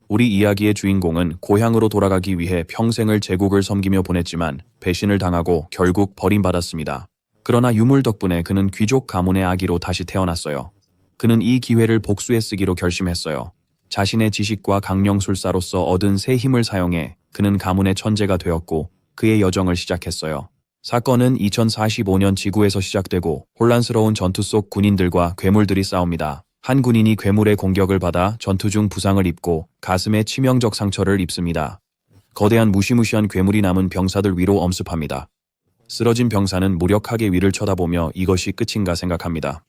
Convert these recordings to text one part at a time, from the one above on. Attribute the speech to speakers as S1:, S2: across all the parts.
S1: 우리 이야기의 주인공은 고향으로 돌아가기 위해 평생을 제국을 섬기며 보냈지만 배신을 당하고 결국 버림받았습니다. 그러나 유물 덕분에 그는 귀족 가문의 아기로 다시 태어났어요. 그는 이 기회를 복수에 쓰기로 결심했어요. 자신의 지식과 강령술사로서 얻은 새 힘을 사용해 그는 가문의 천재가 되었고 그의 여정을 시작했어요. 사건은 2045년 지구에서 시작되고 혼란스러운 전투 속 군인들과 괴물들이 싸웁니다. 한 군인이 괴물의 공격을 받아 전투 중 부상을 입고 가슴에 치명적 상처를 입습니다. 거대한 무시무시한 괴물이 남은 병사들 위로 엄습합니다. 쓰러진 병사는 무력하게 위를 쳐다보며 이것이 끝인가 생각합니다.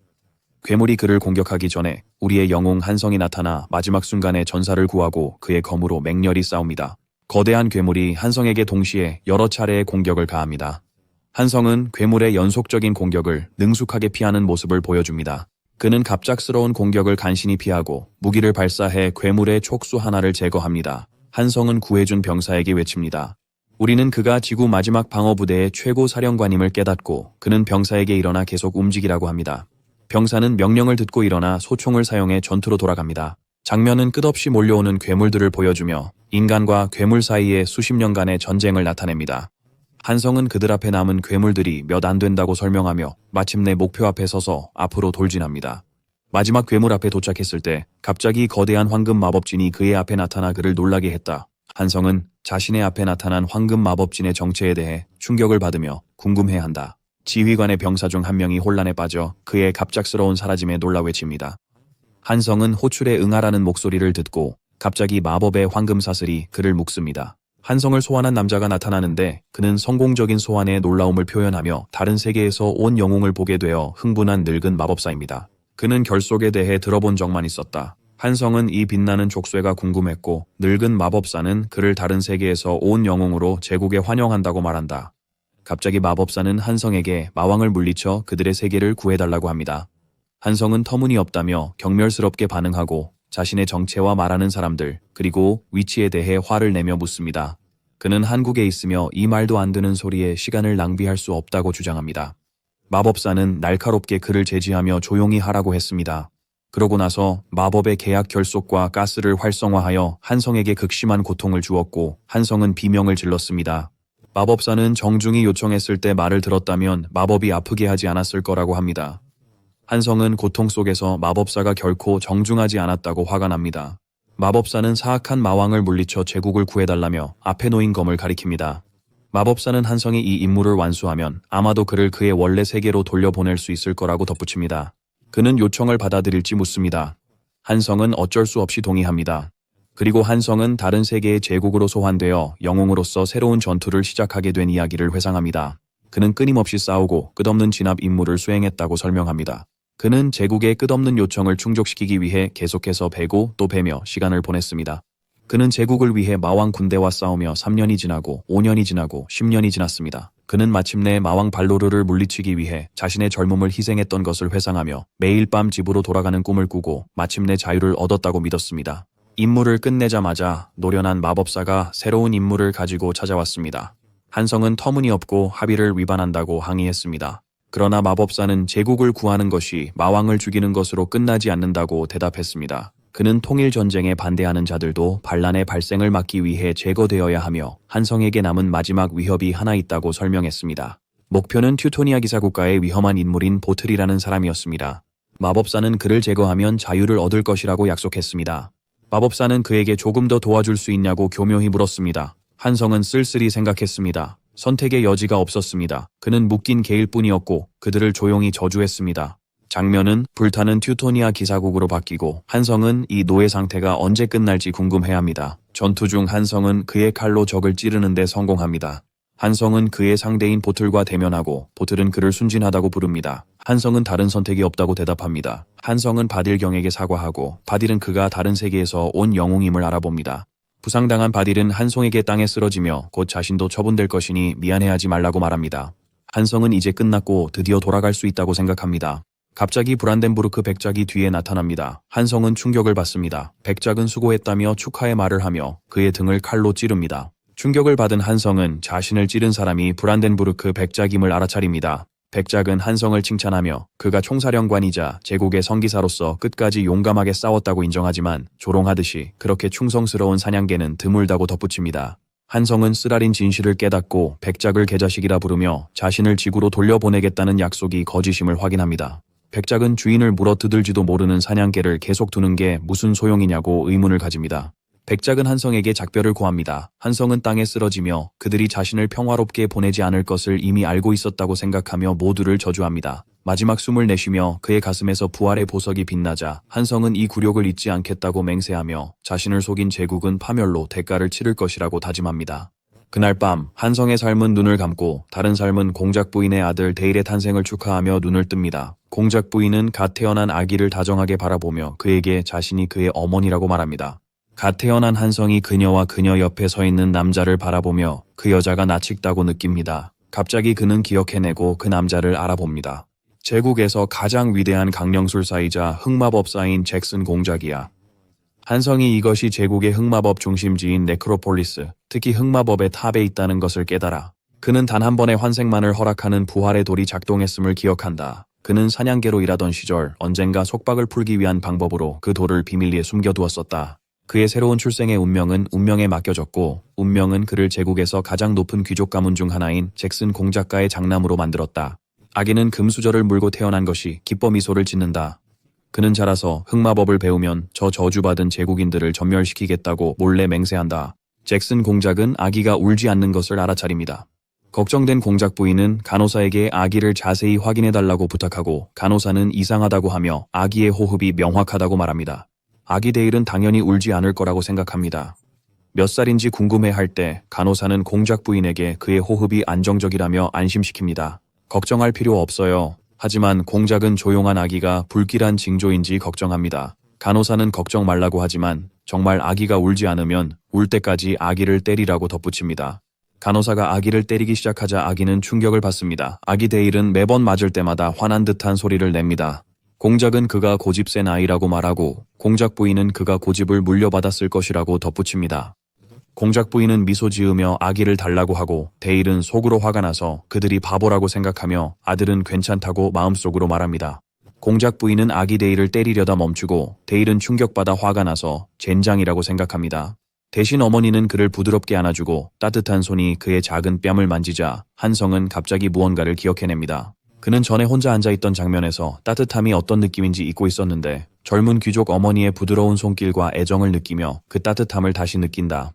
S1: 괴물이 그를 공격하기 전에 우리의 영웅 한성이 나타나 마지막 순간에 전사를 구하고 그의 검으로 맹렬히 싸웁니다. 거대한 괴물이 한성에게 동시에 여러 차례의 공격을 가합니다. 한성은 괴물의 연속적인 공격을 능숙하게 피하는 모습을 보여줍니다. 그는 갑작스러운 공격을 간신히 피하고 무기를 발사해 괴물의 촉수 하나를 제거합니다. 한성은 구해준 병사에게 외칩니다. 우리는 그가 지구 마지막 방어부대의 최고 사령관임을 깨닫고 그는 병사에게 일어나 계속 움직이라고 합니다. 병사는 명령을 듣고 일어나 소총을 사용해 전투로 돌아갑니다. 장면은 끝없이 몰려오는 괴물들을 보여주며 인간과 괴물 사이의 수십 년간의 전쟁을 나타냅니다. 한성은 그들 앞에 남은 괴물들이 몇 안 된다고 설명하며 마침내 목표 앞에 서서 앞으로 돌진합니다. 마지막 괴물 앞에 도착했을 때 갑자기 거대한 황금 마법진이 그의 앞에 나타나 그를 놀라게 했다. 한성은 자신의 앞에 나타난 황금 마법진의 정체에 대해 충격을 받으며 궁금해한다. 지휘관의 병사 중 한 명이 혼란에 빠져 그의 갑작스러운 사라짐에 놀라 외칩니다. 한성은 호출에 응하라는 목소리를 듣고 갑자기 마법의 황금 사슬이 그를 묶습니다. 한성을 소환한 남자가 나타나는데 그는 성공적인 소환에 놀라움을 표현하며 다른 세계에서 온 영웅을 보게 되어 흥분한 늙은 마법사입니다. 그는 결속에 대해 들어본 적만 있었다. 한성은 이 빛나는 족쇄가 궁금했고 늙은 마법사는 그를 다른 세계에서 온 영웅으로 제국에 환영한다고 말한다. 갑자기 마법사는 한성에게 마왕을 물리쳐 그들의 세계를 구해달라고 합니다. 한성은 터무니없다며 경멸스럽게 반응하고 자신의 정체와 말하는 사람들 그리고 위치에 대해 화를 내며 묻습니다. 그는 한국에 있으며 이 말도 안 되는 소리에 시간을 낭비할 수 없다고 주장합니다. 마법사는 날카롭게 그를 제지하며 조용히 하라고 했습니다. 그러고 나서 마법의 계약 결속과 가스를 활성화하여 한성에게 극심한 고통을 주었고 한성은 비명을 질렀습니다. 마법사는 정중히 요청했을 때 말을 들었다면 마법이 아프게 하지 않았을 거라고 합니다. 한성은 고통 속에서 마법사가 결코 정중하지 않았다고 화가 납니다. 마법사는 사악한 마왕을 물리쳐 제국을 구해달라며 앞에 놓인 검을 가리킵니다. 마법사는 한성이 이 임무를 완수하면 아마도 그를 그의 원래 세계로 돌려보낼 수 있을 거라고 덧붙입니다. 그는 요청을 받아들일지 묻습니다. 한성은 어쩔 수 없이 동의합니다. 그리고 한성은 다른 세계의 제국으로 소환되어 영웅으로서 새로운 전투를 시작하게 된 이야기를 회상합니다. 그는 끊임없이 싸우고 끝없는 진압 임무를 수행했다고 설명합니다. 그는 제국의 끝없는 요청을 충족시키기 위해 계속해서 베고 또 베며 시간을 보냈습니다. 그는 제국을 위해 마왕 군대와 싸우며 3년이 지나고 5년이 지나고 10년이 지났습니다. 그는 마침내 마왕 발로르를 물리치기 위해 자신의 젊음을 희생했던 것을 회상하며 매일 밤 집으로 돌아가는 꿈을 꾸고 마침내 자유를 얻었다고 믿었습니다. 임무를 끝내자마자 노련한 마법사가 새로운 임무를 가지고 찾아왔습니다. 한성은 터무니없고 합의를 위반한다고 항의했습니다. 그러나 마법사는 제국을 구하는 것이 마왕을 죽이는 것으로 끝나지 않는다고 대답했습니다. 그는 통일전쟁에 반대하는 자들도 반란의 발생을 막기 위해 제거되어야 하며 한성에게 남은 마지막 위협이 하나 있다고 설명했습니다. 목표는 튜토니아 기사국가의 위험한 인물인 보틀이라는 사람이었습니다. 마법사는 그를 제거하면 자유를 얻을 것이라고 약속했습니다. 마법사는 그에게 조금 더 도와줄 수 있냐고 교묘히 물었습니다. 한성은 쓸쓸히 생각했습니다. 선택의 여지가 없었습니다. 그는 묶인 개일 뿐이었고 그들을 조용히 저주했습니다. 장면은 불타는 튜토니아 기사국으로 바뀌고 한성은 이 노예 상태가 언제 끝날지 궁금해합니다. 전투 중 한성은 그의 칼로 적을 찌르는데 성공합니다. 한성은 그의 상대인 보틀과 대면하고 보틀은 그를 순진하다고 부릅니다. 한성은 다른 선택이 없다고 대답합니다. 한성은 바딜경에게 사과하고 바딜은 그가 다른 세계에서 온 영웅임을 알아봅니다. 부상당한 바딜은 한성에게 땅에 쓰러지며 곧 자신도 처분될 것이니 미안해하지 말라고 말합니다. 한성은 이제 끝났고 드디어 돌아갈 수 있다고 생각합니다. 갑자기 브란덴부르크 백작이 뒤에 나타납니다. 한성은 충격을 받습니다. 백작은 수고했다며 축하의 말을 하며 그의 등을 칼로 찌릅니다. 충격을 받은 한성은 자신을 찌른 사람이 브란덴부르크 백작임을 알아차립니다. 백작은 한성을 칭찬하며 그가 총사령관이자 제국의 성기사로서 끝까지 용감하게 싸웠다고 인정하지만 조롱하듯이 그렇게 충성스러운 사냥개는 드물다고 덧붙입니다. 한성은 쓰라린 진실을 깨닫고 백작을 개자식이라 부르며 자신을 지구로 돌려보내겠다는 약속이 거짓임을 확인합니다. 백작은 주인을 물어뜯을지도 모르는 사냥개를 계속 두는 게 무슨 소용이냐고 의문을 가집니다. 백작은 한성에게 작별을 고합니다. 한성은 땅에 쓰러지며 그들이 자신을 평화롭게 보내지 않을 것을 이미 알고 있었다고 생각하며 모두를 저주합니다. 마지막 숨을 내쉬며 그의 가슴에서 부활의 보석이 빛나자 한성은 이 굴욕을 잊지 않겠다고 맹세하며 자신을 속인 제국은 파멸로 대가를 치를 것이라고 다짐합니다. 그날 밤 한성의 삶은 눈을 감고 다른 삶은 공작 부인의 아들 데일의 탄생을 축하하며 눈을 뜹니다. 공작 부인은 갓 태어난 아기를 다정하게 바라보며 그에게 자신이 그의 어머니라고 말합니다. 갓 태어난 한성이 그녀와 그녀 옆에 서 있는 남자를 바라보며 그 여자가 나측다고 느낍니다. 갑자기 그는 기억해내고 그 남자를 알아봅니다. 제국에서 가장 위대한 강령술사이자 흑마법사인 잭슨 공작이야. 한성이 이것이 제국의 흑마법 중심지인 네크로폴리스, 특히 흑마법의 탑에 있다는 것을 깨달아. 그는 단 한 번의 환생만을 허락하는 부활의 돌이 작동했음을 기억한다. 그는 사냥개로 일하던 시절 언젠가 속박을 풀기 위한 방법으로 그 돌을 비밀리에 숨겨두었었다. 그의 새로운 출생의 운명은 운명에 맡겨졌고 운명은 그를 제국에서 가장 높은 귀족 가문 중 하나인 잭슨 공작가의 장남으로 만들었다. 아기는 금수저를 물고 태어난 것이 기뻐 미소를 짓는다. 그는 자라서 흑마법을 배우면 저 저주받은 제국인들을 전멸시키겠다고 몰래 맹세한다. 잭슨 공작은 아기가 울지 않는 것을 알아차립니다. 걱정된 공작 부인은 간호사에게 아기를 자세히 확인해달라고 부탁하고 간호사는 이상하다고 하며 아기의 호흡이 명확하다고 말합니다. 아기 데일은 당연히 울지 않을 거라고 생각합니다. 몇 살인지 궁금해할 때 간호사는 공작 부인에게 그의 호흡이 안정적이라며 안심시킵니다. 걱정할 필요 없어요. 하지만 공작은 조용한 아기가 불길한 징조인지 걱정합니다. 간호사는 걱정 말라고 하지만 정말 아기가 울지 않으면 울 때까지 아기를 때리라고 덧붙입니다. 간호사가 아기를 때리기 시작하자 아기는 충격을 받습니다. 아기 데일은 매번 맞을 때마다 화난 듯한 소리를 냅니다. 공작은 그가 고집센 아이라고 말하고 공작 부인은 그가 고집을 물려받았을 것이라고 덧붙입니다. 공작 부인은 미소 지으며 아기를 달라고 하고 데일은 속으로 화가 나서 그들이 바보라고 생각하며 아들은 괜찮다고 마음속으로 말합니다. 공작 부인은 아기 데일을 때리려다 멈추고 데일은 충격받아 화가 나서 젠장이라고 생각합니다. 대신 어머니는 그를 부드럽게 안아주고 따뜻한 손이 그의 작은 뺨을 만지자 한성은 갑자기 무언가를 기억해냅니다. 그는 전에 혼자 앉아있던 장면에서 따뜻함이 어떤 느낌인지 잊고 있었는데 젊은 귀족 어머니의 부드러운 손길과 애정을 느끼며 그 따뜻함을 다시 느낀다.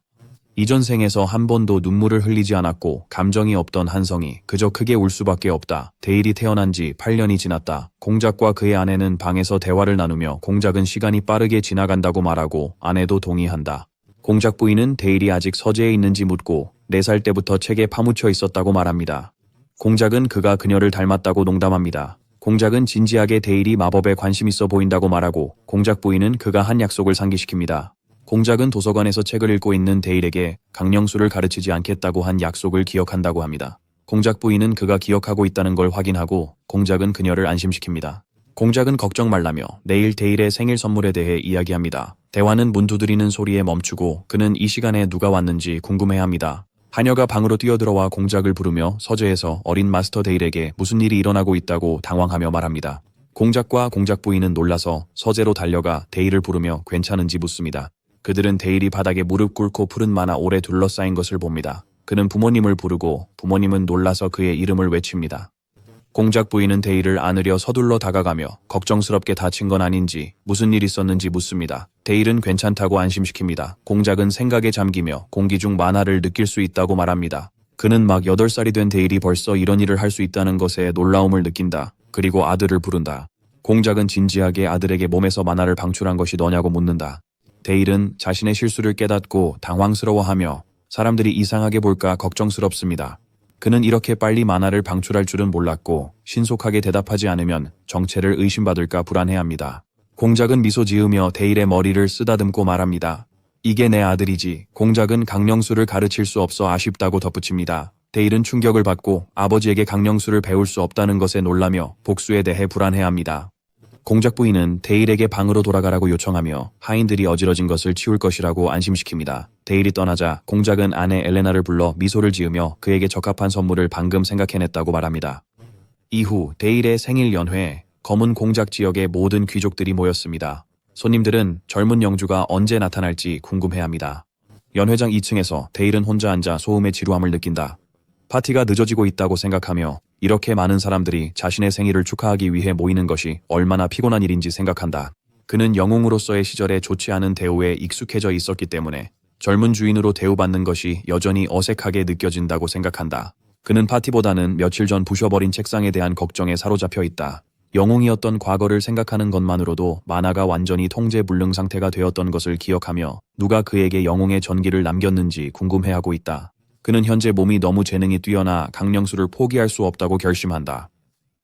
S1: 이전 생에서 한 번도 눈물을 흘리지 않았고 감정이 없던 한성이 그저 크게 울 수밖에 없다. 데일이 태어난 지 8년이 지났다. 공작과 그의 아내는 방에서 대화를 나누며 공작은 시간이 빠르게 지나간다고 말하고 아내도 동의한다. 공작 부인은 데일이 아직 서재에 있는지 묻고 4살 때부터 책에 파묻혀 있었다고 말합니다. 공작은 그가 그녀를 닮았다고 농담합니다. 공작은 진지하게 데일이 마법에 관심 있어 보인다고 말하고 공작 부인은 그가 한 약속을 상기시킵니다. 공작은 도서관에서 책을 읽고 있는 데일에게 강령술을 가르치지 않겠다고 한 약속을 기억한다고 합니다. 공작 부인은 그가 기억하고 있다는 걸 확인하고 공작은 그녀를 안심시킵니다. 공작은 걱정 말라며 내일 데일의 생일 선물에 대해 이야기합니다. 대화는 문 두드리는 소리에 멈추고 그는 이 시간에 누가 왔는지 궁금해합니다. 하녀가 방으로 뛰어들어와 공작을 부르며 서재에서 어린 마스터 데일에게 무슨 일이 일어나고 있다고 당황하며 말합니다. 공작과 공작 부인은 놀라서 서재로 달려가 데일을 부르며 괜찮은지 묻습니다. 그들은 데일이 바닥에 무릎 꿇고 푸른 만화 오래 둘러싸인 것을 봅니다. 그는 부모님을 부르고 부모님은 놀라서 그의 이름을 외칩니다. 공작 부인은 데일을 안으려 서둘러 다가가며 걱정스럽게 다친 건 아닌지 무슨 일 있었는지 묻습니다. 데일은 괜찮다고 안심시킵니다. 공작은 생각에 잠기며 공기 중 만화를 느낄 수 있다고 말합니다. 그는 막 8살이 된 데일이 벌써 이런 일을 할 수 있다는 것에 놀라움을 느낀다. 그리고 아들을 부른다. 공작은 진지하게 아들에게 몸에서 만화를 방출한 것이 너냐고 묻는다. 데일은 자신의 실수를 깨닫고 당황스러워하며 사람들이 이상하게 볼까 걱정스럽습니다. 그는 이렇게 빨리 만화를 방출할 줄은 몰랐고 신속하게 대답하지 않으면 정체를 의심받을까 불안해합니다. 공작은 미소 지으며 데일의 머리를 쓰다듬고 말합니다. 이게 내 아들이지. 공작은 강령술을 가르칠 수 없어 아쉽다고 덧붙입니다. 데일은 충격을 받고 아버지에게 강령술을 배울 수 없다는 것에 놀라며 복수에 대해 불안해합니다. 공작 부인은 데일에게 방으로 돌아가라고 요청하며 하인들이 어지러진 것을 치울 것이라고 안심시킵니다. 데일이 떠나자 공작은 아내 엘레나를 불러 미소를 지으며 그에게 적합한 선물을 방금 생각해냈다고 말합니다. 이후 데일의 생일 연회에 검은 공작 지역의 모든 귀족들이 모였습니다. 손님들은 젊은 영주가 언제 나타날지 궁금해합니다. 연회장 2층에서 데일은 혼자 앉아 소음의 지루함을 느낀다. 파티가 늦어지고 있다고 생각하며 이렇게 많은 사람들이 자신의 생일을 축하하기 위해 모이는 것이 얼마나 피곤한 일인지 생각한다. 그는 영웅으로서의 시절에 좋지 않은 대우에 익숙해져 있었기 때문에 젊은 주인으로 대우받는 것이 여전히 어색하게 느껴진다고 생각한다. 그는 파티보다는 며칠 전 부셔버린 책상에 대한 걱정에 사로잡혀 있다. 영웅이었던 과거를 생각하는 것만으로도 만화가 완전히 통제불능 상태가 되었던 것을 기억하며 누가 그에게 영웅의 전기를 남겼는지 궁금해하고 있다. 그는 현재 몸이 너무 재능이 뛰어나 강령술을 포기할 수 없다고 결심한다.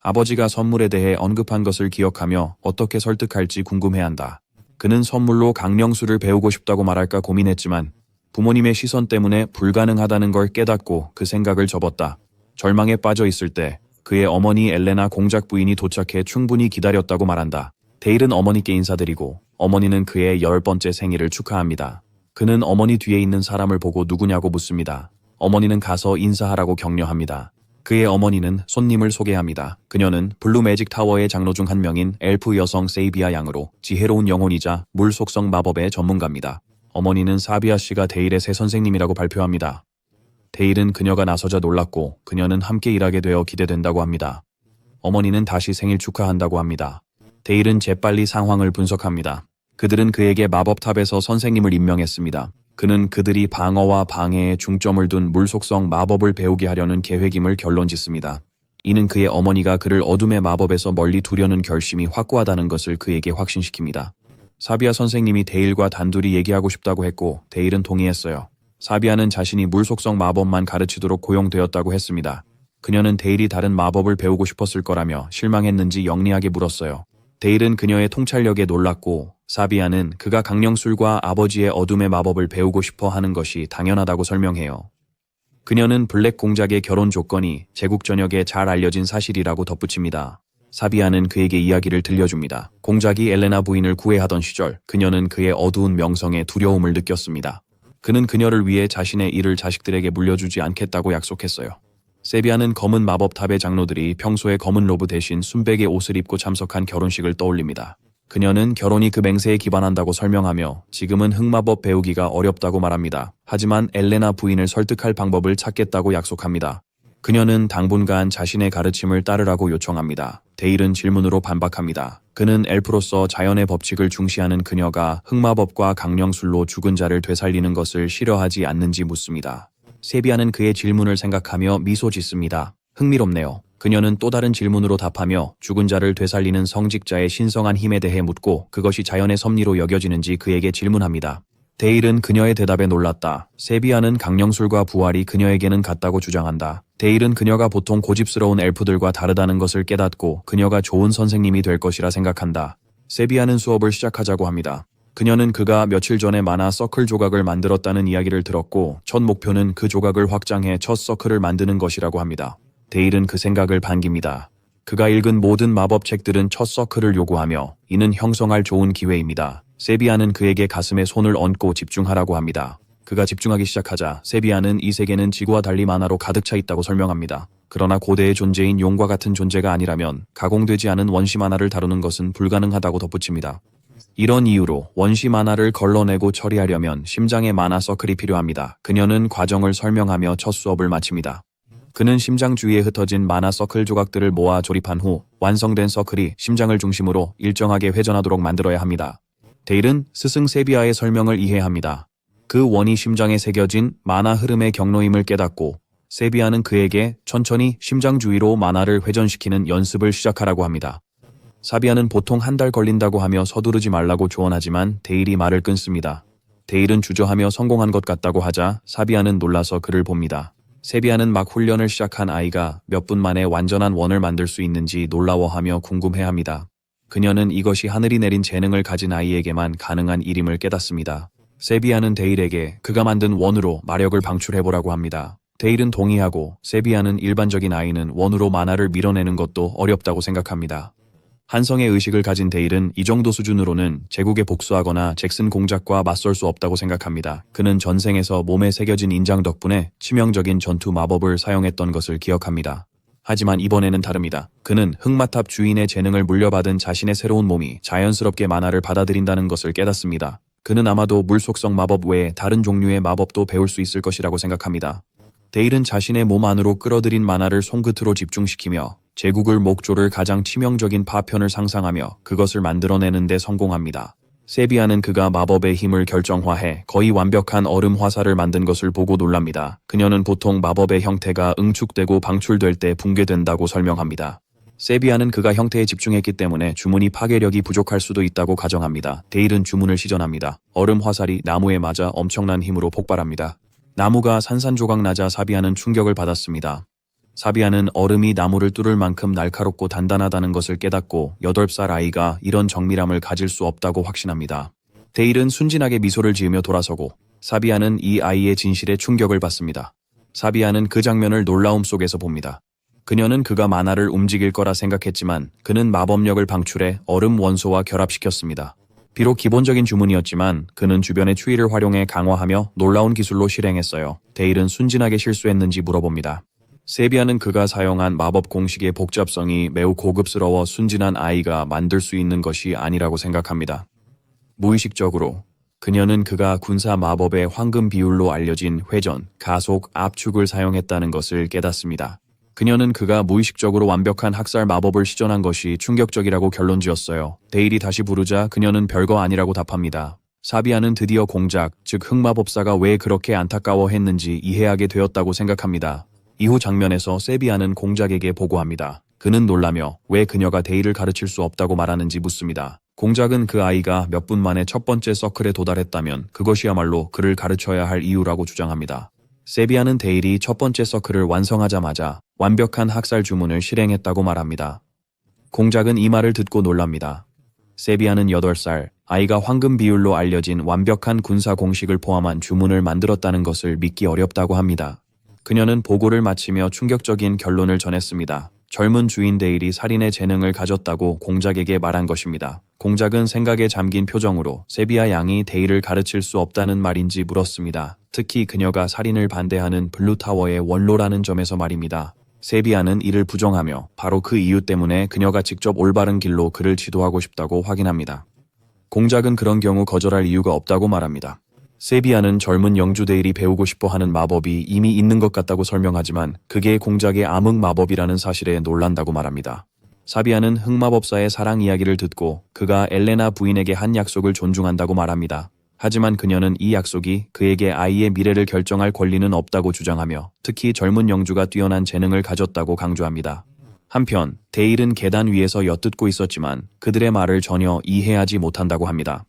S1: 아버지가 선물에 대해 언급한 것을 기억하며 어떻게 설득할지 궁금해한다. 그는 선물로 강령술을 배우고 싶다고 말할까 고민했지만 부모님의 시선 때문에 불가능하다는 걸 깨닫고 그 생각을 접었다. 절망에 빠져 있을 때 그의 어머니 엘레나 공작 부인이 도착해 충분히 기다렸다고 말한다. 데일은 어머니께 인사드리고 어머니는 그의 10번째 생일을 축하합니다. 그는 어머니 뒤에 있는 사람을 보고 누구냐고 묻습니다. 어머니는 가서 인사하라고 격려합니다. 그의 어머니는 손님을 소개합니다. 그녀는 블루 매직 타워의 장로 중 한 명인 엘프 여성 세이비아 양으로 지혜로운 영혼이자 물 속성 마법의 전문가입니다. 어머니는 사비아 씨가 데일의 새 선생님이라고 발표합니다. 데일은 그녀가 나서자 놀랐고 그녀는 함께 일하게 되어 기대된다고 합니다. 어머니는 다시 생일 축하한다고 합니다. 데일은 재빨리 상황을 분석합니다. 그들은 그에게 마법탑에서 선생님을 임명했습니다. 그는 그들이 방어와 방해에 중점을 둔 물속성 마법을 배우게 하려는 계획임을 결론짓습니다. 이는 그의 어머니가 그를 어둠의 마법에서 멀리 두려는 결심이 확고하다는 것을 그에게 확신시킵니다. 사비아 선생님이 데일과 단둘이 얘기하고 싶다고 했고 데일은 동의했어요. 사비아는 자신이 물속성 마법만 가르치도록 고용되었다고 했습니다. 그녀는 데일이 다른 마법을 배우고 싶었을 거라며 실망했는지 영리하게 물었어요. 데일은 그녀의 통찰력에 놀랐고 사비아는 그가 강령술과 아버지의 어둠의 마법을 배우고 싶어 하는 것이 당연하다고 설명해요. 그녀는 블랙 공작의 결혼 조건이 제국 전역에 잘 알려진 사실이라고 덧붙입니다. 사비아는 그에게 이야기를 들려줍니다. 공작이 엘레나 부인을 구애하던 시절 그녀는 그의 어두운 명성에 두려움을 느꼈습니다. 그는 그녀를 위해 자신의 일을 자식들에게 물려주지 않겠다고 약속했어요. 세비아는 검은 마법탑의 장로들이 평소에 검은 로브 대신 순백의 옷을 입고 참석한 결혼식을 떠올립니다. 그녀는 결혼이 그 맹세에 기반한다고 설명하며 지금은 흑마법 배우기가 어렵다고 말합니다. 하지만 엘레나 부인을 설득할 방법을 찾겠다고 약속합니다. 그녀는 당분간 자신의 가르침을 따르라고 요청합니다. 데일은 질문으로 반박합니다. 그는 엘프로서 자연의 법칙을 중시하는 그녀가 흑마법과 강령술로 죽은 자를 되살리는 것을 싫어하지 않는지 묻습니다. 세비아는 그의 질문을 생각하며 미소 짓습니다. 흥미롭네요. 그녀는 또 다른 질문으로 답하며 죽은 자를 되살리는 성직자의 신성한 힘에 대해 묻고 그것이 자연의 섭리로 여겨지는지 그에게 질문합니다. 데일은 그녀의 대답에 놀랐다. 세비아는 강령술과 부활이 그녀에게는 같다고 주장한다. 데일은 그녀가 보통 고집스러운 엘프들과 다르다는 것을 깨닫고 그녀가 좋은 선생님이 될 것이라 생각한다. 세비아는 수업을 시작하자고 합니다. 그녀는 그가 며칠 전에 만화 서클 조각을 만들었다는 이야기를 들었고 첫 목표는 그 조각을 확장해 첫 서클을 만드는 것이라고 합니다. 데일은 그 생각을 반깁니다. 그가 읽은 모든 마법 책들은 첫 서클을 요구하며 이는 형성할 좋은 기회입니다. 세비아는 그에게 가슴에 손을 얹고 집중하라고 합니다. 그가 집중하기 시작하자 세비아는 이 세계는 지구와 달리 만화로 가득 차 있다고 설명합니다. 그러나 고대의 존재인 용과 같은 존재가 아니라면 가공되지 않은 원시 만화를 다루는 것은 불가능하다고 덧붙입니다. 이런 이유로 원시 만화를 걸러내고 처리하려면 심장의 만화 서클이 필요합니다. 그녀는 과정을 설명하며 첫 수업을 마칩니다. 그는 심장 주위에 흩어진 만화 서클 조각들을 모아 조립한 후 완성된 서클이 심장을 중심으로 일정하게 회전하도록 만들어야 합니다. 데일은 스승 세비아의 설명을 이해합니다. 그 원이 심장에 새겨진 만화 흐름의 경로임을 깨닫고 세비아는 그에게 천천히 심장 주위로 만화를 회전시키는 연습을 시작하라고 합니다. 사비아는 보통 한 달 걸린다고 하며 서두르지 말라고 조언하지만 데일이 말을 끊습니다. 데일은 주저하며 성공한 것 같다고 하자 사비아는 놀라서 그를 봅니다. 세비아는 막 훈련을 시작한 아이가 몇 분 만에 완전한 원을 만들 수 있는지 놀라워하며 궁금해합니다. 그녀는 이것이 하늘이 내린 재능을 가진 아이에게만 가능한 일임을 깨닫습니다. 세비아는 데일에게 그가 만든 원으로 마력을 방출해보라고 합니다. 데일은 동의하고 세비아는 일반적인 아이는 원으로 만화를 밀어내는 것도 어렵다고 생각합니다. 한성의 의식을 가진 데일은 이 정도 수준으로는 제국에 복수하거나 잭슨 공작과 맞설 수 없다고 생각합니다. 그는 전생에서 몸에 새겨진 인장 덕분에 치명적인 전투 마법을 사용했던 것을 기억합니다. 하지만 이번에는 다릅니다. 그는 흑마탑 주인의 재능을 물려받은 자신의 새로운 몸이 자연스럽게 만화를 받아들인다는 것을 깨닫습니다. 그는 아마도 물속성 마법 외에 다른 종류의 마법도 배울 수 있을 것이라고 생각합니다. 데일은 자신의 몸 안으로 끌어들인 만화를 손끝으로 집중시키며 제국을 목조를 가장 치명적인 파편을 상상하며 그것을 만들어내는 데 성공합니다. 세비야는 그가 마법의 힘을 결정화해 거의 완벽한 얼음 화살을 만든 것을 보고 놀랍니다. 그녀는 보통 마법의 형태가 응축되고 방출될 때 붕괴된다고 설명합니다. 세비야는 그가 형태에 집중했기 때문에 주문이 파괴력이 부족할 수도 있다고 가정합니다. 데일은 주문을 시전합니다. 얼음 화살이 나무에 맞아 엄청난 힘으로 폭발합니다. 나무가 산산조각 나자 사비야는 충격을 받았습니다. 사비야는 얼음이 나무를 뚫을 만큼 날카롭고 단단하다는 것을 깨닫고 8살 아이가 이런 정밀함을 가질 수 없다고 확신합니다. 데일은 순진하게 미소를 지으며 돌아서고 사비야는 이 아이의 진실에 충격을 받습니다. 사비야는 그 장면을 놀라움 속에서 봅니다. 그녀는 그가 만화를 움직일 거라 생각했지만 그는 마법력을 방출해 얼음 원소와 결합시켰습니다. 비록 기본적인 주문이었지만 그는 주변의 추위를 활용해 강화하며 놀라운 기술로 실행했어요. 데일은 순진하게 실수했는지 물어봅니다. 세비야는 그가 사용한 마법 공식의 복잡성이 매우 고급스러워 순진한 아이가 만들 수 있는 것이 아니라고 생각합니다. 무의식적으로 그녀는 그가 군사 마법의 황금 비율로 알려진 회전, 가속, 압축을 사용했다는 것을 깨닫습니다. 그녀는 그가 무의식적으로 완벽한 학살 마법을 시전한 것이 충격적이라고 결론지었어요. 데일이 다시 부르자 그녀는 별거 아니라고 답합니다. 사비야는 드디어 공작, 즉 흑마법사가 왜 그렇게 안타까워했는지 이해하게 되었다고 생각합니다. 이후 장면에서 세비야는 공작에게 보고합니다. 그는 놀라며 왜 그녀가 데일을 가르칠 수 없다고 말하는지 묻습니다. 공작은 그 아이가 몇 분 만에 첫 번째 서클에 도달했다면 그것이야말로 그를 가르쳐야 할 이유라고 주장합니다. 세비야는 데일이 첫 번째 서클을 완성하자마자 완벽한 학살 주문을 실행했다고 말합니다. 공작은 이 말을 듣고 놀랍니다. 세비야는 8살, 아이가 황금 비율로 알려진 완벽한 군사 공식을 포함한 주문을 만들었다는 것을 믿기 어렵다고 합니다. 그녀는 보고를 마치며 충격적인 결론을 전했습니다. 젊은 주인 데일이 살인의 재능을 가졌다고 공작에게 말한 것입니다. 공작은 생각에 잠긴 표정으로 세비야 양이 데일을 가르칠 수 없다는 말인지 물었습니다. 특히 그녀가 살인을 반대하는 블루타워의 원로라는 점에서 말입니다. 세비야는 이를 부정하며 바로 그 이유 때문에 그녀가 직접 올바른 길로 그를 지도하고 싶다고 확인합니다. 공작은 그런 경우 거절할 이유가 없다고 말합니다. 세비야는 젊은 영주 데일이 배우고 싶어하는 마법이 이미 있는 것 같다고 설명하지만 그게 공작의 암흑 마법이라는 사실에 놀란다고 말합니다. 사비야는 흑마법사의 사랑 이야기를 듣고 그가 엘레나 부인에게 한 약속을 존중한다고 말합니다. 하지만 그녀는 이 약속이 그에게 아이의 미래를 결정할 권리는 없다고 주장하며 특히 젊은 영주가 뛰어난 재능을 가졌다고 강조합니다. 한편 데일은 계단 위에서 엿듣고 있었지만 그들의 말을 전혀 이해하지 못한다고 합니다.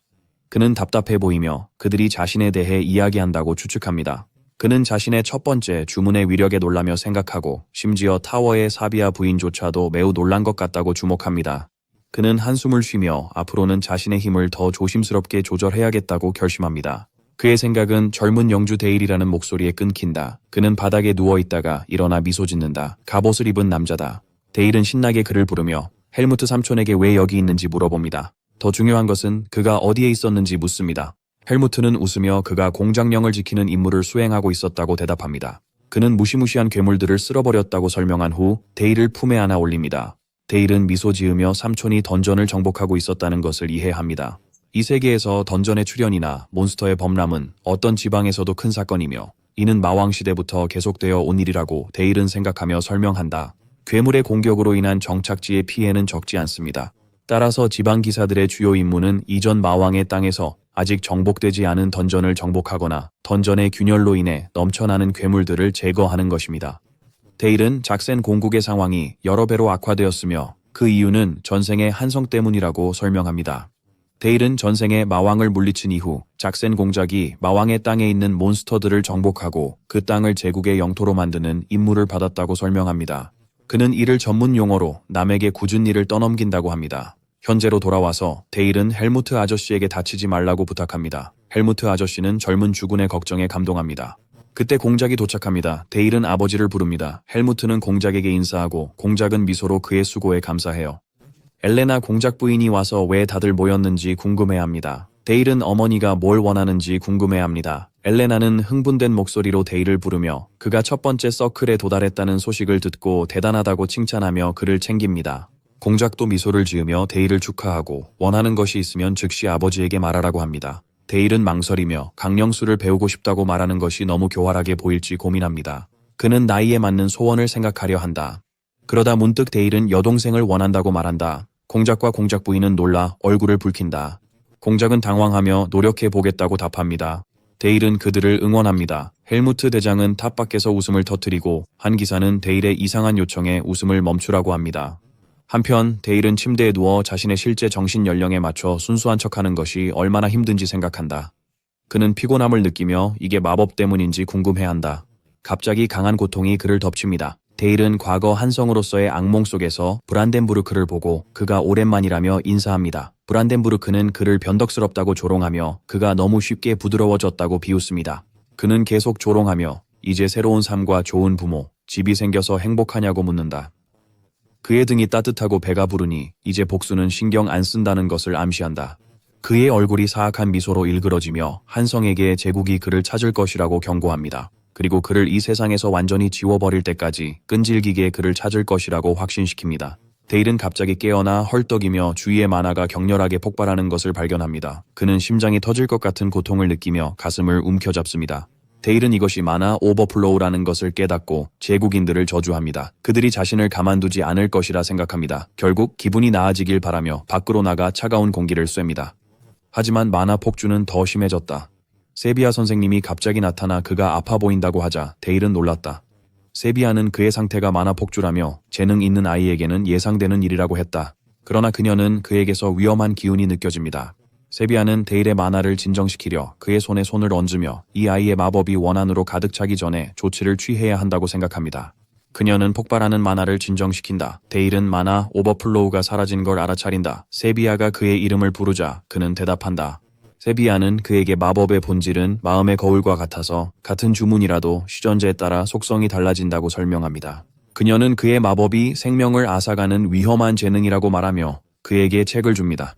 S1: 그는 답답해 보이며 그들이 자신에 대해 이야기한다고 추측합니다. 그는 자신의 첫 번째 주문의 위력에 놀라며 생각하고 심지어 타워의 사비야 부인조차도 매우 놀란 것 같다고 주목합니다. 그는 한숨을 쉬며 앞으로는 자신의 힘을 더 조심스럽게 조절해야겠다고 결심합니다. 그의 생각은 젊은 영주 데일이라는 목소리에 끊긴다. 그는 바닥에 누워있다가 일어나 미소 짓는다. 갑옷을 입은 남자다. 데일은 신나게 그를 부르며 헬무트 삼촌에게 왜 여기 있는지 물어봅니다. 더 중요한 것은 그가 어디에 있었는지 묻습니다. 헬무트는 웃으며 그가 공작령을 지키는 임무를 수행하고 있었다고 대답합니다. 그는 무시무시한 괴물들을 쓸어버렸다고 설명한 후 데일을 품에 안아 올립니다. 데일은 미소 지으며 삼촌이 던전을 정복하고 있었다는 것을 이해합니다. 이 세계에서 던전의 출현이나 몬스터의 범람은 어떤 지방에서도 큰 사건이며 이는 마왕 시대부터 계속되어 온 일이라고 데일은 생각하며 설명한다. 괴물의 공격으로 인한 정착지의 피해는 적지 않습니다. 따라서 지방 기사들의 주요 임무는 이전 마왕의 땅에서 아직 정복되지 않은 던전을 정복하거나 던전의 균열로 인해 넘쳐나는 괴물들을 제거하는 것입니다. 데일은 작센 공국의 상황이 여러 배로 악화되었으며 그 이유는 전생의 한성 때문이라고 설명합니다. 데일은 전생에 마왕을 물리친 이후 작센 공작이 마왕의 땅에 있는 몬스터들을 정복하고 그 땅을 제국의 영토로 만드는 임무를 받았다고 설명합니다. 그는 이를 전문 용어로 남에게 굳은 일을 떠넘긴다고 합니다. 현재로 돌아와서 데일은 헬무트 아저씨에게 다치지 말라고 부탁합니다. 헬무트 아저씨는 젊은 주군의 걱정에 감동합니다. 그때 공작이 도착합니다. 데일은 아버지를 부릅니다. 헬무트는 공작에게 인사하고 공작은 미소로 그의 수고에 감사해요. 엘레나 공작 부인이 와서 왜 다들 모였는지 궁금해합니다. 데일은 어머니가 뭘 원하는지 궁금해합니다. 엘레나는 흥분된 목소리로 데일을 부르며 그가 첫 번째 서클에 도달했다는 소식을 듣고 대단하다고 칭찬하며 그를 챙깁니다. 공작도 미소를 지으며 데일을 축하하고 원하는 것이 있으면 즉시 아버지에게 말하라고 합니다. 데일은 망설이며 강령술을 배우고 싶다고 말하는 것이 너무 교활하게 보일지 고민합니다. 그는 나이에 맞는 소원을 생각하려 한다. 그러다 문득 데일은 여동생을 원한다고 말한다. 공작과 공작 부인은 놀라 얼굴을 붉힌다. 공작은 당황하며 노력해 보겠다고 답합니다. 데일은 그들을 응원합니다. 헬무트 대장은 탑 밖에서 웃음을 터뜨리고 한 기사는 데일의 이상한 요청에 웃음을 멈추라고 합니다. 한편 데일은 침대에 누워 자신의 실제 정신 연령에 맞춰 순수한 척하는 것이 얼마나 힘든지 생각한다. 그는 피곤함을 느끼며 이게 마법 때문인지 궁금해한다. 갑자기 강한 고통이 그를 덮칩니다. 데일은 과거 한성으로서의 악몽 속에서 브란덴부르크를 보고 그가 오랜만이라며 인사합니다. 브란덴부르크는 그를 변덕스럽다고 조롱하며 그가 너무 쉽게 부드러워졌다고 비웃습니다. 그는 계속 조롱하며 이제 새로운 삶과 좋은 부모, 집이 생겨서 행복하냐고 묻는다. 그의 등이 따뜻하고 배가 부르니 이제 복수는 신경 안 쓴다는 것을 암시한다. 그의 얼굴이 사악한 미소로 일그러지며 한성에게 제국이 그를 찾을 것이라고 경고합니다. 그리고 그를 이 세상에서 완전히 지워버릴 때까지 끈질기게 그를 찾을 것이라고 확신시킵니다. 데일은 갑자기 깨어나 헐떡이며 주위의 만화가 격렬하게 폭발하는 것을 발견합니다. 그는 심장이 터질 것 같은 고통을 느끼며 가슴을 움켜잡습니다. 데일은 이것이 마나 오버플로우라는 것을 깨닫고 제국인들을 저주합니다. 그들이 자신을 가만두지 않을 것이라 생각합니다. 결국 기분이 나아지길 바라며 밖으로 나가 차가운 공기를 쐐니다. 하지만 마나 폭주는 더 심해졌다. 세비야 선생님이 갑자기 나타나 그가 아파 보인다고 하자 데일은 놀랐다. 세비야는 그의 상태가 마나 폭주라며 재능 있는 아이에게는 예상되는 일이라고 했다. 그러나 그녀는 그에게서 위험한 기운이 느껴집니다. 세비야는 데일의 만화를 진정시키려 그의 손에 손을 얹으며 이 아이의 마법이 원한으로 가득 차기 전에 조치를 취해야 한다고 생각합니다. 그녀는 폭발하는 만화를 진정시킨다. 데일은 만화 오버플로우가 사라진 걸 알아차린다. 세비야가 그의 이름을 부르자 그는 대답한다. 세비야는 그에게 마법의 본질은 마음의 거울과 같아서 같은 주문이라도 시전제에 따라 속성이 달라진다고 설명합니다. 그녀는 그의 마법이 생명을 앗아가는 위험한 재능이라고 말하며 그에게 책을 줍니다.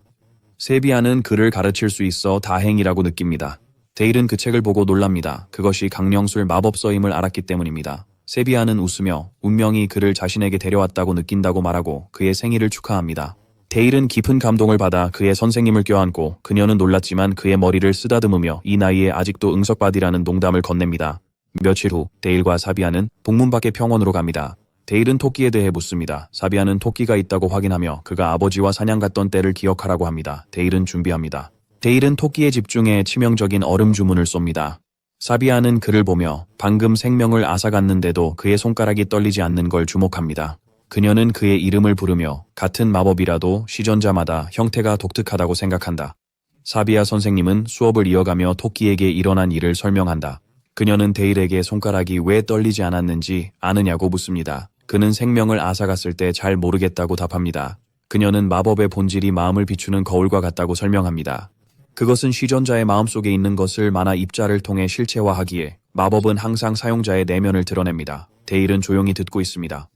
S1: 세비야는 그를 가르칠 수 있어 다행이라고 느낍니다. 데일은 그 책을 보고 놀랍니다. 그것이 강령술 마법서임을 알았기 때문입니다. 세비야는 웃으며 운명이 그를 자신에게 데려왔다고 느낀다고 말하고 그의 생일을 축하합니다. 데일은 깊은 감동을 받아 그의 선생님을 껴안고 그녀는 놀랐지만 그의 머리를 쓰다듬으며 이 나이에 아직도 응석바디라는 농담을 건넵니다. 며칠 후 데일과 사비야는 북문 밖의 평원으로 갑니다. 데일은 토끼에 대해 묻습니다. 사비야는 토끼가 있다고 확인하며 그가 아버지와 사냥 갔던 때를 기억하라고 합니다. 데일은 준비합니다. 데일은 토끼에 집중해 치명적인 얼음 주문을 쏩니다. 사비야는 그를 보며 방금 생명을 앗아갔는데도 그의 손가락이 떨리지 않는 걸 주목합니다. 그녀는 그의 이름을 부르며 같은 마법이라도 시전자마다 형태가 독특하다고 생각한다. 사비야 선생님은 수업을 이어가며 토끼에게 일어난 일을 설명한다. 그녀는 데일에게 손가락이 왜 떨리지 않았는지 아느냐고 묻습니다. 그는 생명을 앗아갔을 때 잘 모르겠다고 답합니다. 그녀는 마법의 본질이 마음을 비추는 거울과 같다고 설명합니다. 그것은 시전자의 마음속에 있는 것을 만화 입자를 통해 실체화하기에 마법은 항상 사용자의 내면을 드러냅니다. 데일은 조용히 듣고 있습니다.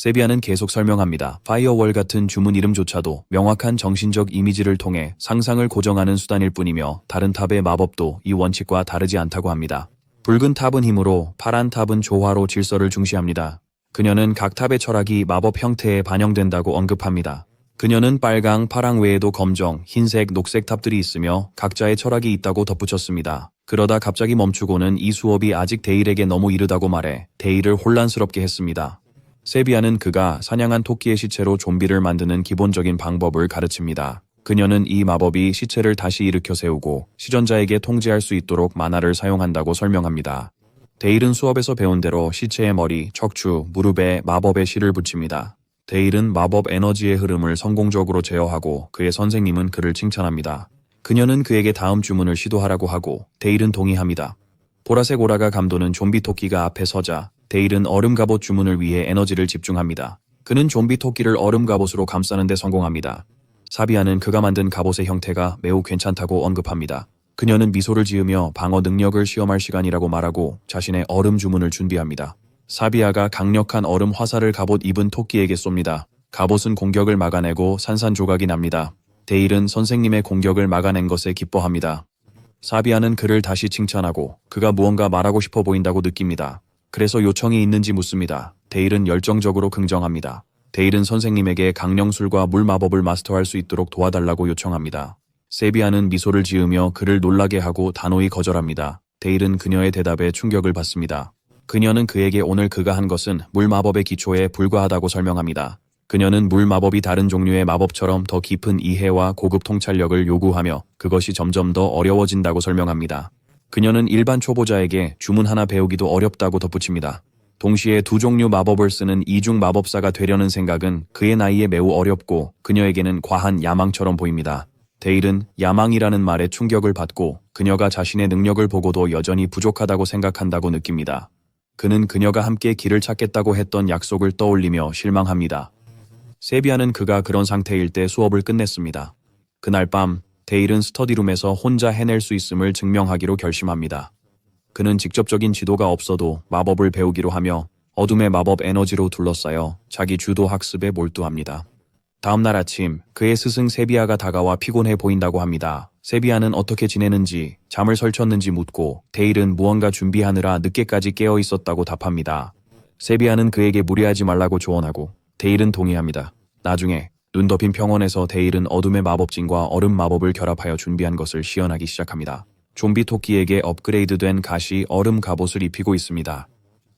S1: 세비야는 계속 설명합니다. 파이어월 같은 주문 이름조차도 명확한 정신적 이미지를 통해 상상을 고정하는 수단일 뿐이며 다른 탑의 마법도 이 원칙과 다르지 않다고 합니다. 붉은 탑은 힘으로, 파란 탑은 조화로 질서를 중시합니다. 그녀는 각 탑의 철학이 마법 형태에 반영된다고 언급합니다. 그녀는 빨강, 파랑 외에도 검정, 흰색, 녹색 탑들이 있으며 각자의 철학이 있다고 덧붙였습니다. 그러다 갑자기 멈추고는 이 수업이 아직 데일에게 너무 이르다고 말해 데일을 혼란스럽게 했습니다. 세비야는 그가 사냥한 토끼의 시체로 좀비를 만드는 기본적인 방법을 가르칩니다. 그녀는 이 마법이 시체를 다시 일으켜 세우고 시전자에게 통제할 수 있도록 만화를 사용한다고 설명합니다. 데일은 수업에서 배운 대로 시체의 머리, 척추, 무릎에 마법의 실을 붙입니다. 데일은 마법 에너지의 흐름을 성공적으로 제어하고 그의 선생님은 그를 칭찬합니다. 그녀는 그에게 다음 주문을 시도하라고 하고 데일은 동의합니다. 보라색 오라가 감도는 좀비 토끼가 앞에 서자 데일은 얼음 갑옷 주문을 위해 에너지를 집중합니다. 그는 좀비 토끼를 얼음 갑옷으로 감싸는 데 성공합니다. 사비야는 그가 만든 갑옷의 형태가 매우 괜찮다고 언급합니다. 그녀는 미소를 지으며 방어 능력을 시험할 시간이라고 말하고 자신의 얼음 주문을 준비합니다. 사비야가 강력한 얼음 화살을 갑옷 입은 토끼에게 쏩니다. 갑옷은 공격을 막아내고 산산조각이 납니다. 데일은 선생님의 공격을 막아낸 것에 기뻐합니다. 사비아는 그를 다시 칭찬하고 그가 무언가 말하고 싶어 보인다고 느낍니다. 그래서 요청이 있는지 묻습니다. 데일은 열정적으로 긍정합니다. 데일은 선생님에게 강령술과 물 마법을 마스터할 수 있도록 도와달라고 요청합니다. 세비아는 미소를 지으며 그를 놀라게 하고 단호히 거절합니다. 데일은 그녀의 대답에 충격을 받습니다. 그녀는 그에게 오늘 그가 한 것은 물 마법의 기초에 불과하다고 설명합니다. 그녀는 물 마법이 다른 종류의 마법처럼 더 깊은 이해와 고급 통찰력을 요구하며 그것이 점점 더 어려워진다고 설명합니다. 그녀는 일반 초보자에게 주문 하나 배우기도 어렵다고 덧붙입니다. 동시에 두 종류 마법을 쓰는 이중 마법사가 되려는 생각은 그의 나이에 매우 어렵고 그녀에게는 과한 야망처럼 보입니다. 데일은 야망이라는 말에 충격을 받고 그녀가 자신의 능력을 보고도 여전히 부족하다고 생각한다고 느낍니다. 그는 그녀가 함께 길을 찾겠다고 했던 약속을 떠올리며 실망합니다. 세비아는 그가 그런 상태일 때 수업을 끝냈습니다. 그날 밤 데일은 스터디룸에서 혼자 해낼 수 있음을 증명하기로 결심합니다. 그는 직접적인 지도가 없어도 마법을 배우기로 하며 어둠의 마법 에너지로 둘러싸여 자기 주도 학습에 몰두합니다. 다음날 아침 그의 스승 세비아가 다가와 피곤해 보인다고 합니다. 세비아는 어떻게 지내는지 잠을 설쳤는지 묻고 데일은 무언가 준비하느라 늦게까지 깨어 있었다고 답합니다. 세비아는 그에게 무리하지 말라고 조언하고 데일은 동의합니다. 나중에 눈 덮인 평원에서 데일은 어둠의 마법진과 얼음 마법을 결합하여 준비한 것을 시연하기 시작합니다. 좀비 토끼에게 업그레이드된 가시 얼음 갑옷을 입히고 있습니다.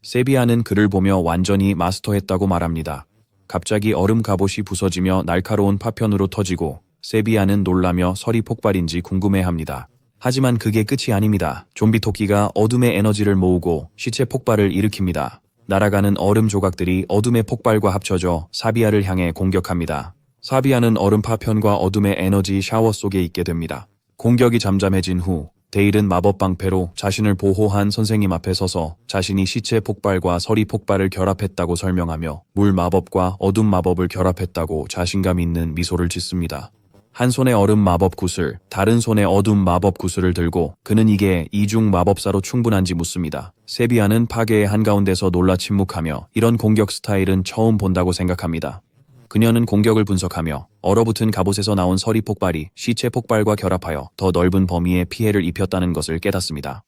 S1: 세비아는 그를 보며 완전히 마스터했다고 말합니다. 갑자기 얼음 갑옷이 부서지며 날카로운 파편으로 터지고 세비아는 놀라며 설이 폭발인지 궁금해합니다. 하지만 그게 끝이 아닙니다. 좀비 토끼가 어둠의 에너지를 모으고 시체 폭발을 일으킵니다. 날아가는 얼음 조각들이 어둠의 폭발과 합쳐져 사비아를 향해 공격합니다. 사비아는 얼음 파편과 어둠의 에너지 샤워 속에 있게 됩니다. 공격이 잠잠해진 후 데일은 마법 방패로 자신을 보호한 선생님 앞에 서서 자신이 시체 폭발과 서리 폭발을 결합했다고 설명하며 물 마법과 어둠 마법을 결합했다고 자신감 있는 미소를 짓습니다. 한 손에 얼음 마법 구슬, 다른 손에 어둠 마법 구슬을 들고 그는 이게 이중 마법사로 충분한지 묻습니다. 세비아는 파괴의 한가운데서 놀라 침묵하며 이런 공격 스타일은 처음 본다고 생각합니다. 그녀는 공격을 분석하며 얼어붙은 갑옷에서 나온 서리 폭발이 시체 폭발과 결합하여 더 넓은 범위의 피해를 입혔다는 것을 깨닫습니다.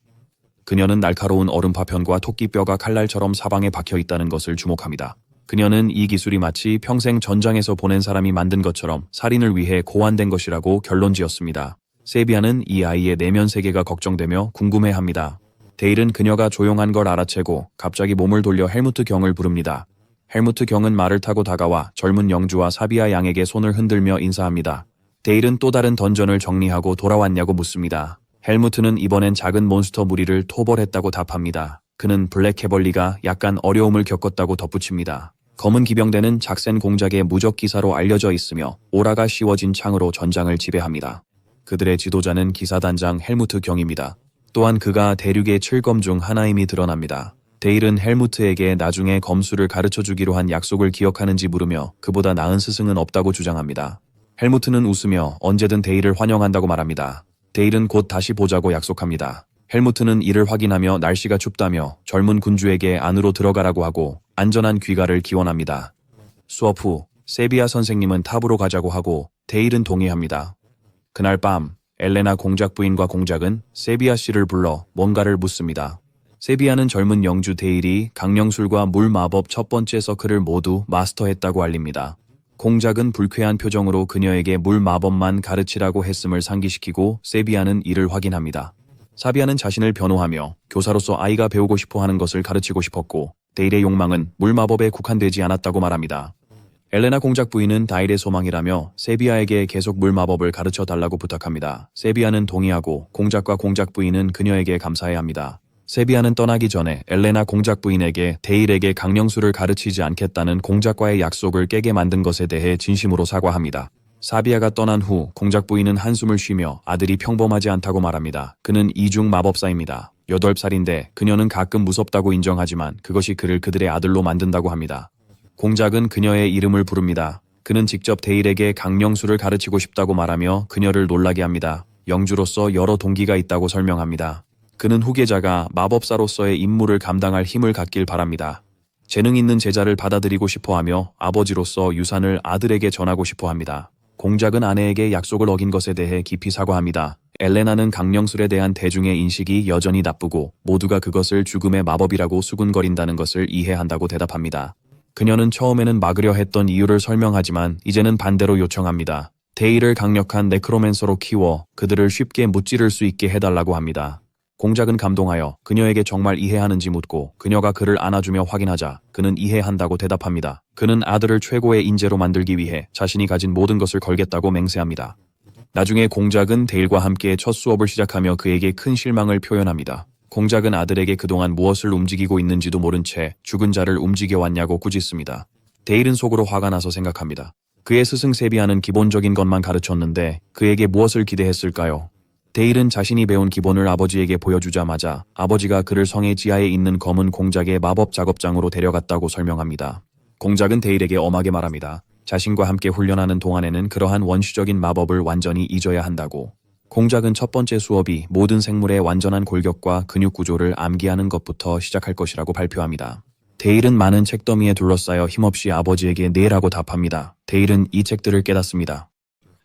S1: 그녀는 날카로운 얼음 파편과 토끼뼈가 칼날처럼 사방에 박혀 있다는 것을 주목합니다. 그녀는 이 기술이 마치 평생 전장에서 보낸 사람이 만든 것처럼 살인을 위해 고안된 것이라고 결론지었습니다. 세비아는 이 아이의 내면 세계가 걱정되며 궁금해합니다. 데일은 그녀가 조용한 걸 알아채고 갑자기 몸을 돌려 헬무트 경을 부릅니다. 헬무트 경은 말을 타고 다가와 젊은 영주와 사비아 양에게 손을 흔들며 인사합니다. 데일은 또 다른 던전을 정리하고 돌아왔냐고 묻습니다. 헬무트는 이번엔 작은 몬스터 무리를 토벌했다고 답합니다. 그는 블랙해벌리가 약간 어려움을 겪었다고 덧붙입니다. 검은 기병대는 작센 공작의 무적 기사로 알려져 있으며 오라가 씌워진 창으로 전장을 지배합니다. 그들의 지도자는 기사단장 헬무트 경입니다. 또한 그가 대륙의 7검 중 하나임이 드러납니다. 데일은 헬무트에게 나중에 검수를 가르쳐주기로 한 약속을 기억하는지 물으며 그보다 나은 스승은 없다고 주장합니다. 헬무트는 웃으며 언제든 데일을 환영한다고 말합니다. 데일은 곧 다시 보자고 약속합니다. 헬무트는 이를 확인하며 날씨가 춥다며 젊은 군주에게 안으로 들어가라고 하고 안전한 귀가를 기원합니다. 수업 후 세비아 선생님은 탑으로 가자고 하고 데일은 동의합니다. 그날 밤 엘레나 공작 부인과 공작은 세비아 씨를 불러 뭔가를 묻습니다. 세비아는 젊은 영주 데일이 강령술과 물 마법 첫 번째 서클을 모두 마스터했다고 알립니다. 공작은 불쾌한 표정으로 그녀에게 물 마법만 가르치라고 했음을 상기시키고 세비아는 이를 확인합니다. 사비아는 자신을 변호하며 교사로서 아이가 배우고 싶어 하는 것을 가르치고 싶었고 데일의 욕망은 물 마법에 국한되지 않았다고 말합니다. 엘레나 공작 부인은 다일의 소망이라며 세비아에게 계속 물 마법을 가르쳐 달라고 부탁합니다. 세비아는 동의하고 공작과 공작 부인은 그녀에게 감사해야 합니다. 세비아는 떠나기 전에 엘레나 공작 부인에게 데일에게 강령술을 가르치지 않겠다는 공작과의 약속을 깨게 만든 것에 대해 진심으로 사과합니다. 사비아가 떠난 후 공작 부인은 한숨을 쉬며 아들이 평범하지 않다고 말합니다. 그는 이중 마법사입니다. 8살인데 그녀는 가끔 무섭다고 인정하지만 그것이 그를 그들의 아들로 만든다고 합니다. 공작은 그녀의 이름을 부릅니다. 그는 직접 데일에게 강령술을 가르치고 싶다고 말하며 그녀를 놀라게 합니다. 영주로서 여러 동기가 있다고 설명합니다. 그는 후계자가 마법사로서의 임무를 감당할 힘을 갖길 바랍니다. 재능 있는 제자를 받아들이고 싶어하며 아버지로서 유산을 아들에게 전하고 싶어합니다. 공작은 아내에게 약속을 어긴 것에 대해 깊이 사과합니다. 엘레나는 강령술에 대한 대중의 인식이 여전히 나쁘고 모두가 그것을 죽음의 마법이라고 수군거린다는 것을 이해한다고 대답합니다. 그녀는 처음에는 막으려 했던 이유를 설명하지만 이제는 반대로 요청합니다. 데이를 강력한 네크로맨서로 키워 그들을 쉽게 무찌를 수 있게 해달라고 합니다. 공작은 감동하여 그녀에게 정말 이해하는지 묻고 그녀가 그를 안아주며 확인하자 그는 이해한다고 대답합니다. 그는 아들을 최고의 인재로 만들기 위해 자신이 가진 모든 것을 걸겠다고 맹세합니다. 나중에 공작은 데일과 함께 첫 수업을 시작하며 그에게 큰 실망을 표현합니다. 공작은 아들에게 그동안 무엇을 움직이고 있는지도 모른 채 죽은 자를 움직여왔냐고 꾸짖습니다. 데일은 속으로 화가 나서 생각합니다. 그의 스승 세비야는 기본적인 것만 가르쳤는데 그에게 무엇을 기대했을까요? 데일은 자신이 배운 기본을 아버지에게 보여주자마자 아버지가 그를 성의 지하에 있는 검은 공작의 마법 작업장으로 데려갔다고 설명합니다. 공작은 데일에게 엄하게 말합니다. 자신과 함께 훈련하는 동안에는 그러한 원시적인 마법을 완전히 잊어야 한다고. 공작은 첫 번째 수업이 모든 생물의 완전한 골격과 근육 구조를 암기하는 것부터 시작할 것이라고 발표합니다. 데일은 많은 책더미에 둘러싸여 힘없이 아버지에게 네라고 답합니다. 데일은 이 책들을 깨닫습니다.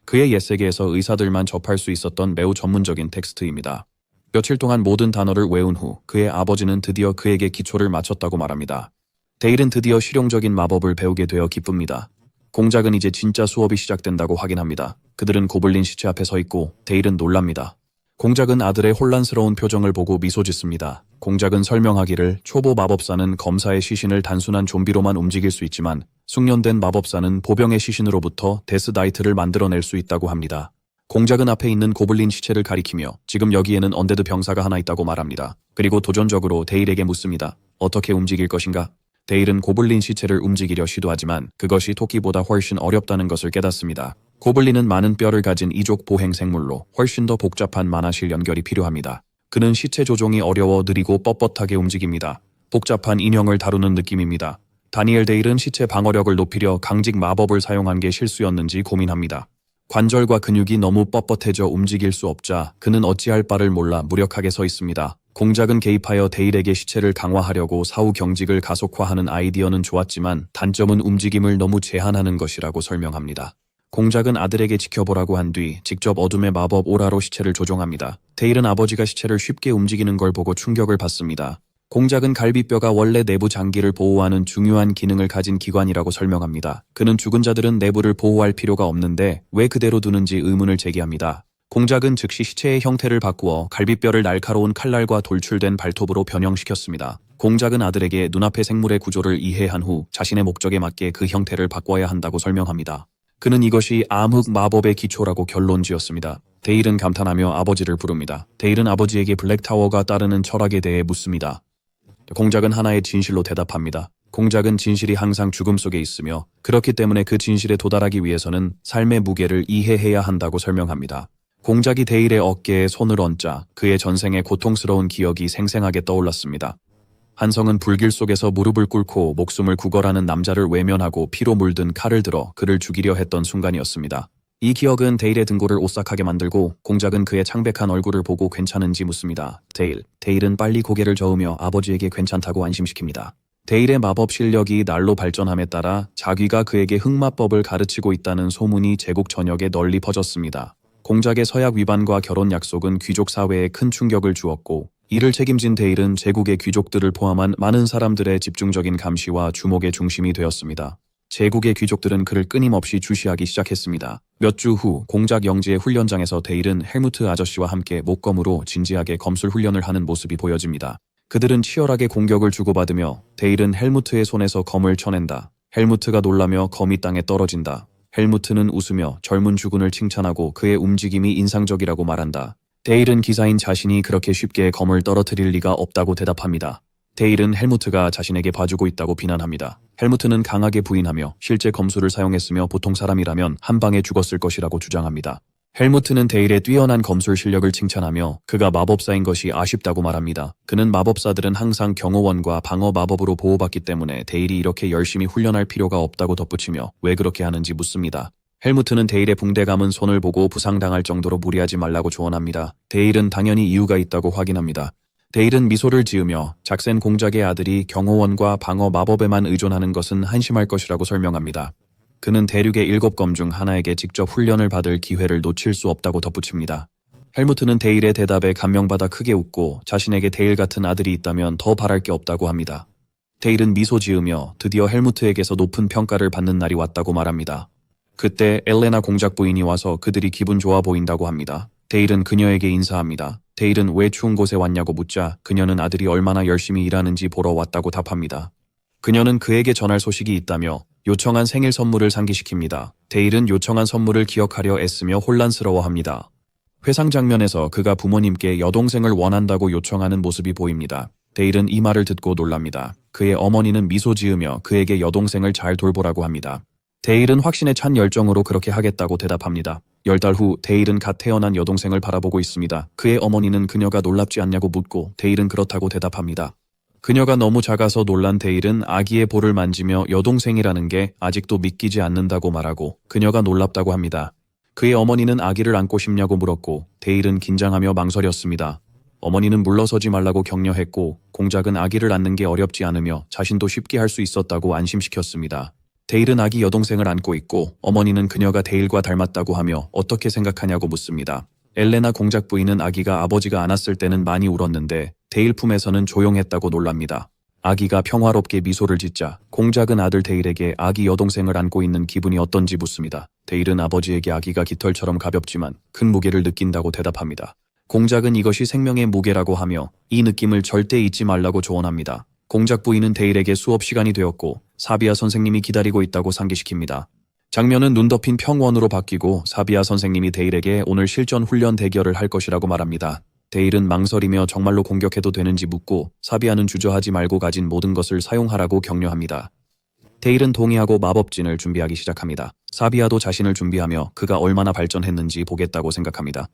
S1: 그의 옛세계에서 의사들만 접할 수 있었던 매우 전문적인 텍스트입니다. 며칠 동안 모든 단어를 외운 후 그의 아버지는 드디어 그에게 기초를 마쳤다고 말합니다. 데일은 드디어 실용적인 마법을 배우게 되어 기쁩니다. 공작은 이제 진짜 수업이 시작된다고 확인합니다. 그들은 고블린 시체 앞에 서 있고 데일은 놀랍니다. 공작은 아들의 혼란스러운 표정을 보고 미소 짓습니다. 공작은 설명하기를 초보 마법사는 검사의 시신을 단순한 좀비로만 움직일 수 있지만 숙련된 마법사는 보병의 시신으로부터 데스나이트를 만들어낼 수 있다고 합니다. 공작은 앞에 있는 고블린 시체를 가리키며 지금 여기에는 언데드 병사가 하나 있다고 말합니다. 그리고 도전적으로 데일에게 묻습니다. 어떻게 움직일 것인가? 데일은 고블린 시체를 움직이려 시도하지만 그것이 토끼보다 훨씬 어렵다는 것을 깨닫습니다. 고블린은 많은 뼈를 가진 이족 보행 생물로 훨씬 더 복잡한 만화실 연결이 필요합니다. 그는 시체 조종이 어려워 느리고 뻣뻣하게 움직입니다. 복잡한 인형을 다루는 느낌입니다. 다니엘 데일은 시체 방어력을 높이려 강직 마법을 사용한 게 실수였는지 고민합니다. 관절과 근육이 너무 뻣뻣해져 움직일 수 없자 그는 어찌할 바를 몰라 무력하게 서 있습니다. 공작은 개입하여 데일에게 시체를 강화하려고 사후 경직을 가속화하는 아이디어는 좋았지만 단점은 움직임을 너무 제한하는 것이라고 설명합니다. 공작은 아들에게 지켜보라고 한 뒤 직접 어둠의 마법 오라로 시체를 조종합니다. 데일은 아버지가 시체를 쉽게 움직이는 걸 보고 충격을 받습니다. 공작은 갈비뼈가 원래 내부 장기를 보호하는 중요한 기능을 가진 기관이라고 설명합니다. 그는 죽은 자들은 내부를 보호할 필요가 없는데 왜 그대로 두는지 의문을 제기합니다. 공작은 즉시 시체의 형태를 바꾸어 갈비뼈를 날카로운 칼날과 돌출된 발톱으로 변형시켰습니다. 공작은 아들에게 눈앞의 생물의 구조를 이해한 후 자신의 목적에 맞게 그 형태를 바꿔야 한다고 설명합니다. 그는 이것이 암흑 마법의 기초라고 결론지었습니다. 데일은 감탄하며 아버지를 부릅니다. 데일은 아버지에게 블랙타워가 따르는 철학에 대해 묻습니다. 공작은 하나의 진실로 대답합니다. 공작은 진실이 항상 죽음 속에 있으며 그렇기 때문에 그 진실에 도달하기 위해서는 삶의 무게를 이해해야 한다고 설명합니다. 공작이 데일의 어깨에 손을 얹자 그의 전생의 고통스러운 기억이 생생하게 떠올랐습니다. 한성은 불길 속에서 무릎을 꿇고 목숨을 구걸하는 남자를 외면하고 피로 물든 칼을 들어 그를 죽이려 했던 순간이었습니다. 이 기억은 데일의 등골을 오싹하게 만들고 공작은 그의 창백한 얼굴을 보고 괜찮은지 묻습니다. 데일은 빨리 고개를 저으며 아버지에게 괜찮다고 안심시킵니다. 데일의 마법 실력이 날로 발전함에 따라 자귀가 그에게 흑마법을 가르치고 있다는 소문이 제국 전역에 널리 퍼졌습니다. 공작의 서약 위반과 결혼 약속은 귀족 사회에 큰 충격을 주었고 이를 책임진 데일은 제국의 귀족들을 포함한 많은 사람들의 집중적인 감시와 주목의 중심이 되었습니다. 제국의 귀족들은 그를 끊임없이 주시하기 시작했습니다. 몇 주 후 공작 영지의 훈련장에서 데일은 헬무트 아저씨와 함께 목검으로 진지하게 검술 훈련을 하는 모습이 보여집니다. 그들은 치열하게 공격을 주고받으며 데일은 헬무트의 손에서 검을 쳐낸다. 헬무트가 놀라며 검이 땅에 떨어진다. 헬무트는 웃으며 젊은 주군을 칭찬하고 그의 움직임이 인상적이라고 말한다. 데일은 기사인 자신이 그렇게 쉽게 검을 떨어뜨릴 리가 없다고 대답합니다. 데일은 헬무트가 자신에게 봐주고 있다고 비난합니다. 헬무트는 강하게 부인하며 실제 검술을 사용했으며 보통 사람이라면 한 방에 죽었을 것이라고 주장합니다. 헬무트는 데일의 뛰어난 검술 실력을 칭찬하며 그가 마법사인 것이 아쉽다고 말합니다. 그는 마법사들은 항상 경호원과 방어 마법으로 보호받기 때문에 데일이 이렇게 열심히 훈련할 필요가 없다고 덧붙이며 왜 그렇게 하는지 묻습니다. 헬무트는 데일의 붕대 감은 손을 보고 부상당할 정도로 무리하지 말라고 조언합니다. 데일은 당연히 이유가 있다고 확인합니다. 데일은 미소를 지으며 작센 공작의 아들이 경호원과 방어 마법에만 의존하는 것은 한심할 것이라고 설명합니다. 그는 대륙의 7검 중 하나에게 직접 훈련을 받을 기회를 놓칠 수 없다고 덧붙입니다. 헬무트는 데일의 대답에 감명받아 크게 웃고 자신에게 데일 같은 아들이 있다면 더 바랄 게 없다고 합니다. 데일은 미소 지으며 드디어 헬무트에게서 높은 평가를 받는 날이 왔다고 말합니다. 그때 엘레나 공작 부인이 와서 그들이 기분 좋아 보인다고 합니다. 데일은 그녀에게 인사합니다. 데일은 왜 추운 곳에 왔냐고 묻자 그녀는 아들이 얼마나 열심히 일하는지 보러 왔다고 답합니다. 그녀는 그에게 전할 소식이 있다며 요청한 생일 선물을 상기시킵니다. 데일은 요청한 선물을 기억하려 애쓰며 혼란스러워합니다. 회상 장면에서 그가 부모님께 여동생을 원한다고 요청하는 모습이 보입니다. 데일은 이 말을 듣고 놀랍니다. 그의 어머니는 미소 지으며 그에게 여동생을 잘 돌보라고 합니다. 데일은 확신에 찬 열정으로 그렇게 하겠다고 대답합니다. 10달 후 데일은 갓 태어난 여동생을 바라보고 있습니다. 그의 어머니는 그녀가 놀랍지 않냐고 묻고 데일은 그렇다고 대답합니다. 그녀가 너무 작아서 놀란 데일은 아기의 볼을 만지며 여동생이라는 게 아직도 믿기지 않는다고 말하고 그녀가 놀랍다고 합니다. 그의 어머니는 아기를 안고 싶냐고 물었고 데일은 긴장하며 망설였습니다. 어머니는 물러서지 말라고 격려했고 공작은 아기를 안는 게 어렵지 않으며 자신도 쉽게 할 수 있었다고 안심시켰습니다. 데일은 아기 여동생을 안고 있고 어머니는 그녀가 데일과 닮았다고 하며 어떻게 생각하냐고 묻습니다. 엘레나 공작 부인은 아기가 아버지가 안았을 때는 많이 울었는데 데일 품에서는 조용했다고 놀랍니다. 아기가 평화롭게 미소를 짓자 공작은 아들 데일에게 아기 여동생을 안고 있는 기분이 어떤지 묻습니다. 데일은 아버지에게 아기가 깃털처럼 가볍지만 큰 무게를 느낀다고 대답합니다. 공작은 이것이 생명의 무게라고 하며 이 느낌을 절대 잊지 말라고 조언합니다. 공작 부인은 데일에게 수업 시간이 되었고 사비아 선생님이 기다리고 있다고 상기시킵니다. 장면은 눈 덮인 평원으로 바뀌고 사비아 선생님이 데일에게 오늘 실전 훈련 대결을 할 것이라고 말합니다. 데일은 망설이며 정말로 공격해도 되는지 묻고 사비아는 주저하지 말고 가진 모든 것을 사용하라고 격려합니다. 데일은 동의하고 마법진을 준비하기 시작합니다. 사비아도 자신을 준비하며 그가 얼마나 발전했는지 보겠다고 생각합니다.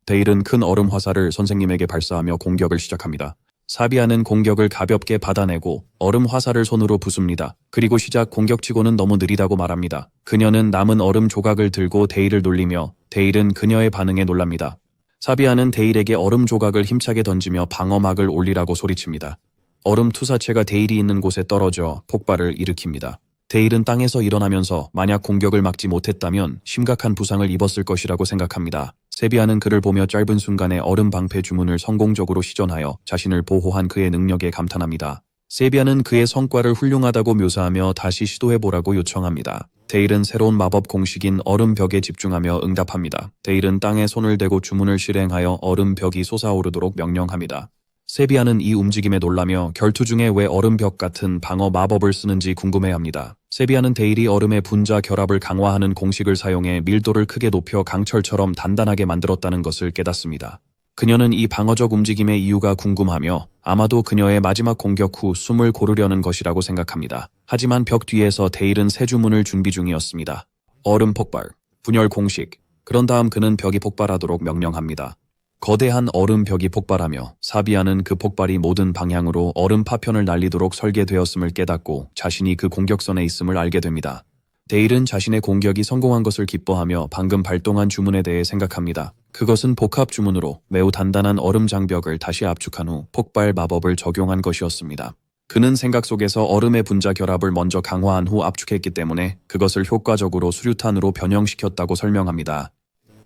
S1: 데일은 큰 얼음 화살을 선생님에게 발사하며 공격을 시작합니다. 사비아는 공격을 가볍게 받아내고 얼음 화살을 손으로 부숩니다. 그리고 시작 공격치고는 너무 느리다고 말합니다. 그녀는 남은 얼음 조각을 들고 데일을 놀리며 데일은 그녀의 반응에 놀랍니다. 사비아는 데일에게 얼음 조각을 힘차게 던지며 방어막을 올리라고 소리칩니다. 얼음 투사체가 데일이 있는 곳에 떨어져 폭발을 일으킵니다. 데일은 땅에서 일어나면서 만약 공격을 막지 못했다면 심각한 부상을 입었을 것이라고 생각합니다. 세비아는 그를 보며 짧은 순간에 얼음 방패 주문을 성공적으로 시전하여 자신을 보호한 그의 능력에 감탄합니다. 세비아는 그의 성과를 훌륭하다고 묘사하며 다시 시도해보라고 요청합니다. 데일은 새로운 마법 공식인 얼음 벽에 집중하며 응답합니다. 데일은 땅에 손을 대고 주문을 실행하여 얼음 벽이 솟아오르도록 명령합니다. 세비아는 이 움직임에 놀라며 결투 중에 왜 얼음벽 같은 방어 마법을 쓰는지 궁금해합니다. 세비아는 데일이 얼음의 분자 결합을 강화하는 공식을 사용해 밀도를 크게 높여 강철처럼 단단하게 만들었다는 것을 깨닫습니다. 그녀는 이 방어적 움직임의 이유가 궁금하며 아마도 그녀의 마지막 공격 후 숨을 고르려는 것이라고 생각합니다. 하지만 벽 뒤에서 데일은 새 주문을 준비 중이었습니다. 얼음 폭발, 분열 공식. 그런 다음 그는 벽이 폭발하도록 명령합니다. 거대한 얼음 벽이 폭발하며 사비아는 그 폭발이 모든 방향으로 얼음 파편을 날리도록 설계되었음을 깨닫고 자신이 그 공격선에 있음을 알게 됩니다. 데일은 자신의 공격이 성공한 것을 기뻐하며 방금 발동한 주문에 대해 생각합니다. 그것은 복합 주문으로 매우 단단한 얼음 장벽을 다시 압축한 후 폭발 마법을 적용한 것이었습니다. 그는 생각 속에서 얼음의 분자 결합을 먼저 강화한 후 압축했기 때문에 그것을 효과적으로 수류탄으로 변형시켰다고 설명합니다.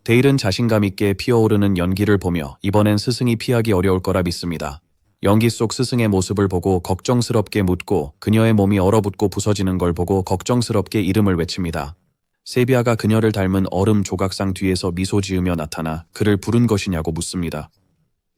S1: 데일은 자신감 있게 피어오르는 연기를 보며 이번엔 스승이 피하기 어려울 거라 믿습니다. 연기 속 스승의 모습을 보고 걱정스럽게 묻고 그녀의 몸이 얼어붙고 부서지는 걸 보고 걱정스럽게 이름을 외칩니다. 세비아가 그녀를 닮은 얼음 조각상 뒤에서 미소 지으며 나타나 그를 부른 것이냐고 묻습니다.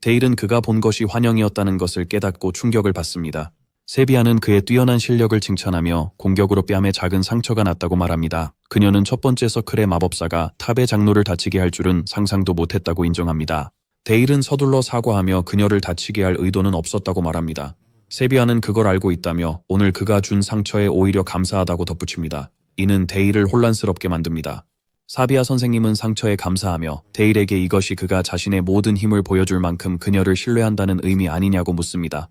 S1: 데일은 그가 본 것이 환영이었다는 것을 깨닫고 충격을 받습니다. 세비아는 그의 뛰어난 실력을 칭찬하며 공격으로 뺨에 작은 상처가 났다고 말합니다. 그녀는 첫 번째 서클의 마법사가 탑의 장로를 다치게 할 줄은 상상도 못했다고 인정합니다. 데일은 서둘러 사과하며 그녀를 다치게 할 의도는 없었다고 말합니다. 세비아는 그걸 알고 있다며 오늘 그가 준 상처에 오히려 감사하다고 덧붙입니다. 이는 데일을 혼란스럽게 만듭니다. 사비아 선생님은 상처에 감사하며 데일에게 이것이 그가 자신의 모든 힘을 보여줄 만큼 그녀를 신뢰한다는 의미 아니냐고 묻습니다.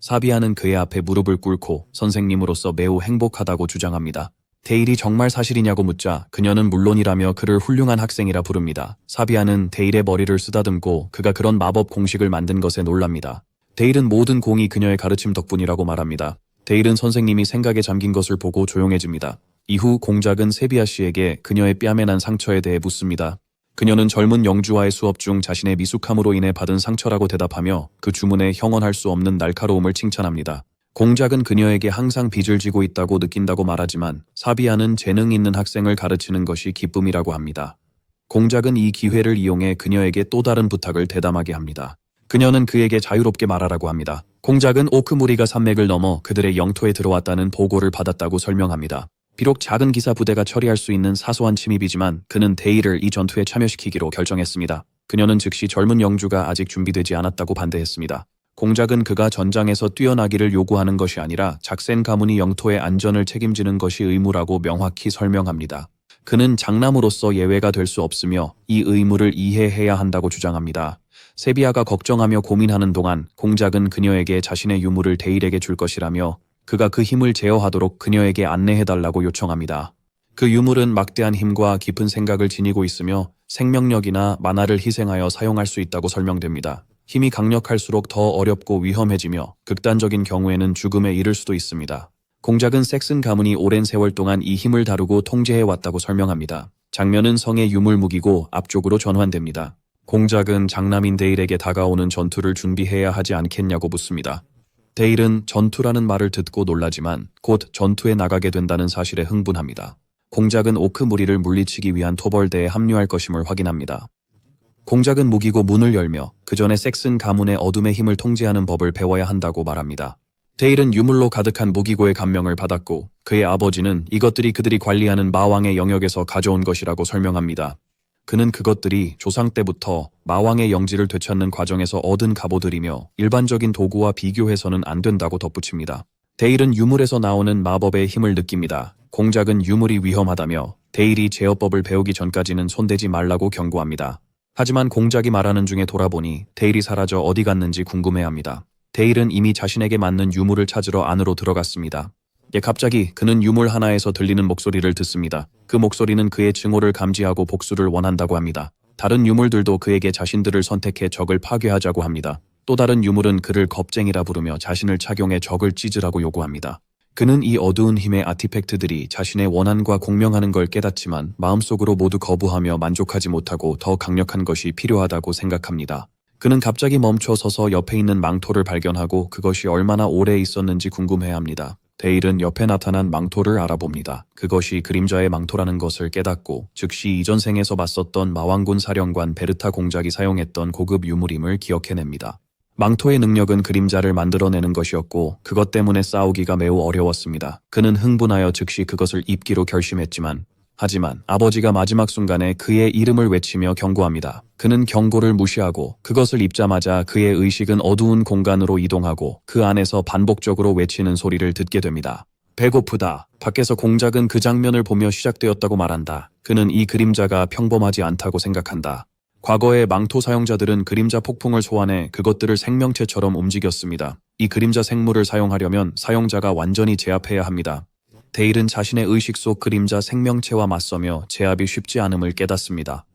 S1: 사비아는 그의 앞에 무릎을 꿇고 선생님으로서 매우 행복하다고 주장합니다. 데일이 정말 사실이냐고 묻자 그녀는 물론이라며 그를 훌륭한 학생이라 부릅니다. 사비아는 데일의 머리를 쓰다듬고 그가 그런 마법 공식을 만든 것에 놀랍니다. 데일은 모든 공이 그녀의 가르침 덕분이라고 말합니다. 데일은 선생님이 생각에 잠긴 것을 보고 조용해집니다. 이후 공작은 세비야 씨에게 그녀의 뺨에 난 상처에 대해 묻습니다. 그녀는 젊은 영주와의 수업 중 자신의 미숙함으로 인해 받은 상처라고 대답하며 그 주문에 형언할 수 없는 날카로움을 칭찬합니다. 공작은 그녀에게 항상 빚을 지고 있다고 느낀다고 말하지만 사비야는 재능 있는 학생을 가르치는 것이 기쁨이라고 합니다. 공작은 이 기회를 이용해 그녀에게 또 다른 부탁을 대담하게 합니다. 그녀는 그에게 자유롭게 말하라고 합니다. 공작은 오크 무리가 산맥을 넘어 그들의 영토에 들어왔다는 보고를 받았다고 설명합니다. 비록 작은 기사 부대가 처리할 수 있는 사소한 침입이지만 그는 데이를 이 전투에 참여시키기로 결정했습니다. 그녀는 즉시 젊은 영주가 아직 준비되지 않았다고 반대했습니다. 공작은 그가 전장에서 뛰어나기를 요구하는 것이 아니라 작센 가문이 영토의 안전을 책임지는 것이 의무라고 명확히 설명합니다. 그는 장남으로서 예외가 될 수 없으며 이 의무를 이해해야 한다고 주장합니다. 세비야가 걱정하며 고민하는 동안 공작은 그녀에게 자신의 유물을 데일에게 줄 것이라며 그가 그 힘을 제어하도록 그녀에게 안내해달라고 요청합니다. 그 유물은 막대한 힘과 깊은 생각을 지니고 있으며 생명력이나 만화를 희생하여 사용할 수 있다고 설명됩니다. 힘이 강력할수록 더 어렵고 위험해지며 극단적인 경우에는 죽음에 이를 수도 있습니다. 공작은 섹슨 가문이 오랜 세월 동안 이 힘을 다루고 통제해왔다고 설명합니다. 장면은 성의 유물 무기고 앞쪽으로 전환됩니다. 공작은 장남인 데일에게 다가오는 전투를 준비해야 하지 않겠냐고 묻습니다. 데일은 전투라는 말을 듣고 놀라지만 곧 전투에 나가게 된다는 사실에 흥분합니다. 공작은 오크 무리를 물리치기 위한 토벌대에 합류할 것임을 확인합니다. 공작은 무기고 문을 열며 그 전에 섹슨 가문의 어둠의 힘을 통제하는 법을 배워야 한다고 말합니다. 데일은 유물로 가득한 무기고의 감명을 받았고 그의 아버지는 이것들이 그들이 관리하는 마왕의 영역에서 가져온 것이라고 설명합니다. 그는 그것들이 조상 때부터 마왕의 영지를 되찾는 과정에서 얻은 갑오들이며 일반적인 도구와 비교해서는 안 된다고 덧붙입니다. 데일은 유물에서 나오는 마법의 힘을 느낍니다. 공작은 유물이 위험하다며 데일이 제어법을 배우기 전까지는 손대지 말라고 경고합니다. 하지만 공작이 말하는 중에 돌아보니 데일이 사라져 어디 갔는지 궁금해합니다. 데일은 이미 자신에게 맞는 유물을 찾으러 안으로 들어갔습니다. 갑자기 그는 유물 하나에서 들리는 목소리를 듣습니다. 그 목소리는 그의 증오를 감지하고 복수를 원한다고 합니다. 다른 유물들도 그에게 자신들을 선택해 적을 파괴하자고 합니다. 또 다른 유물은 그를 겁쟁이라 부르며 자신을 착용해 적을 찢으라고 요구합니다. 그는 이 어두운 힘의 아티팩트들이 자신의 원한과 공명하는 걸 깨닫지만 마음속으로 모두 거부하며 만족하지 못하고 더 강력한 것이 필요하다고 생각합니다. 그는 갑자기 멈춰 서서 옆에 있는 망토를 발견하고 그것이 얼마나 오래 있었는지 궁금해합니다. 데일은 옆에 나타난 망토를 알아봅니다. 그것이 그림자의 망토라는 것을 깨닫고 즉시 이전 생에서 맞섰던 마왕군 사령관 베르타 공작이 사용했던 고급 유물임을 기억해냅니다. 망토의 능력은 그림자를 만들어내는 것이었고 그것 때문에 싸우기가 매우 어려웠습니다. 그는 흥분하여 즉시 그것을 입기로 결심했지만 하지만 아버지가 마지막 순간에 그의 이름을 외치며 경고합니다. 그는 경고를 무시하고 그것을 입자마자 그의 의식은 어두운 공간으로 이동하고 그 안에서 반복적으로 외치는 소리를 듣게 됩니다. 배고프다. 밖에서 공작은 그 장면을 보며 시작되었다고 말한다. 그는 이 그림자가 평범하지 않다고 생각한다. 과거의 망토 사용자들은 그림자 폭풍을 소환해 그것들을 생명체처럼 움직였습니다. 이 그림자 생물을 사용하려면 사용자가 완전히 제압해야 합니다. 데일은 자신의 의식 속 그림자 생명체와 맞서며 제압이 쉽지 않음을 깨닫습니다.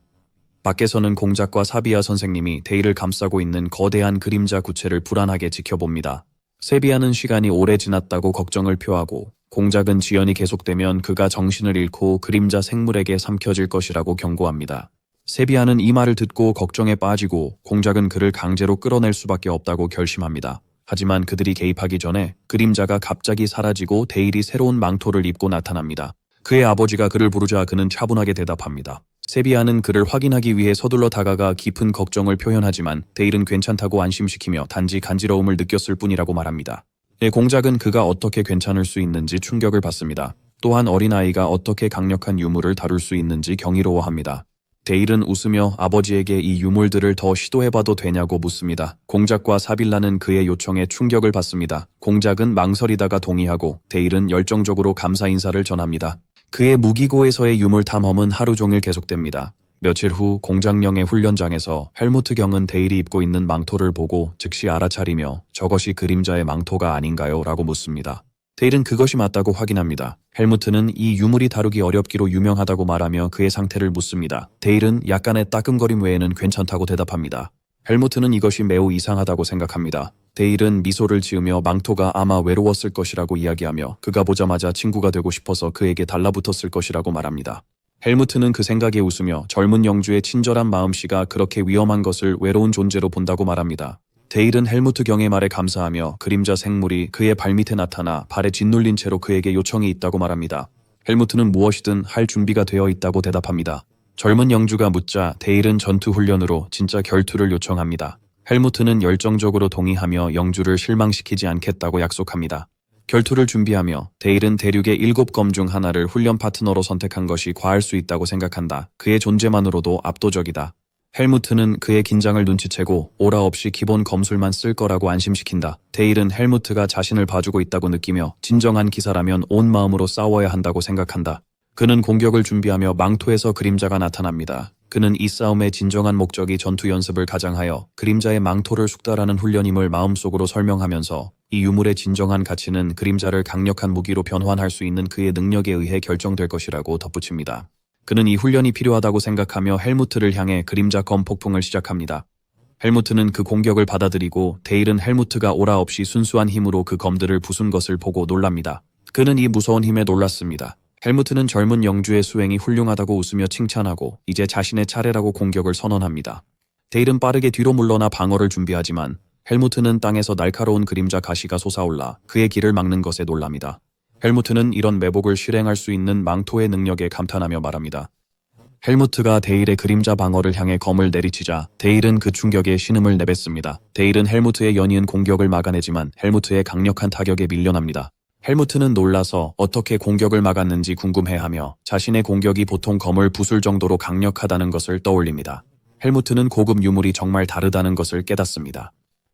S1: 밖에서는 공작과 사비야 선생님이 데일을 감싸고 있는 거대한 그림자 구체를 불안하게 지켜봅니다. 세비야는 시간이 오래 지났다고 걱정을 표하고 공작은 지연이 계속되면 그가 정신을 잃고 그림자 생물에게 삼켜질 것이라고 경고합니다. 세비야는 이 말을 듣고 걱정에 빠지고 공작은 그를 강제로 끌어낼 수밖에 없다고 결심합니다. 하지만 그들이 개입하기 전에 그림자가 갑자기 사라지고 데일이 새로운 망토를 입고 나타납니다. 그의 아버지가 그를 부르자 그는 차분하게 대답합니다. 세비야는 그를 확인하기 위해 서둘러 다가가 깊은 걱정을 표현하지만 데일은 괜찮다고 안심시키며 단지 간지러움을 느꼈을 뿐이라고 말합니다. 공작은 그가 어떻게 괜찮을 수 있는지 충격을 받습니다. 또한 어린아이가 어떻게 강력한 유물을 다룰 수 있는지 경이로워합니다. 데일은 웃으며 아버지에게 이 유물들을 더 시도해봐도 되냐고 묻습니다. 공작과 사빌라는 그의 요청에 충격을 받습니다. 공작은 망설이다가 동의하고 데일은 열정적으로 감사 인사를 전합니다. 그의 무기고에서의 유물 탐험은 하루 종일 계속됩니다. 며칠 후 공작령의 훈련장에서 헬무트 경은 데일이 입고 있는 망토를 보고 즉시 알아차리며 저것이 그림자의 망토가 아닌가요? 라고 묻습니다. 데일은 그것이 맞다고 확인합니다. 헬무트는 이 유물이 다루기 어렵기로 유명하다고 말하며 그의 상태를 묻습니다. 데일은 약간의 따끔거림 외에는 괜찮다고 대답합니다. 헬무트는 이것이 매우 이상하다고 생각합니다. 데일은 미소를 지으며 망토가 아마 외로웠을 것이라고 이야기하며 그가 보자마자 친구가 되고 싶어서 그에게 달라붙었을 것이라고 말합니다. 헬무트는 그 생각에 웃으며 젊은 영주의 친절한 마음씨가 그렇게 위험한 것을 외로운 존재로 본다고 말합니다. 데일은 헬무트 경의 말에 감사하며 그림자 생물이 그의 발밑에 나타나 발에 짓눌린 채로 그에게 요청이 있다고 말합니다. 헬무트는 무엇이든 할 준비가 되어 있다고 대답합니다. 젊은 영주가 묻자 데일은 전투 훈련으로 진짜 결투를 요청합니다. 헬무트는 열정적으로 동의하며 영주를 실망시키지 않겠다고 약속합니다. 결투를 준비하며 데일은 대륙의 7검 중 하나를 훈련 파트너로 선택한 것이 과할 수 있다고 생각한다. 그의 존재만으로도 압도적이다. 헬무트는 그의 긴장을 눈치채고 오라 없이 기본 검술만 쓸 거라고 안심시킨다. 데일은 헬무트가 자신을 봐주고 있다고 느끼며 진정한 기사라면 온 마음으로 싸워야 한다고 생각한다. 그는 공격을 준비하며 망토에서 그림자가 나타납니다. 그는 이 싸움의 진정한 목적이 전투 연습을 가장하여 그림자의 망토를 숙달하는 훈련임을 마음속으로 설명하면서 이 유물의 진정한 가치는 그림자를 강력한 무기로 변환할 수 있는 그의 능력에 의해 결정될 것이라고 덧붙입니다. 그는 이 훈련이 필요하다고 생각하며 헬무트를 향해 그림자 검 폭풍을 시작합니다. 헬무트는 그 공격을 받아들이고 데일은 헬무트가 오라 없이 순수한 힘으로 그 검들을 부순 것을 보고 놀랍니다. 그는 이 무서운 힘에 놀랐습니다. 헬무트는 젊은 영주의 수행이 훌륭하다고 웃으며 칭찬하고 이제 자신의 차례라고 공격을 선언합니다. 데일은 빠르게 뒤로 물러나 방어를 준비하지만 헬무트는 땅에서 날카로운 그림자 가시가 솟아올라 그의 길을 막는 것에 놀랍니다. 헬무트는 이런 매복을 실행할 수 있는 망토의 능력에 감탄하며 말합니다. 헬무트가 데일의 그림자 방어를 향해 검을 내리치자 데일은 그 충격에 신음을 내뱉습니다. 데일은 헬무트의 연이은 공격을 막아내지만 헬무트의 강력한 타격에 밀려납니다. 헬무트는 놀라서 어떻게 공격을 막았는지 궁금해하며 자신의 공격이 보통 검을 부술 정도로 강력하다는 것을 떠올립니다. 헬무트는 고급 유물이 정말 다르다는 것을 깨닫습니다.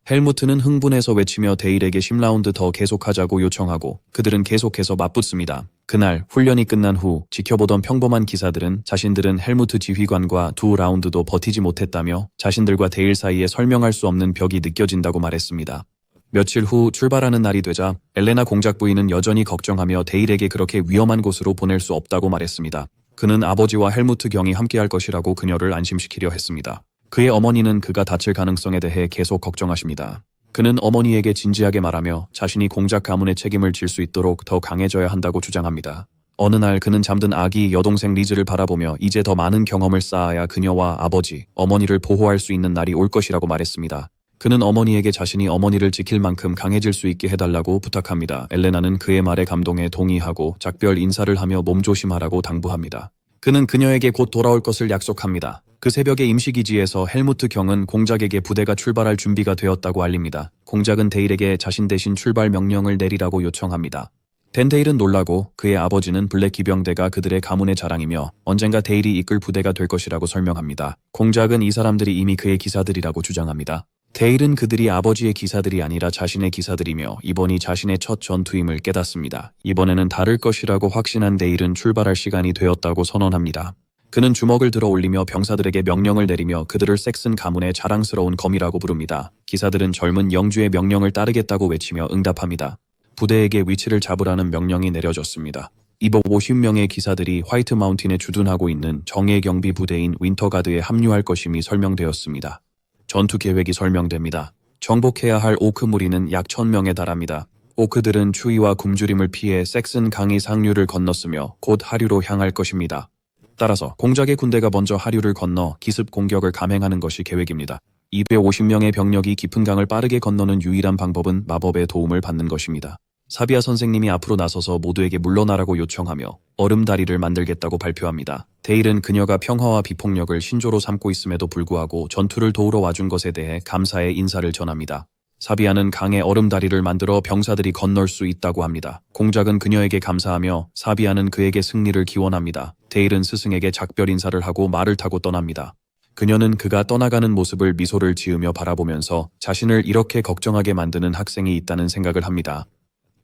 S1: 헬무트는 흥분해서 외치며 데일에게 10라운드 더 계속하자고 요청하고 그들은 계속해서 맞붙습니다. 그날 훈련이 끝난 후 지켜보던 평범한 기사들은 자신들은 헬무트 지휘관과 2라운드도 버티지 못했다며 자신들과 데일 사이에 설명할 수 없는 벽이 느껴진다고 말했습니다. 며칠 후 출발하는 날이 되자 엘레나 공작 부인은 여전히 걱정하며 데일에게 그렇게 위험한 곳으로 보낼 수 없다고 말했습니다. 그는 아버지와 헬무트 경이 함께할 것이라고 그녀를 안심시키려 했습니다. 그의 어머니는 그가 다칠 가능성에 대해 계속 걱정하십니다. 그는 어머니에게 진지하게 말하며 자신이 공작 가문의 책임을 질 수 있도록 더 강해져야 한다고 주장합니다. 어느 날 그는 잠든 아기 여동생 리즈를 바라보며 이제 더 많은 경험을 쌓아야 그녀와 아버지, 어머니를 보호할 수 있는 날이 올 것이라고 말했습니다. 그는 어머니에게 자신이 어머니를 지킬 만큼 강해질 수 있게 해달라고 부탁합니다. 엘레나는 그의 말에 감동해 동의하고 작별 인사를 하며 몸조심하라고 당부합니다. 그는 그녀에게 곧 돌아올 것을 약속합니다. 그 새벽에 임시기지에서 헬무트 경은 공작에게 부대가 출발할 준비가 되었다고 알립니다. 공작은 데일에게 자신 대신 출발 명령을 내리라고 요청합니다. 덴데일은 놀라고 그의 아버지는 블랙 기병대가 그들의 가문의 자랑이며 언젠가 데일이 이끌 부대가 될 것이라고 설명합니다. 공작은 이 사람들이 이미 그의 기사들이라고 주장합니다. 데일은 그들이 아버지의 기사들이 아니라 자신의 기사들이며 이번이 자신의 첫 전투임을 깨닫습니다. 이번에는 다를 것이라고 확신한 데일은 출발할 시간이 되었다고 선언합니다. 그는 주먹을 들어 올리며 병사들에게 명령을 내리며 그들을 섹슨 가문의 자랑스러운 검이라고 부릅니다. 기사들은 젊은 영주의 명령을 따르겠다고 외치며 응답합니다. 부대에게 위치를 잡으라는 명령이 내려졌습니다. 250명의 기사들이 화이트 마운틴에 주둔하고 있는 정예 경비 부대인 윈터가드에 합류할 것임이 설명되었습니다. 전투 계획이 설명됩니다. 정복해야 할 오크 무리는 약 1000명에 달합니다. 오크들은 추위와 굶주림을 피해 섹슨 강의 상류를 건넜으며 곧 하류로 향할 것입니다. 따라서 공작의 군대가 먼저 하류를 건너 기습 공격을 감행하는 것이 계획입니다. 250명의 병력이 깊은 강을 빠르게 건너는 유일한 방법은 마법의 도움을 받는 것입니다. 사비아 선생님이 앞으로 나서서 모두에게 물러나라고 요청하며 얼음다리를 만들겠다고 발표합니다. 데일은 그녀가 평화와 비폭력을 신조로 삼고 있음에도 불구하고 전투를 도우러 와준 것에 대해 감사의 인사를 전합니다. 사비아는 강에 얼음다리를 만들어 병사들이 건널 수 있다고 합니다. 공작은 그녀에게 감사하며 사비아는 그에게 승리를 기원합니다. 데일은 스승에게 작별 인사를 하고 말을 타고 떠납니다. 그녀는 그가 떠나가는 모습을 미소를 지으며 바라보면서 자신을 이렇게 걱정하게 만드는 학생이 있다는 생각을 합니다.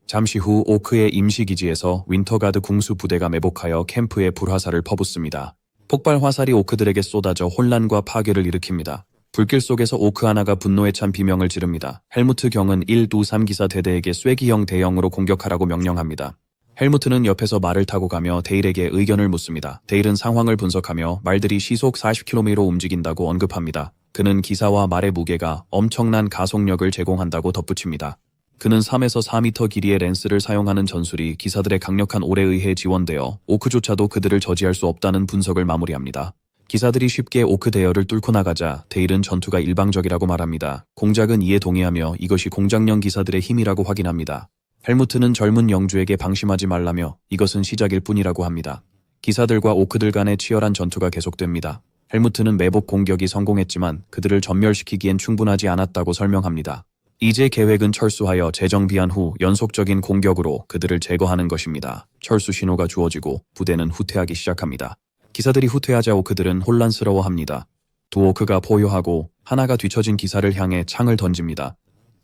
S1: 잠시 후 오크의 임시기지에서 윈터가드 궁수 부대가 매복하여 캠프에 불화살을 퍼붓습니다. 폭발 화살이 오크들에게 쏟아져 혼란과 파괴를 일으킵니다. 불길 속에서 오크 하나가 분노에 찬 비명을 지릅니다. 헬무트 경은 1, 2, 3기사 대대에게 쐐기형 대형으로 공격하라고 명령합니다. 헬무트는 옆에서 말을 타고 가며 데일에게 의견을 묻습니다. 데일은 상황을 분석하며 말들이 시속 40km로 움직인다고 언급합니다. 그는 기사와 말의 무게가 엄청난 가속력을 제공한다고 덧붙입니다. 그는 3에서 4m 길이의 렌스를 사용하는 전술이 기사들의 강력한 올에 의해 지원되어 오크조차도 그들을 저지할 수 없다는 분석을 마무리합니다. 기사들이 쉽게 오크 대열을 뚫고 나가자 데일은 전투가 일방적이라고 말합니다. 공작은 이에 동의하며 이것이 공작령 기사들의 힘이라고 확인합니다. 헬무트는 젊은 영주에게 방심하지 말라며 이것은 시작일 뿐이라고 합니다. 기사들과 오크들 간의 치열한 전투가 계속됩니다. 헬무트는 매복 공격이 성공했지만 그들을 전멸시키기엔 충분하지 않았다고 설명합니다. 이제 계획은 철수하여 재정비한 후 연속적인 공격으로 그들을 제거하는 것입니다. 철수 신호가 주어지고 부대는 후퇴하기 시작합니다. 기사들이 후퇴하자 오크들은 혼란스러워합니다. 두 오크가 포효하고 하나가 뒤처진 기사를 향해 창을 던집니다.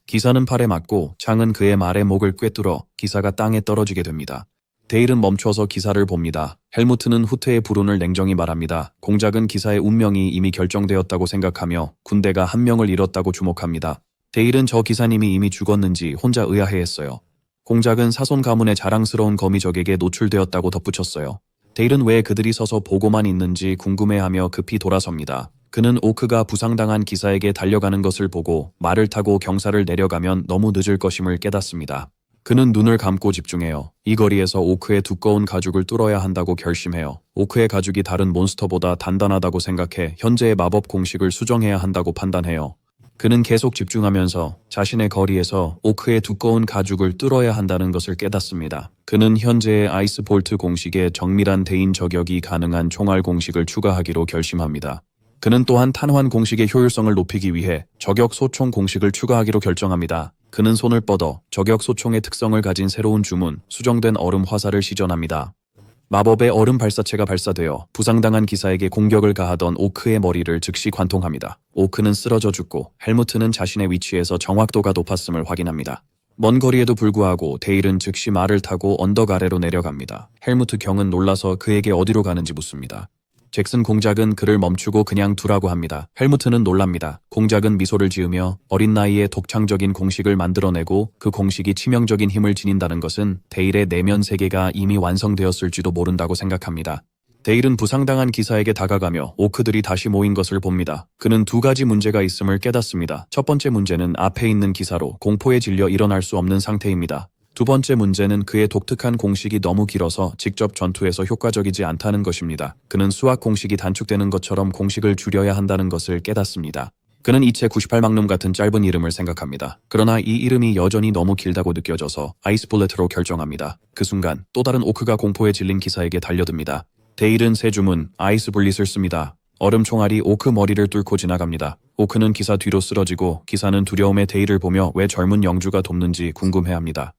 S1: 기사는 팔에 맞고 창은 그의 말의 목을 꿰뚫어 기사가 땅에 떨어지게 됩니다. 데일은 멈춰서 기사를 봅니다. 헬무트는 후퇴의 불운을 냉정히 말합니다. 공작은 기사의 운명이 이미 결정되었다고 생각하며 군대가 한 명을 잃었다고 주목합니다. 데일은 저 기사님이 이미 죽었는지 혼자 의아해했어요. 공작은 사손 가문의 자랑스러운 거미적에게 노출되었다고 덧붙였어요. 데일은 왜 그들이 서서 보고만 있는지 궁금해하며 급히 돌아섭니다. 그는 오크가 부상당한 기사에게 달려가는 것을 보고 말을 타고 경사를 내려가면 너무 늦을 것임을 깨닫습니다. 그는 눈을 감고 집중해요. 이 거리에서 오크의 두꺼운 가죽을 뚫어야 한다고 결심해요. 오크의 가죽이 다른 몬스터보다 단단하다고 생각해 현재의 마법 공식을 수정해야 한다고 판단해요. 그는 계속 집중하면서 자신의 거리에서 오크의 두꺼운 가죽을 뚫어야 한다는 것을 깨닫습니다. 그는 현재의 아이스 볼트 공식에 정밀한 대인 저격이 가능한 총알 공식을 추가하기로 결심합니다. 그는 또한 탄환 공식의 효율성을 높이기 위해 저격 소총 공식을 추가하기로 결정합니다. 그는 손을 뻗어 저격 소총의 특성을 가진 새로운 주문, 수정된 얼음 화살을 시전합니다. 마법의 얼음 발사체가 발사되어 부상당한 기사에게 공격을 가하던 오크의 머리를 즉시 관통합니다. 오크는 쓰러져 죽고 헬무트는 자신의 위치에서 정확도가 높았음을 확인합니다. 먼 거리에도 불구하고 데일은 즉시 말을 타고 언덕 아래로 내려갑니다. 헬무트 경은 놀라서 그에게 어디로 가는지 묻습니다. 잭슨 공작은 그를 멈추고 그냥 두라고 합니다. 헬무트는 놀랍니다. 공작은 미소를 지으며 어린 나이에 독창적인 공식을 만들어내고 그 공식이 치명적인 힘을 지닌다는 것은 데일의 내면 세계가 이미 완성되었을지도 모른다고 생각합니다. 데일은 부상당한 기사에게 다가가며 오크들이 다시 모인 것을 봅니다. 그는 두 가지 문제가 있음을 깨닫습니다. 첫 번째 문제는 앞에 있는 기사로 공포에 질려 일어날 수 없는 상태입니다. 두 번째 문제는 그의 독특한 공식이 너무 길어서 직접 전투에서 효과적이지 않다는 것입니다. 그는 수학 공식이 단축되는 것처럼 공식을 줄여야 한다는 것을 깨닫습니다. 그는 이체 98막룸 같은 짧은 이름을 생각합니다. 그러나 이 이름이 여전히 너무 길다고 느껴져서 아이스 볼렛으로 결정합니다. 그 순간 또 다른 오크가 공포에 질린 기사에게 달려듭니다. 데일은 새 주문 아이스 블릿을 씁니다. 얼음 총알이 오크 머리를 뚫고 지나갑니다. 오크는 기사 뒤로 쓰러지고 기사는 두려움에 데일을 보며 왜 젊은 영주가 돕는지 궁금해합니다.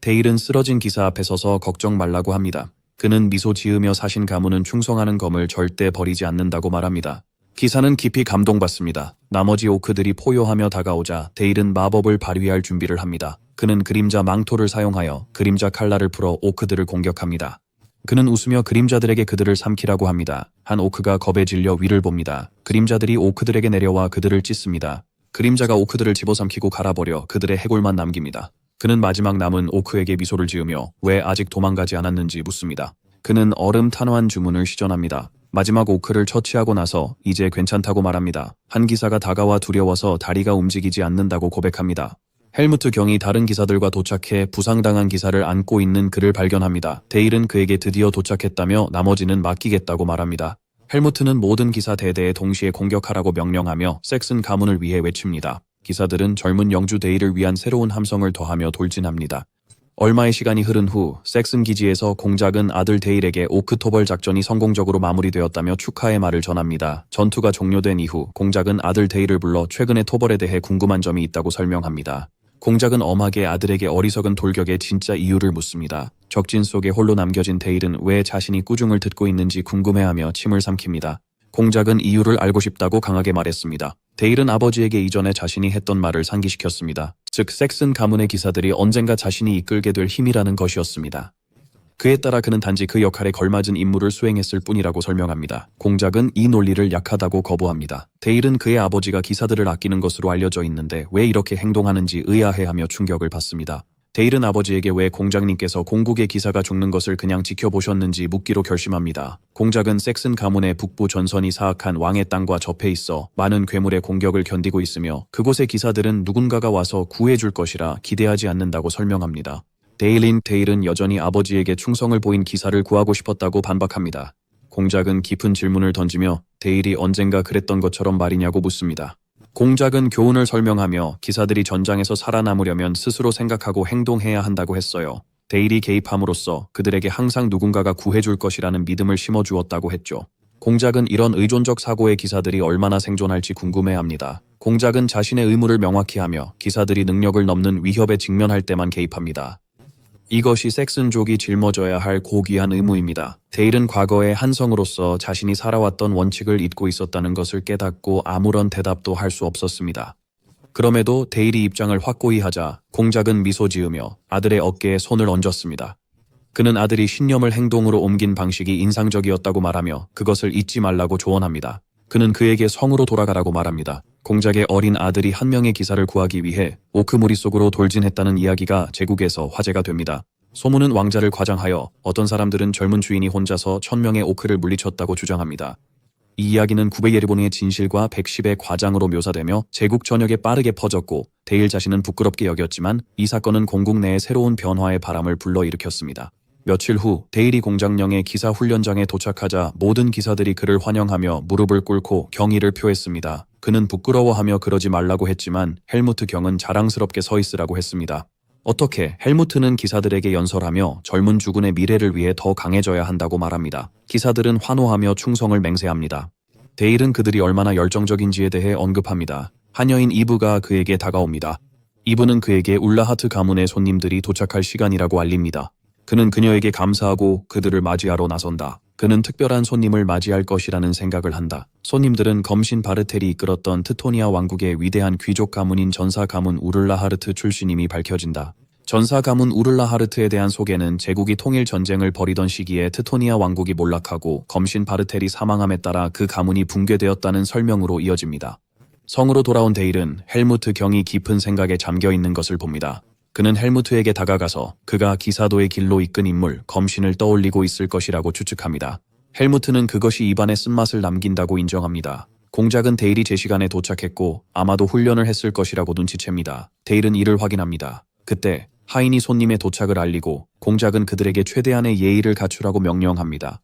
S1: 데일은 쓰러진 기사 앞에 서서 걱정 말라고 합니다. 그는 미소 지으며 사신 가문은 충성하는 검을 절대 버리지 않는다고 말합니다. 기사는 깊이 감동받습니다. 나머지 오크들이 포효하며 다가오자 데일은 마법을 발휘할 준비를 합니다. 그는 그림자 망토를 사용하여 그림자 칼날을 풀어 오크들을 공격합니다. 그는 웃으며 그림자들에게 그들을 삼키라고 합니다. 한 오크가 겁에 질려 위를 봅니다. 그림자들이 오크들에게 내려와 그들을 찢습니다. 그림자가 오크들을 집어삼키고 갈아버려 그들의 해골만 남깁니다. 그는 마지막 남은 오크에게 미소를 지으며 왜 아직 도망가지 않았는지 묻습니다. 그는 얼음 탄환 주문을 시전합니다. 마지막 오크를 처치하고 나서 이제 괜찮다고 말합니다. 한 기사가 다가와 두려워서 다리가 움직이지 않는다고 고백합니다. 헬무트 경이 다른 기사들과 도착해 부상당한 기사를 안고 있는 그를 발견합니다. 데일은 그에게 드디어 도착했다며 나머지는 맡기겠다고 말합니다. 헬무트는 모든 기사 대대에 동시에 공격하라고 명령하며 섹슨 가문을 위해 외칩니다. 기사들은 젊은 영주 데일을 위한 새로운 함성을 더하며 돌진합니다. 얼마의 시간이 흐른 후 섹슨 기지에서 공작은 아들 데일에게 오크토벌 작전이 성공적으로 마무리되었다며 축하의 말을 전합니다. 전투가 종료된 이후 공작은 아들 데일을 불러 최근의 토벌에 대해 궁금한 점이 있다고 설명합니다. 공작은 엄하게 아들에게 어리석은 돌격의 진짜 이유를 묻습니다. 적진 속에 홀로 남겨진 데일은 왜 자신이 꾸중을 듣고 있는지 궁금해하며 침을 삼킵니다. 공작은 이유를 알고 싶다고 강하게 말했습니다. 데일은 아버지에게 이전에 자신이 했던 말을 상기시켰습니다. 즉 섹슨 가문의 기사들이 언젠가 자신이 이끌게 될 힘이라는 것이었습니다. 그에 따라 그는 단지 그 역할에 걸맞은 임무를 수행했을 뿐이라고 설명합니다. 공작은 이 논리를 약하다고 거부합니다. 데일은 그의 아버지가 기사들을 아끼는 것으로 알려져 있는데 왜 이렇게 행동하는지 의아해하며 충격을 받습니다. 데일은 아버지에게 왜 공작님께서 공국의 기사가 죽는 것을 그냥 지켜보셨는지 묻기로 결심합니다. 공작은 섹슨 가문의 북부 전선이 사악한 왕의 땅과 접해 있어 많은 괴물의 공격을 견디고 있으며 그곳의 기사들은 누군가가 와서 구해줄 것이라 기대하지 않는다고 설명합니다. 데일은 여전히 아버지에게 충성을 보인 기사를 구하고 싶었다고 반박합니다. 공작은 깊은 질문을 던지며 데일이 언젠가 그랬던 것처럼 말이냐고 묻습니다. 공작은 교훈을 설명하며 기사들이 전장에서 살아남으려면 스스로 생각하고 행동해야 한다고 했어요. 데일이 개입함으로써 그들에게 항상 누군가가 구해줄 것이라는 믿음을 심어주었다고 했죠. 공작은 이런 의존적 사고의 기사들이 얼마나 생존할지 궁금해합니다. 공작은 자신의 의무를 명확히 하며 기사들이 능력을 넘는 위협에 직면할 때만 개입합니다. 이것이 섹슨족이 짊어져야 할 고귀한 의무입니다. 데일은 과거의 한 성으로서 자신이 살아왔던 원칙을 잊고 있었다는 것을 깨닫고 아무런 대답도 할 수 없었습니다. 그럼에도 데일이 입장을 확고히 하자 공작은 미소 지으며 아들의 어깨에 손을 얹었습니다. 그는 아들이 신념을 행동으로 옮긴 방식이 인상적이었다고 말하며 그것을 잊지 말라고 조언합니다. 그는 그에게 성으로 돌아가라고 말합니다. 공작의 어린 아들이 한 명의 기사를 구하기 위해 오크무리 속으로 돌진했다는 이야기가 제국에서 화제가 됩니다. 소문은 왕자를 과장하여 어떤 사람들은 젊은 주인이 혼자서 1000명의 오크를 물리쳤다고 주장합니다. 이 이야기는 구베예르본의 진실과 110의 과장으로 묘사되며 제국 전역에 빠르게 퍼졌고 데일 자신은 부끄럽게 여겼지만 이 사건은 공국 내에 새로운 변화의 바람을 불러일으켰습니다. 며칠 후 데일이 공작령의 기사 훈련장에 도착하자 모든 기사들이 그를 환영하며 무릎을 꿇고 경의를 표했습니다. 그는 부끄러워하며 그러지 말라고 했지만 헬무트 경은 자랑스럽게 서 있으라고 했습니다. 어떻게 헬무트는 기사들에게 연설하며 젊은 주군의 미래를 위해 더 강해져야 한다고 말합니다. 기사들은 환호하며 충성을 맹세합니다. 데일은 그들이 얼마나 열정적인지에 대해 언급합니다. 하녀인 이브가 그에게 다가옵니다. 이브는 그에게 울라하트 가문의 손님들이 도착할 시간이라고 알립니다. 그는 그녀에게 감사하고 그들을 맞이하러 나선다. 그는 특별한 손님을 맞이할 것이라는 생각을 한다. 손님들은 검신 바르텔이 이끌었던 트토니아 왕국의 위대한 귀족 가문인 전사 가문 우르라하르트 출신임이 밝혀진다. 전사 가문 우르라하르트에 대한 소개는 제국이 통일 전쟁을 벌이던 시기에 트토니아 왕국이 몰락하고 검신 바르텔이 사망함에 따라 그 가문이 붕괴되었다는 설명으로 이어집니다. 성으로 돌아온 데일은 헬무트 경이 깊은 생각에 잠겨 있는 것을 봅니다. 그는 헬무트에게 다가가서 그가 기사도의 길로 이끈 인물 검신을 떠올리고 있을 것이라고 추측합니다. 헬무트는 그것이 입안에 쓴맛을 남긴다고 인정합니다. 공작은 데일이 제 시간에 도착했고 아마도 훈련을 했을 것이라고 눈치챕니다. 데일은 이를 확인합니다. 그때 하인이 손님의 도착을 알리고 공작은 그들에게 최대한의 예의를 갖추라고 명령합니다.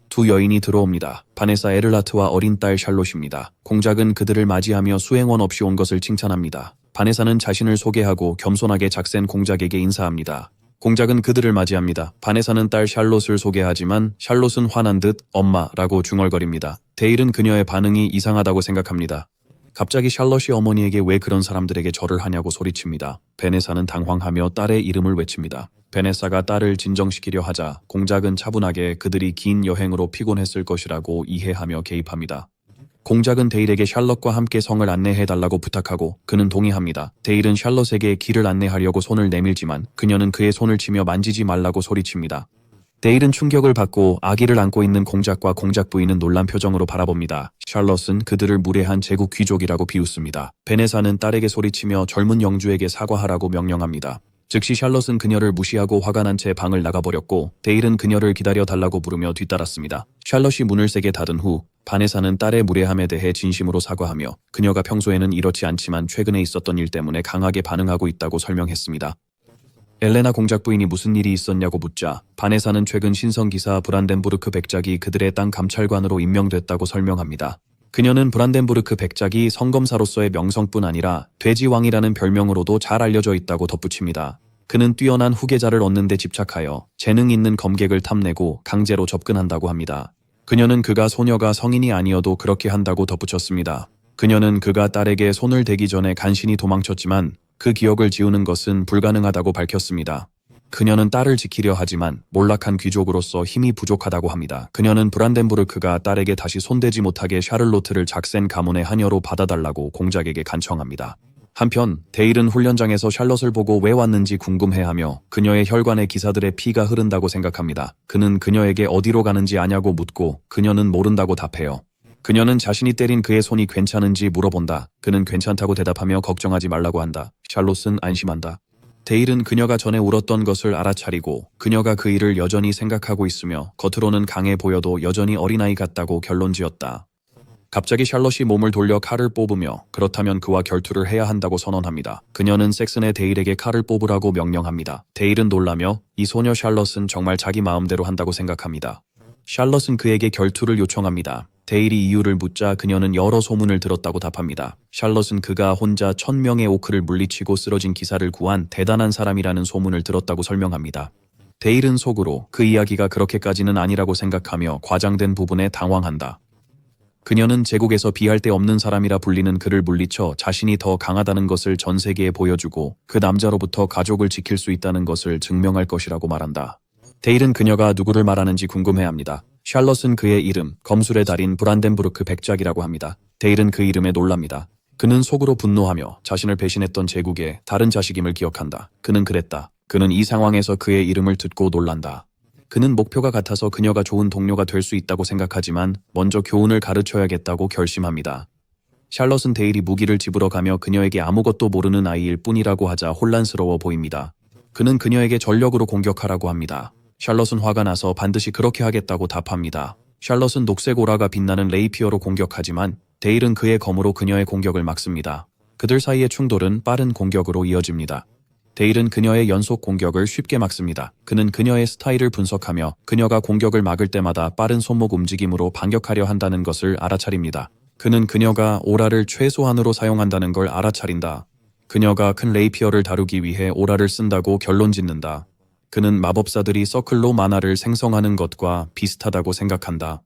S1: 두 여인이 들어옵니다. 바네사 에를라트와 어린 딸 샬롯입니다. 공작은 그들을 맞이하며 수행원 없이 온 것을 칭찬합니다. 바네사는 자신을 소개하고 겸손하게 작센 공작에게 인사합니다. 공작은 그들을 맞이합니다. 바네사는 딸 샬롯을 소개하지만 샬롯은 화난 듯 엄마라고 중얼거립니다. 데일은 그녀의 반응이 이상하다고 생각합니다. 갑자기 샬롯이 어머니에게 왜 그런 사람들에게 절을 하냐고 소리칩니다. 베네사는 당황하며 딸의 이름을 외칩니다. 베네사가 딸을 진정시키려 하자 공작은 차분하게 그들이 긴 여행으로 피곤했을 것이라고 이해하며 개입합니다. 공작은 데일에게 샬롯과 함께 성을 안내해달라고 부탁하고 그는 동의합니다. 데일은 샬롯에게 길을 안내하려고 손을 내밀지만 그녀는 그의 손을 치며 만지지 말라고 소리칩니다. 데일은 충격을 받고 아기를 안고 있는 공작과 공작 부인은 놀란 표정으로 바라봅니다. 샬롯은 그들을 무례한 제국 귀족이라고 비웃습니다. 베네사는 딸에게 소리치며 젊은 영주에게 사과하라고 명령합니다. 즉시 샬롯은 그녀를 무시하고 화가 난 채 방을 나가버렸고 데일은 그녀를 기다려달라고 부르며 뒤따랐습니다. 샬롯이 문을 세게 닫은 후 바네사는 딸의 무례함에 대해 진심으로 사과하며 그녀가 평소에는 이렇지 않지만 최근에 있었던 일 때문에 강하게 반응하고 있다고 설명했습니다. 엘레나 공작 부인이 무슨 일이 있었냐고 묻자 바네사는 최근 신성기사 브란덴부르크 백작이 그들의 땅 감찰관으로 임명됐다고 설명합니다. 그녀는 브란덴부르크 백작이 성검사로서의 명성뿐 아니라 돼지왕이라는 별명으로도 잘 알려져 있다고 덧붙입니다. 그는 뛰어난 후계자를 얻는 데 집착하여 재능 있는 검객을 탐내고 강제로 접근한다고 합니다. 그녀는 그가 소녀가 성인이 아니어도 그렇게 한다고 덧붙였습니다. 그녀는 그가 딸에게 손을 대기 전에 간신히 도망쳤지만 그 기억을 지우는 것은 불가능하다고 밝혔습니다. 그녀는 딸을 지키려 하지만 몰락한 귀족으로서 힘이 부족하다고 합니다. 그녀는 브란덴부르크가 딸에게 다시 손대지 못하게 샤를로트를 작센 가문의 하녀로 받아달라고 공작에게 간청합니다. 한편 데일은 훈련장에서 샬롯을 보고 왜 왔는지 궁금해하며 그녀의 혈관에 기사들의 피가 흐른다고 생각합니다. 그는 그녀에게 어디로 가는지 아냐고 묻고 그녀는 모른다고 답해요. 그녀는 자신이 때린 그의 손이 괜찮은지 물어본다. 그는 괜찮다고 대답하며 걱정하지 말라고 한다. 샬롯은 안심한다. 데일은 그녀가 전에 울었던 것을 알아차리고 그녀가 그 일을 여전히 생각하고 있으며 겉으로는 강해 보여도 여전히 어린아이 같다고 결론지었다. 갑자기 샬럿이 몸을 돌려 칼을 뽑으며 그렇다면 그와 결투를 해야 한다고 선언합니다. 그녀는 섹슨의 데일에게 칼을 뽑으라고 명령합니다. 데일은 놀라며 이 소녀 샬럿은 정말 자기 마음대로 한다고 생각합니다. 샬럿은 그에게 결투를 요청합니다. 데일이 이유를 묻자 그녀는 여러 소문을 들었다고 답합니다. 샬럿은 그가 혼자 1000명의 오크를 물리치고 쓰러진 기사를 구한 대단한 사람이라는 소문을 들었다고 설명합니다. 데일은 속으로 그 이야기가 그렇게까지는 아니라고 생각하며 과장된 부분에 당황한다. 그녀는 제국에서 비할 데 없는 사람이라 불리는 그를 물리쳐 자신이 더 강하다는 것을 전 세계에 보여주고 그 남자로부터 가족을 지킬 수 있다는 것을 증명할 것이라고 말한다. 데일은 그녀가 누구를 말하는지 궁금해합니다. 샬럿은 그의 이름, 검술의 달인 브란덴부르크 백작이라고 합니다. 데일은 그 이름에 놀랍니다. 그는 속으로 분노하며 자신을 배신했던 제국의 다른 자식임을 기억한다. 그는 그랬다. 그는 이 상황에서 그의 이름을 듣고 놀란다. 그는 목표가 같아서 그녀가 좋은 동료가 될 수 있다고 생각하지만 먼저 교훈을 가르쳐야겠다고 결심합니다. 샬럿은 데일이 무기를 집으러 가며 그녀에게 아무것도 모르는 아이일 뿐이라고 하자 혼란스러워 보입니다. 그는 그녀에게 전력으로 공격하라고 합니다. 샬럿은 화가 나서 반드시 그렇게 하겠다고 답합니다. 샬럿은 녹색 오라가 빛나는 레이피어로 공격하지만 데일은 그의 검으로 그녀의 공격을 막습니다. 그들 사이의 충돌은 빠른 공격으로 이어집니다. 데일은 그녀의 연속 공격을 쉽게 막습니다. 그는 그녀의 스타일을 분석하며 그녀가 공격을 막을 때마다 빠른 손목 움직임으로 반격하려 한다는 것을 알아차립니다. 그는 그녀가 오라를 최소한으로 사용한다는 걸 알아차린다. 그녀가 큰 레이피어를 다루기 위해 오라를 쓴다고 결론짓는다. 그는 마법사들이 서클로 만화를 생성하는 것과 비슷하다고 생각한다.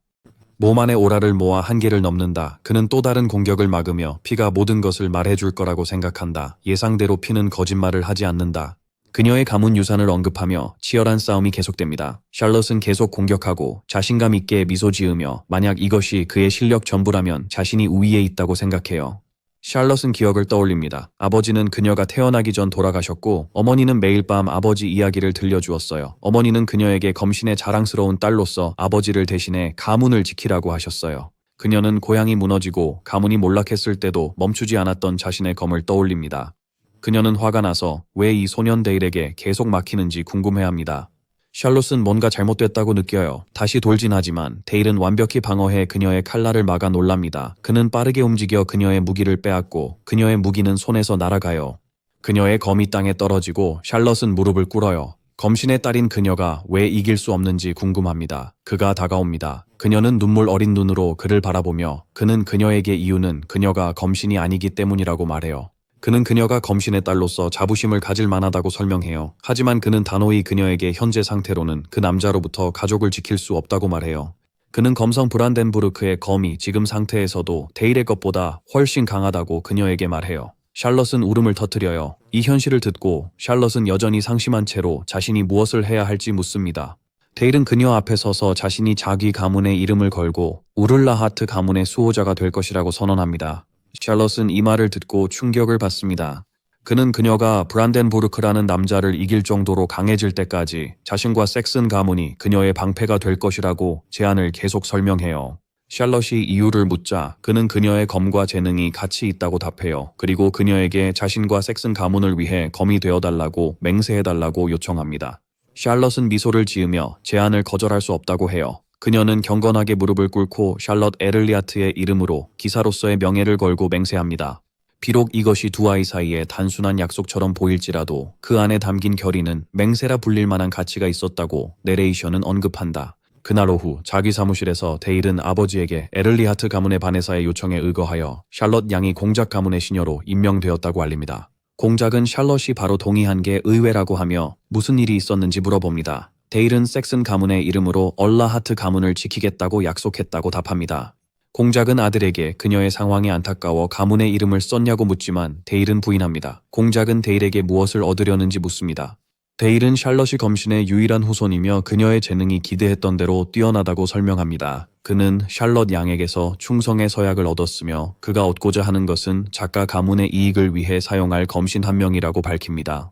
S1: 몸 안에 오라를 모아 한계를 넘는다. 그는 또 다른 공격을 막으며 피가 모든 것을 말해줄 거라고 생각한다. 예상대로 피는 거짓말을 하지 않는다. 그녀의 가문 유산을 언급하며 치열한 싸움이 계속됩니다. 샬럿은 계속 공격하고 자신감 있게 미소 지으며 만약 이것이 그의 실력 전부라면 자신이 우위에 있다고 생각해요. 샬럿은 기억을 떠올립니다. 아버지는 그녀가 태어나기 전 돌아가셨고 어머니는 매일 밤 아버지 이야기를 들려주었어요. 어머니는 그녀에게 검신의 자랑스러운 딸로서 아버지를 대신해 가문을 지키라고 하셨어요. 그녀는 고향이 무너지고 가문이 몰락했을 때도 멈추지 않았던 자신의 검을 떠올립니다. 그녀는 화가 나서 왜 이 소년 데일에게 계속 막히는지 궁금해합니다. 샬롯은 뭔가 잘못됐다고 느껴요. 다시 돌진하지만 데일은 완벽히 방어해 그녀의 칼날을 막아 놀랍니다. 그는 빠르게 움직여 그녀의 무기를 빼앗고 그녀의 무기는 손에서 날아가요. 그녀의 검이 땅에 떨어지고 샬롯은 무릎을 꿇어요. 검신의 딸인 그녀가 왜 이길 수 없는지 궁금합니다. 그가 다가옵니다. 그녀는 눈물 어린 눈으로 그를 바라보며 그는 그녀에게 이유는 그녀가 검신이 아니기 때문이라고 말해요. 그는 그녀가 검신의 딸로서 자부심을 가질 만하다고 설명해요. 하지만 그는 단호히 그녀에게 현재 상태로는 그 남자로부터 가족을 지킬 수 없다고 말해요. 그는 검성 브란덴부르크의 검이 지금 상태에서도 데일의 것보다 훨씬 강하다고 그녀에게 말해요. 샬롯은 울음을 터뜨려요. 이 현실을 듣고 샬롯은 여전히 상심한 채로 자신이 무엇을 해야 할지 묻습니다. 데일은 그녀 앞에 서서 자신이 자기 가문의 이름을 걸고 우를라하트 가문의 수호자가 될 것이라고 선언합니다. 샬롯은 이 말을 듣고 충격을 받습니다. 그는 그녀가 브란덴부르크라는 남자를 이길 정도로 강해질 때까지 자신과 섹슨 가문이 그녀의 방패가 될 것이라고 제안을 계속 설명해요. 샬롯이 이유를 묻자 그는 그녀의 검과 재능이 같이 있다고 답해요. 그리고 그녀에게 자신과 섹슨 가문을 위해 검이 되어달라고 맹세해달라고 요청합니다. 샬롯은 미소를 지으며 제안을 거절할 수 없다고 해요. 그녀는 경건하게 무릎을 꿇고 샬롯 에를리아트의 이름으로 기사로서의 명예를 걸고 맹세합니다. 비록 이것이 두 아이 사이에 단순한 약속처럼 보일지라도 그 안에 담긴 결의는 맹세라 불릴 만한 가치가 있었다고 내레이션은 언급한다. 그날 오후 자기 사무실에서 데일은 아버지에게 에를리아트 가문의 바네사의 요청에 의거하여 샬롯 양이 공작 가문의 시녀로 임명되었다고 알립니다. 공작은 샬롯이 바로 동의한 게 의외라고 하며 무슨 일이 있었는지 물어봅니다. 데일은 섹슨 가문의 이름으로 얼라하트 가문을 지키겠다고 약속했다고 답합니다. 공작은 아들에게 그녀의 상황이 안타까워 가문의 이름을 썼냐고 묻지만 데일은 부인합니다. 공작은 데일에게 무엇을 얻으려는지 묻습니다. 데일은 샬롯이 검신의 유일한 후손이며 그녀의 재능이 기대했던 대로 뛰어나다고 설명합니다. 그는 샬롯 양에게서 충성의 서약을 얻었으며 그가 얻고자 하는 것은 작가 가문의 이익을 위해 사용할 검신 한 명이라고 밝힙니다.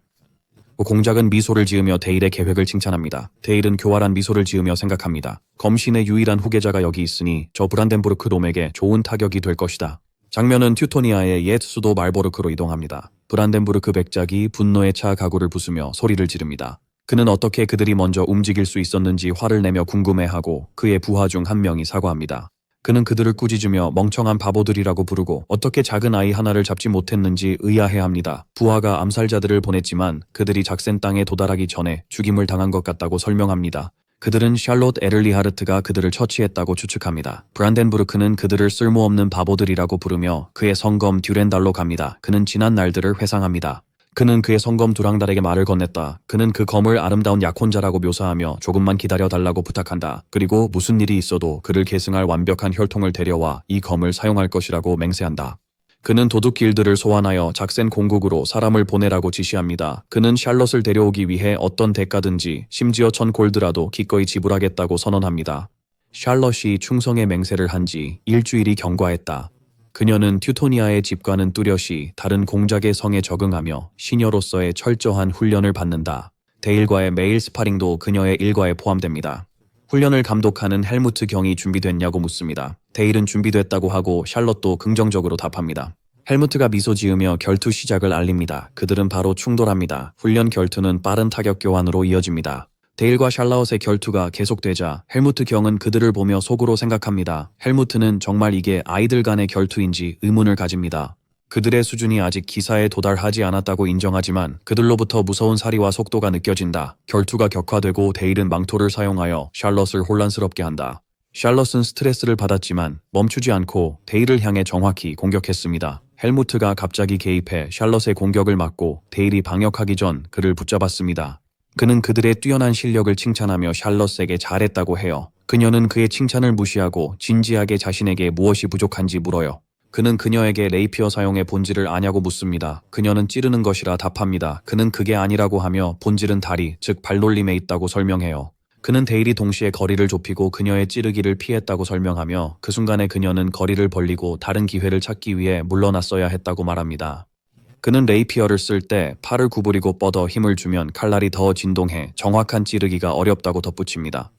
S1: 공작은 미소를 지으며 데일의 계획을 칭찬합니다. 데일은 교활한 미소를 지으며 생각합니다. 검신의 유일한 후계자가 여기 있으니 저 브란덴부르크 놈에게 좋은 타격이 될 것이다. 장면은 튜토니아의 옛 수도 말보르크로 이동합니다. 브란덴부르크 백작이 분노에 차 가구를 부수며 소리를 지릅니다. 그는 어떻게 그들이 먼저 움직일 수 있었는지 화를 내며 궁금해하고 그의 부하 중 한 명이 사과합니다. 그는 그들을 꾸짖으며 멍청한 바보들이라고 부르고 어떻게 작은 아이 하나를 잡지 못했는지 의아해합니다. 부하가 암살자들을 보냈지만 그들이 작센 땅에 도달하기 전에 죽임을 당한 것 같다고 설명합니다. 그들은 샬롯 에를리하르트가 그들을 처치했다고 추측합니다. 브란덴부르크는 그들을 쓸모없는 바보들이라고 부르며 그의 성검 듀렌달로 갑니다. 그는 지난 날들을 회상합니다. 그는 그의 성검 두랑달에게 말을 건넸다. 그는 그 검을 아름다운 약혼자라고 묘사하며 조금만 기다려달라고 부탁한다. 그리고 무슨 일이 있어도 그를 계승할 완벽한 혈통을 데려와 이 검을 사용할 것이라고 맹세한다. 그는 도둑 길들을 소환하여 작센 공국으로 사람을 보내라고 지시합니다. 그는 샬롯을 데려오기 위해 어떤 대가든지 심지어 1000골드라도 기꺼이 지불하겠다고 선언합니다. 샬롯이 충성의 맹세를 한 지 일주일이 경과했다. 그녀는 튜토니아의 집과는 뚜렷이 다른 공작의 성에 적응하며 시녀로서의 철저한 훈련을 받는다. 데일과의 매일 스파링도 그녀의 일과에 포함됩니다. 훈련을 감독하는 헬무트 경이 준비됐냐고 묻습니다. 데일은 준비됐다고 하고 샬롯도 긍정적으로 답합니다. 헬무트가 미소 지으며 결투 시작을 알립니다. 그들은 바로 충돌합니다. 훈련 결투는 빠른 타격 교환으로 이어집니다. 데일과 샬롯의 결투가 계속되자 헬무트 경은 그들을 보며 속으로 생각합니다. 헬무트는 정말 이게 아이들 간의 결투인지 의문을 가집니다. 그들의 수준이 아직 기사에 도달하지 않았다고 인정하지만 그들로부터 무서운 사리와 속도가 느껴진다. 결투가 격화되고 데일은 망토를 사용하여 샬롯을 혼란스럽게 한다. 샬롯은 스트레스를 받았지만 멈추지 않고 데일을 향해 정확히 공격했습니다. 헬무트가 갑자기 개입해 샬롯의 공격을 막고 데일이 방역하기 전 그를 붙잡았습니다. 그는 그들의 뛰어난 실력을 칭찬하며 샬롯에게 잘했다고 해요. 그녀는 그의 칭찬을 무시하고 진지하게 자신에게 무엇이 부족한지 물어요. 그는 그녀에게 레이피어 사용의 본질을 아냐고 묻습니다. 그녀는 찌르는 것이라 답합니다. 그는 그게 아니라고 하며 본질은 다리, 즉 발놀림에 있다고 설명해요. 그는 데일이 동시에 거리를 좁히고 그녀의 찌르기를 피했다고 설명하며 그 순간에 그녀는 거리를 벌리고 다른 기회를 찾기 위해 물러났어야 했다고 말합니다. 그는 레이피어를 쓸 때 팔을 구부리고 뻗어 힘을 주면 칼날이 더 진동해 정확한 찌르기가 어렵다고 덧붙입니다.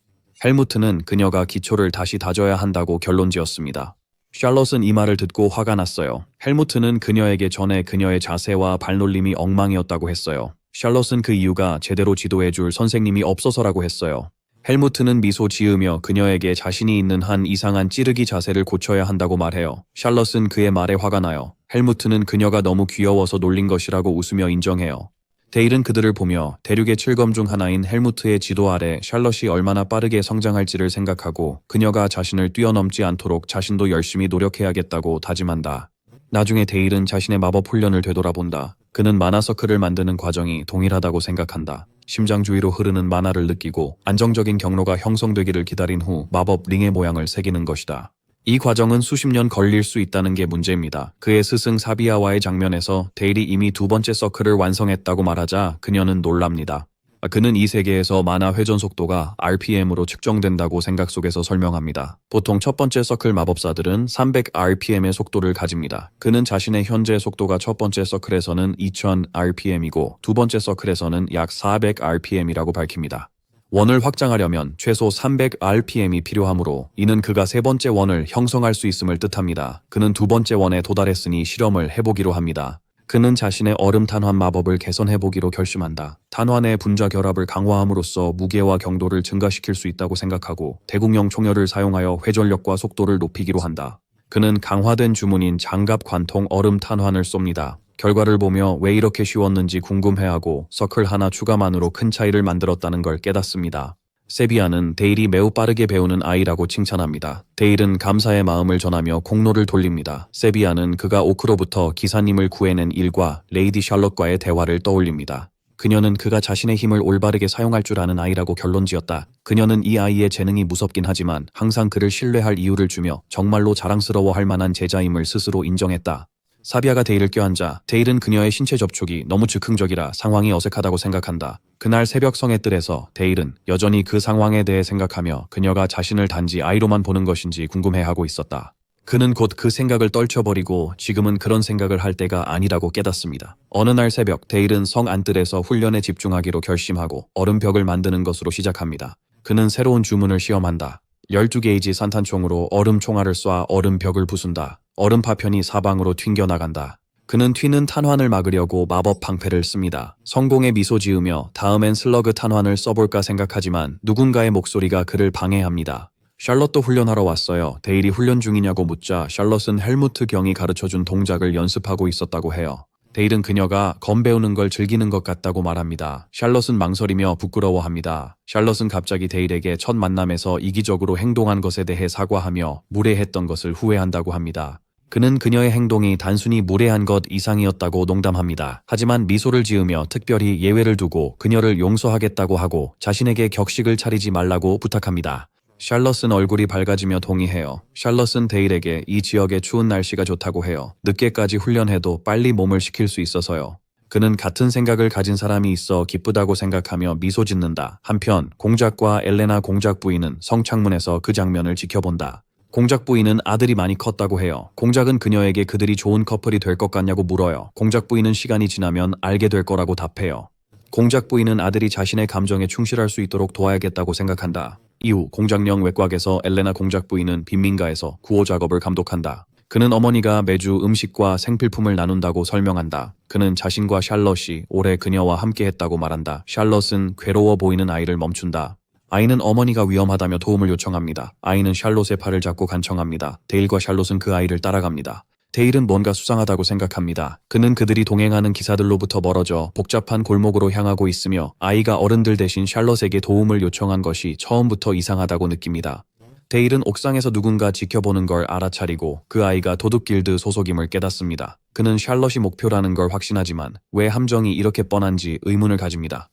S1: 헬무트는 그녀가 기초를 다시 다져야 한다고 결론지었습니다. 샬롯은 이 말을 듣고 화가 났어요. 헬무트는 그녀에게 전에 그녀의 자세와 발놀림이 엉망이었다고 했어요. 샬롯은 그 이유가 제대로 지도해줄 선생님이 없어서라고 했어요. 헬무트는 미소 지으며 그녀에게 자신이 있는 한 이상한 찌르기 자세를 고쳐야 한다고 말해요. 샬롯은 그의 말에 화가 나요. 헬무트는 그녀가 너무 귀여워서 놀린 것이라고 웃으며 인정해요. 데일은 그들을 보며 대륙의 7검 중 하나인 헬무트의 지도 아래 샬롯이 얼마나 빠르게 성장할지를 생각하고 그녀가 자신을 뛰어넘지 않도록 자신도 열심히 노력해야겠다고 다짐한다. 나중에 데일은 자신의 마법 훈련을 되돌아본다. 그는 마나 서클을 만드는 과정이 동일하다고 생각한다. 심장 주위로 흐르는 마나를 느끼고 안정적인 경로가 형성되기를 기다린 후 마법 링의 모양을 새기는 것이다. 이 과정은 수십 년 걸릴 수 있다는 게 문제입니다. 그의 스승 사비아와의 장면에서 데일이 이미 두 번째 서클을 완성했다고 말하자 그녀는 놀랍니다. 그는 이 세계에서 마나 회전 속도가 RPM으로 측정된다고 생각 속에서 설명합니다. 보통 첫 번째 서클 마법사들은 300rpm의 속도를 가집니다. 그는 자신의 현재 속도가 첫 번째 서클에서는 2000rpm이고 두 번째 서클에서는 약 400rpm이라고 밝힙니다. 원을 확장하려면 최소 300rpm이 필요하므로 이는 그가 세 번째 원을 형성할 수 있음을 뜻합니다. 그는 두 번째 원에 도달했으니 실험을 해보기로 합니다. 그는 자신의 얼음 탄환 마법을 개선해보기로 결심한다. 탄환의 분자 결합을 강화함으로써 무게와 경도를 증가시킬 수 있다고 생각하고 대공형 총열을 사용하여 회전력과 속도를 높이기로 한다. 그는 강화된 주문인 장갑 관통 얼음 탄환을 쏩니다. 결과를 보며 왜 이렇게 쉬웠는지 궁금해하고 서클 하나 추가만으로 큰 차이를 만들었다는 걸 깨닫습니다. 세비야는 데일이 매우 빠르게 배우는 아이라고 칭찬합니다. 데일은 감사의 마음을 전하며 공로를 돌립니다. 세비야는 그가 오크로부터 기사님을 구해낸 일과 레이디 샬롯과의 대화를 떠올립니다. 그녀는 그가 자신의 힘을 올바르게 사용할 줄 아는 아이라고 결론지었다. 그녀는 이 아이의 재능이 무섭긴 하지만 항상 그를 신뢰할 이유를 주며 정말로 자랑스러워할 만한 제자임을 스스로 인정했다. 사비아가 데일을 껴안자 데일은 그녀의 신체 접촉이 너무 즉흥적이라 상황이 어색하다고 생각한다. 그날 새벽 성의 뜰에서 데일은 여전히 그 상황에 대해 생각하며 그녀가 자신을 단지 아이로만 보는 것인지 궁금해하고 있었다. 그는 곧 그 생각을 떨쳐버리고 지금은 그런 생각을 할 때가 아니라고 깨닫습니다. 어느 날 새벽 데일은 성 안뜰에서 훈련에 집중하기로 결심하고 얼음벽을 만드는 것으로 시작합니다. 그는 새로운 주문을 시험한다. 12게이지 산탄총으로 얼음 총알을 쏴 얼음벽을 부순다. 얼음 파편이 사방으로 튕겨나간다. 그는 튀는 탄환을 막으려고 마법 방패를 씁니다. 성공에 미소 지으며 다음엔 슬러그 탄환을 써볼까 생각하지만 누군가의 목소리가 그를 방해합니다. 샬럿도 훈련하러 왔어요. 데일이 훈련 중이냐고 묻자 샬럿은 헬무트 경이 가르쳐준 동작을 연습하고 있었다고 해요. 데일은 그녀가 검 배우는 걸 즐기는 것 같다고 말합니다. 샬럿은 망설이며 부끄러워합니다. 샬럿은 갑자기 데일에게 첫 만남에서 이기적으로 행동한 것에 대해 사과하며 무례했던 것을 후회한다고 합니다. 그는 그녀의 행동이 단순히 무례한 것 이상이었다고 농담합니다. 하지만 미소를 지으며 특별히 예외를 두고 그녀를 용서하겠다고 하고 자신에게 격식을 차리지 말라고 부탁합니다. 샬럿은 얼굴이 밝아지며 동의해요. 샬럿은 데일에게 이 지역의 추운 날씨가 좋다고 해요. 늦게까지 훈련해도 빨리 몸을 식힐 수 있어서요. 그는 같은 생각을 가진 사람이 있어 기쁘다고 생각하며 미소 짓는다. 한편 공작과 엘레나 공작 부인은 성창문에서 그 장면을 지켜본다. 공작 부인은 아들이 많이 컸다고 해요. 공작은 그녀에게 그들이 좋은 커플이 될 것 같냐고 물어요. 공작 부인은 시간이 지나면 알게 될 거라고 답해요. 공작 부인은 아들이 자신의 감정에 충실할 수 있도록 도와야겠다고 생각한다. 이후 공작령 외곽에서 엘레나 공작 부인은 빈민가에서 구호 작업을 감독한다. 그는 어머니가 매주 음식과 생필품을 나눈다고 설명한다. 그는 자신과 샬럿이 오래 그녀와 함께했다고 말한다. 샬럿은 괴로워 보이는 아이를 멈춘다. 아이는 어머니가 위험하다며 도움을 요청합니다. 아이는 샬롯의 팔을 잡고 간청합니다. 데일과 샬롯은 그 아이를 따라갑니다. 데일은 뭔가 수상하다고 생각합니다. 그는 그들이 동행하는 기사들로부터 멀어져 복잡한 골목으로 향하고 있으며 아이가 어른들 대신 샬롯에게 도움을 요청한 것이 처음부터 이상하다고 느낍니다. 데일은 옥상에서 누군가 지켜보는 걸 알아차리고 그 아이가 도둑길드 소속임을 깨닫습니다. 그는 샬롯이 목표라는 걸 확신하지만 왜 함정이 이렇게 뻔한지 의문을 가집니다.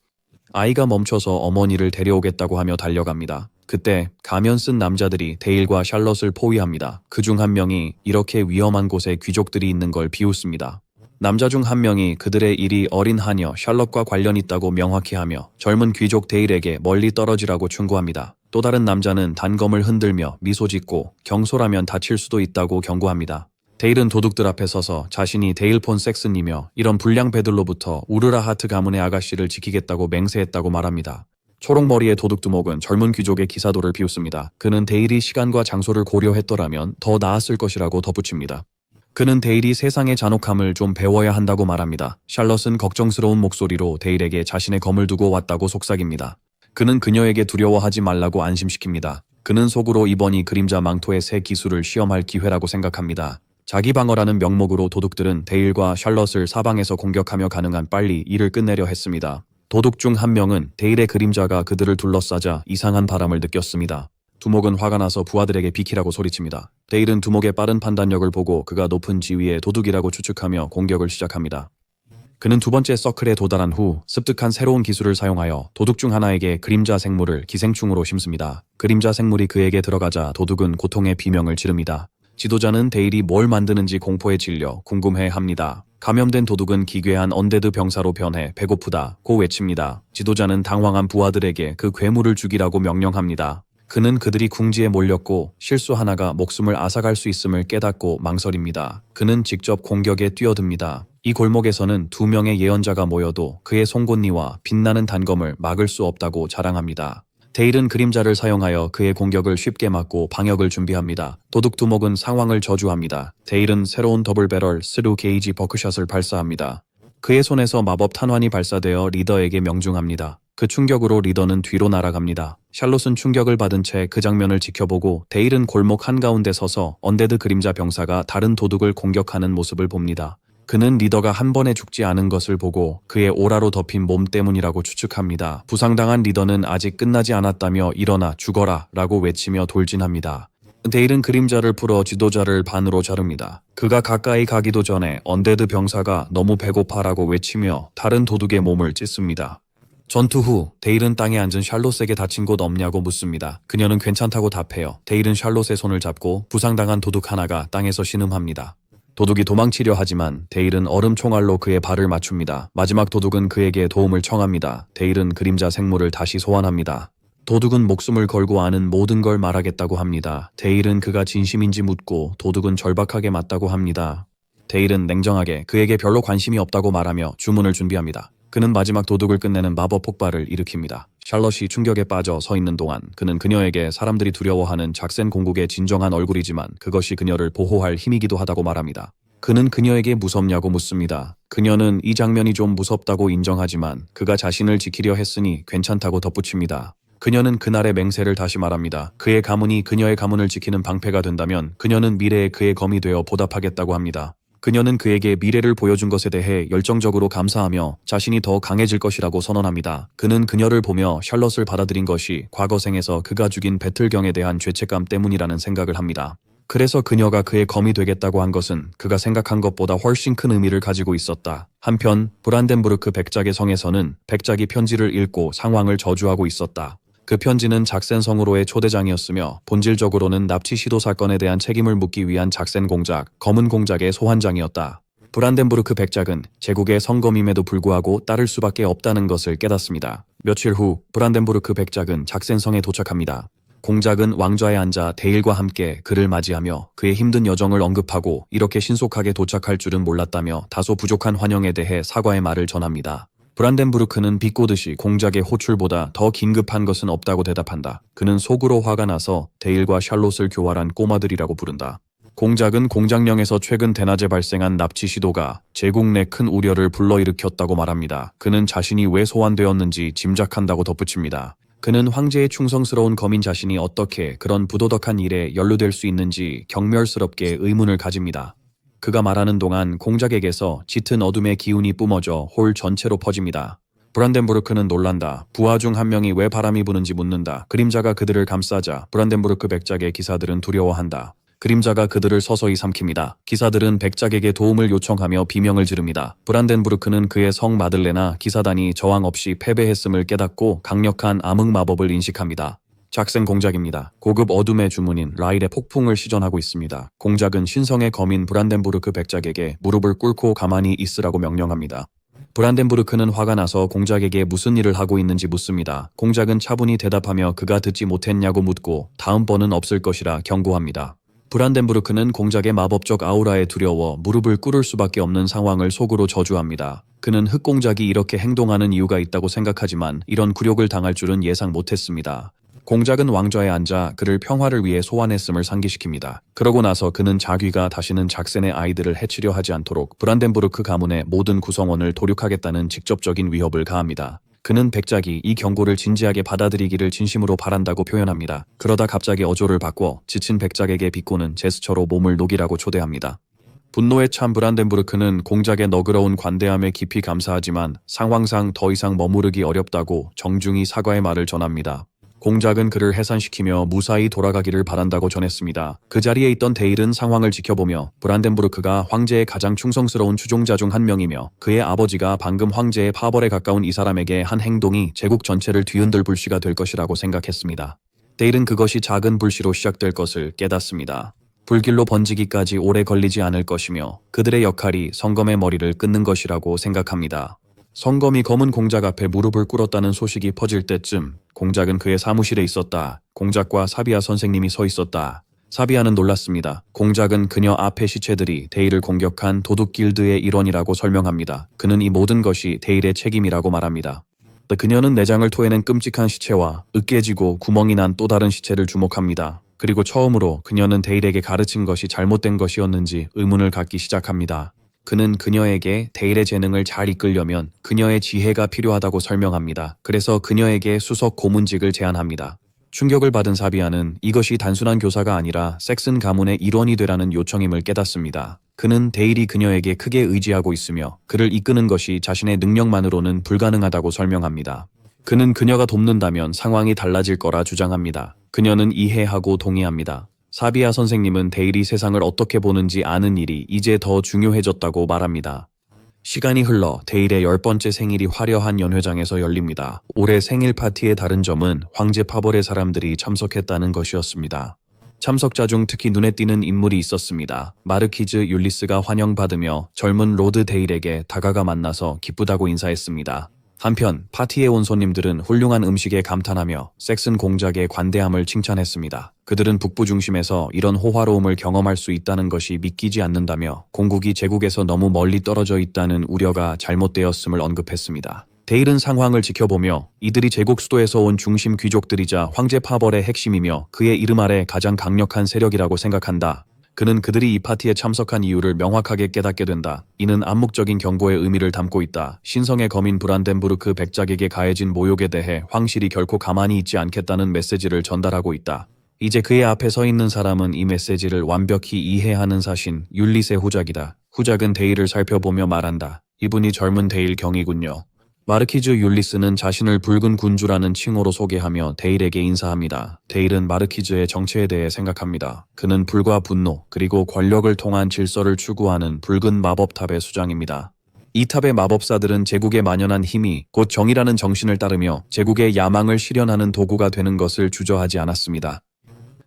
S1: 아이가 멈춰서 어머니를 데려오겠다고 하며 달려갑니다. 그때 가면 쓴 남자들이 데일과 샬롯을 포위합니다. 그중 한 명이 이렇게 위험한 곳에 귀족들이 있는 걸 비웃습니다. 남자 중 한 명이 그들의 일이 어린 하녀 샬롯과 관련 있다고 명확히 하며 젊은 귀족 데일에게 멀리 떨어지라고 충고합니다. 또 다른 남자는 단검을 흔들며 미소 짓고 경솔하면 다칠 수도 있다고 경고합니다. 데일은 도둑들 앞에 서서 자신이 데일 폰 섹슨이며 이런 불량 배들로부터 우르라하트 가문의 아가씨를 지키겠다고 맹세했다고 말합니다. 초록머리의 도둑두목은 젊은 귀족의 기사도를 비웃습니다. 그는 데일이 시간과 장소를 고려했더라면 더 나았을 것이라고 덧붙입니다. 그는 데일이 세상의 잔혹함을 좀 배워야 한다고 말합니다. 샬롯은 걱정스러운 목소리로 데일에게 자신의 검을 두고 왔다고 속삭입니다. 그는 그녀에게 두려워하지 말라고 안심시킵니다. 그는 속으로 이번이 그림자 망토의 새 기술을 시험할 기회라고 생각합니다. 자기 방어라는 명목으로 도둑들은 데일과 샬롯을 사방에서 공격하며 가능한 빨리 일을 끝내려 했습니다. 도둑 중 한 명은 데일의 그림자가 그들을 둘러싸자 이상한 바람을 느꼈습니다. 두목은 화가 나서 부하들에게 비키라고 소리칩니다. 데일은 두목의 빠른 판단력을 보고 그가 높은 지위의 도둑이라고 추측하며 공격을 시작합니다. 그는 두 번째 서클에 도달한 후 습득한 새로운 기술을 사용하여 도둑 중 하나에게 그림자 생물을 기생충으로 심습니다. 그림자 생물이 그에게 들어가자 도둑은 고통의 비명을 지릅니다. 지도자는 데일이 뭘 만드는지 공포에 질려 궁금해합니다. 감염된 도둑은 기괴한 언데드 병사로 변해 배고프다고 외칩니다. 지도자는 당황한 부하들에게 그 괴물을 죽이라고 명령합니다. 그는 그들이 궁지에 몰렸고 실수 하나가 목숨을 앗아갈 수 있음을 깨닫고 망설입니다. 그는 직접 공격에 뛰어듭니다. 이 골목에서는 2명의 예언자가 모여도 그의 송곳니와 빛나는 단검을 막을 수 없다고 자랑합니다. 데일은 그림자를 사용하여 그의 공격을 쉽게 막고 방역을 준비합니다. 도둑 두목은 상황을 저주합니다. 데일은 새로운 더블 배럴 스루 게이지 버크샷을 발사합니다. 그의 손에서 마법 탄환이 발사되어 리더에게 명중합니다. 그 충격으로 리더는 뒤로 날아갑니다. 샬롯은 충격을 받은 채 그 장면을 지켜보고 데일은 골목 한가운데 서서 언데드 그림자 병사가 다른 도둑을 공격하는 모습을 봅니다. 그는 리더가 한 번에 죽지 않은 것을 보고 그의 오라로 덮인 몸 때문이라고 추측합니다. 부상당한 리더는 아직 끝나지 않았다며 일어나 죽어라 라고 외치며 돌진합니다. 데일은 그림자를 풀어 지도자를 반으로 자릅니다. 그가 가까이 가기도 전에 언데드 병사가 너무 배고파라고 외치며 다른 도둑의 몸을 찢습니다. 전투 후 데일은 땅에 앉은 샬롯에게 다친 곳 없냐고 묻습니다. 그녀는 괜찮다고 답해요. 데일은 샬롯의 손을 잡고 부상당한 도둑 하나가 땅에서 신음합니다. 도둑이 도망치려 하지만 데일은 얼음 총알로 그의 발을 맞춥니다. 마지막 도둑은 그에게 도움을 청합니다. 데일은 그림자 생물을 다시 소환합니다. 도둑은 목숨을 걸고 아는 모든 걸 말하겠다고 합니다. 데일은 그가 진심인지 묻고 도둑은 절박하게 맞다고 합니다. 데일은 냉정하게 그에게 별로 관심이 없다고 말하며 주문을 준비합니다. 그는 마지막 도둑을 끝내는 마법 폭발을 일으킵니다. 샬롯이 충격에 빠져 서 있는 동안 그는 그녀에게 사람들이 두려워하는 작센 공국의 진정한 얼굴이지만 그것이 그녀를 보호할 힘이기도 하다고 말합니다. 그는 그녀에게 무섭냐고 묻습니다. 그녀는 이 장면이 좀 무섭다고 인정하지만 그가 자신을 지키려 했으니 괜찮다고 덧붙입니다. 그녀는 그날의 맹세를 다시 말합니다. 그의 가문이 그녀의 가문을 지키는 방패가 된다면 그녀는 미래에 그의 검이 되어 보답하겠다고 합니다. 그녀는 그에게 미래를 보여준 것에 대해 열정적으로 감사하며 자신이 더 강해질 것이라고 선언합니다. 그는 그녀를 보며 샬럿을 받아들인 것이 과거 생에서 그가 죽인 배틀경에 대한 죄책감 때문이라는 생각을 합니다. 그래서 그녀가 그의 검이 되겠다고 한 것은 그가 생각한 것보다 훨씬 큰 의미를 가지고 있었다. 한편 브란덴부르크 백작의 성에서는 백작이 편지를 읽고 상황을 저주하고 있었다. 그 편지는 작센 성으로의 초대장이었으며 본질적으로는 납치 시도 사건에 대한 책임을 묻기 위한 작센 공작, 검은 공작의 소환장이었다. 브란덴부르크 백작은 제국의 성검임에도 불구하고 따를 수밖에 없다는 것을 깨닫습니다. 며칠 후 브란덴부르크 백작은 작센 성에 도착합니다. 공작은 왕좌에 앉아 데일과 함께 그를 맞이하며 그의 힘든 여정을 언급하고 이렇게 신속하게 도착할 줄은 몰랐다며 다소 부족한 환영에 대해 사과의 말을 전합니다. 브란덴부르크는 비꼬듯이 공작의 호출보다 더 긴급한 것은 없다고 대답한다. 그는 속으로 화가 나서 데일과 샬롯을 교활한 꼬마들이라고 부른다. 공작은 공작령에서 최근 대낮에 발생한 납치 시도가 제국 내 큰 우려를 불러일으켰다고 말합니다. 그는 자신이 왜 소환되었는지 짐작한다고 덧붙입니다. 그는 황제의 충성스러운 거민 자신이 어떻게 그런 부도덕한 일에 연루될 수 있는지 경멸스럽게 의문을 가집니다. 그가 말하는 동안 공작에게서 짙은 어둠의 기운이 뿜어져 홀 전체로 퍼집니다. 브란덴부르크는 놀란다. 부하 중 한 명이 왜 바람이 부는지 묻는다. 그림자가 그들을 감싸자 브란덴부르크 백작의 기사들은 두려워한다. 그림자가 그들을 서서히 삼킵니다. 기사들은 백작에게 도움을 요청하며 비명을 지릅니다. 브란덴부르크는 그의 성 마들레나 기사단이 저항 없이 패배했음을 깨닫고 강력한 암흑 마법을 인식합니다. 작센 공작입니다. 고급 어둠의 주문인 라일의 폭풍을 시전하고 있습니다. 공작은 신성의 검인 브란덴부르크 백작에게 무릎을 꿇고 가만히 있으라고 명령합니다. 브란덴부르크는 화가 나서 공작에게 무슨 일을 하고 있는지 묻습니다. 공작은 차분히 대답하며 그가 듣지 못했냐고 묻고 다음번은 없을 것이라 경고합니다. 브란덴부르크는 공작의 마법적 아우라에 두려워 무릎을 꿇을 수밖에 없는 상황을 속으로 저주합니다. 그는 흑공작이 이렇게 행동하는 이유가 있다고 생각하지만 이런 굴욕을 당할 줄은 예상 못했습니다. 공작은 왕좌에 앉아 그를 평화를 위해 소환했음을 상기시킵니다. 그러고 나서 그는 자귀가 다시는 작센의 아이들을 해치려 하지 않도록 브란덴부르크 가문의 모든 구성원을 도륙하겠다는 직접적인 위협을 가합니다. 그는 백작이 이 경고를 진지하게 받아들이기를 진심으로 바란다고 표현합니다. 그러다 갑자기 어조를 바꿔 지친 백작에게 비꼬는 제스처로 몸을 녹이라고 초대합니다. 분노에 찬 브란덴부르크는 공작의 너그러운 관대함에 깊이 감사하지만 상황상 더 이상 머무르기 어렵다고 정중히 사과의 말을 전합니다. 공작은 그를 해산시키며 무사히 돌아가기를 바란다고 전했습니다. 그 자리에 있던 데일은 상황을 지켜보며 브란덴부르크가 황제의 가장 충성스러운 추종자 중 한 명이며 그의 아버지가 방금 황제의 파벌에 가까운 이 사람에게 한 행동이 제국 전체를 뒤흔들 불씨가 될 것이라고 생각했습니다. 데일은 그것이 작은 불씨로 시작될 것을 깨닫습니다. 불길로 번지기까지 오래 걸리지 않을 것이며 그들의 역할이 성검의 머리를 끊는 것이라고 생각합니다. 성검이 검은 공작 앞에 무릎을 꿇었다는 소식이 퍼질 때쯤 공작은 그의 사무실에 있었다. 공작과 사비아 선생님이 서 있었다. 사비아는 놀랐습니다. 공작은 그녀 앞의 시체들이 데일을 공격한 도둑 길드의 일원이라고 설명합니다. 그는 이 모든 것이 데일의 책임이라고 말합니다. 그녀는 내장을 토해낸 끔찍한 시체와 으깨지고 구멍이 난 또 다른 시체를 주목합니다. 그리고 처음으로 그녀는 데일에게 가르친 것이 잘못된 것이었는지 의문을 갖기 시작합니다. 그는 그녀에게 데일의 재능을 잘 이끌려면 그녀의 지혜가 필요하다고 설명합니다. 그래서 그녀에게 수석 고문직을 제안합니다. 충격을 받은 사비아는 이것이 단순한 교사가 아니라 섹슨 가문의 일원이 되라는 요청임을 깨닫습니다. 그는 데일이 그녀에게 크게 의지하고 있으며 그를 이끄는 것이 자신의 능력만으로는 불가능하다고 설명합니다. 그는 그녀가 돕는다면 상황이 달라질 거라 주장합니다. 그녀는 이해하고 동의합니다. 사비아 선생님은 데일이 세상을 어떻게 보는지 아는 일이 이제 더 중요해졌다고 말합니다. 시간이 흘러 데일의 10번째 생일이 화려한 연회장에서 열립니다. 올해 생일 파티의 다른 점은 황제 파벌의 사람들이 참석했다는 것이었습니다. 참석자 중 특히 눈에 띄는 인물이 있었습니다. 마르키즈 율리스가 환영받으며 젊은 로드 데일에게 다가가 만나서 기쁘다고 인사했습니다. 한편 파티에 온 손님들은 훌륭한 음식에 감탄하며 섹슨 공작의 관대함을 칭찬했습니다. 그들은 북부 중심에서 이런 호화로움을 경험할 수 있다는 것이 믿기지 않는다며 공국이 제국에서 너무 멀리 떨어져 있다는 우려가 잘못되었음을 언급했습니다. 데일은 상황을 지켜보며 이들이 제국 수도에서 온 중심 귀족들이자 황제 파벌의 핵심이며 그의 이름 아래 가장 강력한 세력이라고 생각한다. 그는 그들이 이 파티에 참석한 이유를 명확하게 깨닫게 된다. 이는 암묵적인 경고의 의미를 담고 있다. 신성의 거민 브란덴부르크 백작에게 가해진 모욕에 대해 황실이 결코 가만히 있지 않겠다는 메시지를 전달하고 있다. 이제 그의 앞에 서 있는 사람은 이 메시지를 완벽히 이해하는 사신 율리스의 후작이다. 후작은 데일을 살펴보며 말한다. 이분이 젊은 데일 경이군요. 마르키즈 율리스는 자신을 붉은 군주라는 칭호로 소개하며 데일에게 인사합니다. 데일은 마르키즈의 정체에 대해 생각합니다. 그는 불과 분노 그리고 권력을 통한 질서를 추구하는 붉은 마법탑의 수장입니다. 이 탑의 마법사들은 제국에 만연한 힘이 곧 정의라는 정신을 따르며 제국의 야망을 실현하는 도구가 되는 것을 주저하지 않았습니다.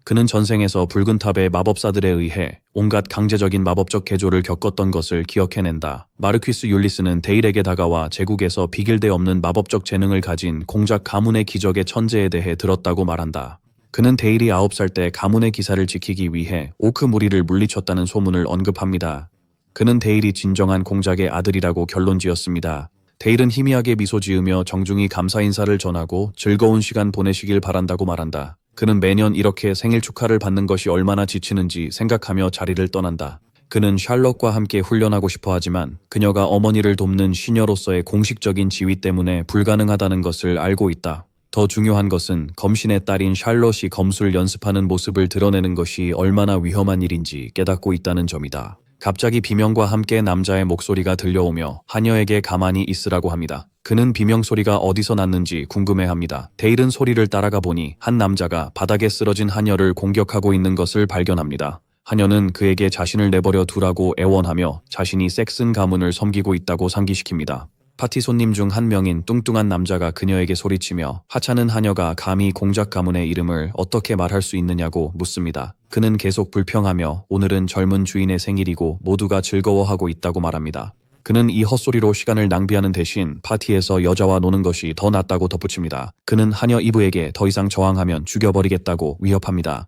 S1: 그는 전생에서 붉은 탑의 마법사들에 의해 온갖 강제적인 마법적 개조를 겪었던 것을 기억해낸다. 마르퀴스 율리스는 데일에게 다가와 제국에서 비길 데 없는 마법적 재능을 가진 공작 가문의 기적의 천재에 대해 들었다고 말한다. 그는 데일이 9살 때 가문의 기사를 지키기 위해 오크 무리를 물리쳤다는 소문을 언급합니다. 그는 데일이 진정한 공작의 아들이라고 결론지었습니다. 데일은 희미하게 미소 지으며 정중히 감사 인사를 전하고 즐거운 시간 보내시길 바란다고 말한다. 그는 매년 이렇게 생일 축하를 받는 것이 얼마나 지치는지 생각하며 자리를 떠난다. 그는 샬럿과 함께 훈련하고 싶어 하지만 그녀가 어머니를 돕는 시녀로서의 공식적인 지위 때문에 불가능하다는 것을 알고 있다. 더 중요한 것은 검신의 딸인 샬럿이 검술 연습하는 모습을 드러내는 것이 얼마나 위험한 일인지 깨닫고 있다는 점이다. 갑자기 비명과 함께 남자의 목소리가 들려오며 하녀에게 가만히 있으라고 합니다. 그는 비명소리가 어디서 났는지 궁금해합니다. 데일은 소리를 따라가 보니 한 남자가 바닥에 쓰러진 하녀를 공격하고 있는 것을 발견합니다. 하녀는 그에게 자신을 내버려 두라고 애원하며 자신이 섹슨 가문을 섬기고 있다고 상기시킵니다. 파티 손님 중 한 명인 뚱뚱한 남자가 그녀에게 소리치며 하찮은 하녀가 감히 공작 가문의 이름을 어떻게 말할 수 있느냐고 묻습니다. 그는 계속 불평하며 오늘은 젊은 주인의 생일이고 모두가 즐거워하고 있다고 말합니다. 그는 이 헛소리로 시간을 낭비하는 대신 파티에서 여자와 노는 것이 더 낫다고 덧붙입니다. 그는 하녀 이브에게 더 이상 저항하면 죽여버리겠다고 위협합니다.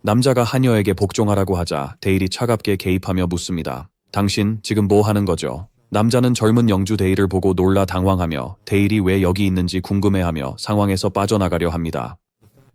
S1: 남자가 하녀에게 복종하라고 하자 데일이 차갑게 개입하며 묻습니다. 당신 지금 뭐 하는 거죠? 남자는 젊은 영주 데일을 보고 놀라 당황하며 데일이 왜 여기 있는지 궁금해하며 상황에서 빠져나가려 합니다.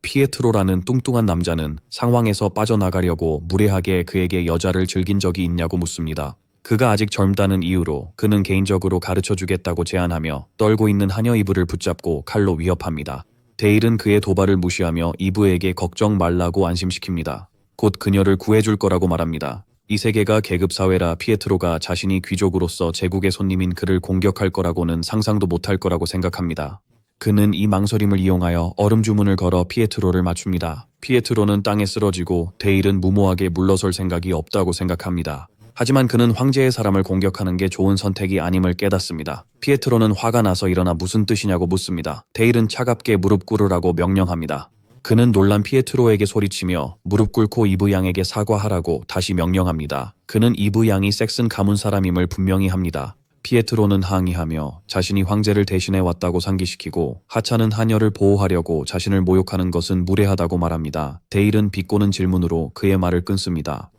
S1: 피에트로라는 뚱뚱한 남자는 상황에서 빠져나가려고 무례하게 그에게 여자를 즐긴 적이 있냐고 묻습니다. 그가 아직 젊다는 이유로 그는 개인적으로 가르쳐주겠다고 제안하며 떨고 있는 하녀 이브를 붙잡고 칼로 위협합니다. 데일은 그의 도발을 무시하며 이브에게 걱정 말라고 안심시킵니다. 곧 그녀를 구해줄 거라고 말합니다. 이 세계가 계급사회라 피에트로가 자신이 귀족으로서 제국의 손님인 그를 공격할 거라고는 상상도 못할 거라고 생각합니다. 그는 이 망설임을 이용하여 얼음 주문을 걸어 피에트로를 맞춥니다. 피에트로는 땅에 쓰러지고 데일은 무모하게 물러설 생각이 없다고 생각합니다. 하지만 그는 황제의 사람을 공격하는 게 좋은 선택이 아님을 깨닫습니다. 피에트로는 화가 나서 일어나 무슨 뜻이냐고 묻습니다. 데일은 차갑게 무릎 꿇으라고 명령합니다. 그는 놀란 피에트로에게 소리치며 무릎 꿇고 이브 양에게 사과하라고 다시 명령합니다. 그는 이브 양이 섹슨 가문 사람임을 분명히 합니다. 피에트로는 항의하며 자신이 황제를 대신해 왔다고 상기시키고 하찮은 하녀를 보호하려고 자신을 모욕하는 것은 무례하다고 말합니다. 데일은 비꼬는 질문으로 그의 말을 끊습니다.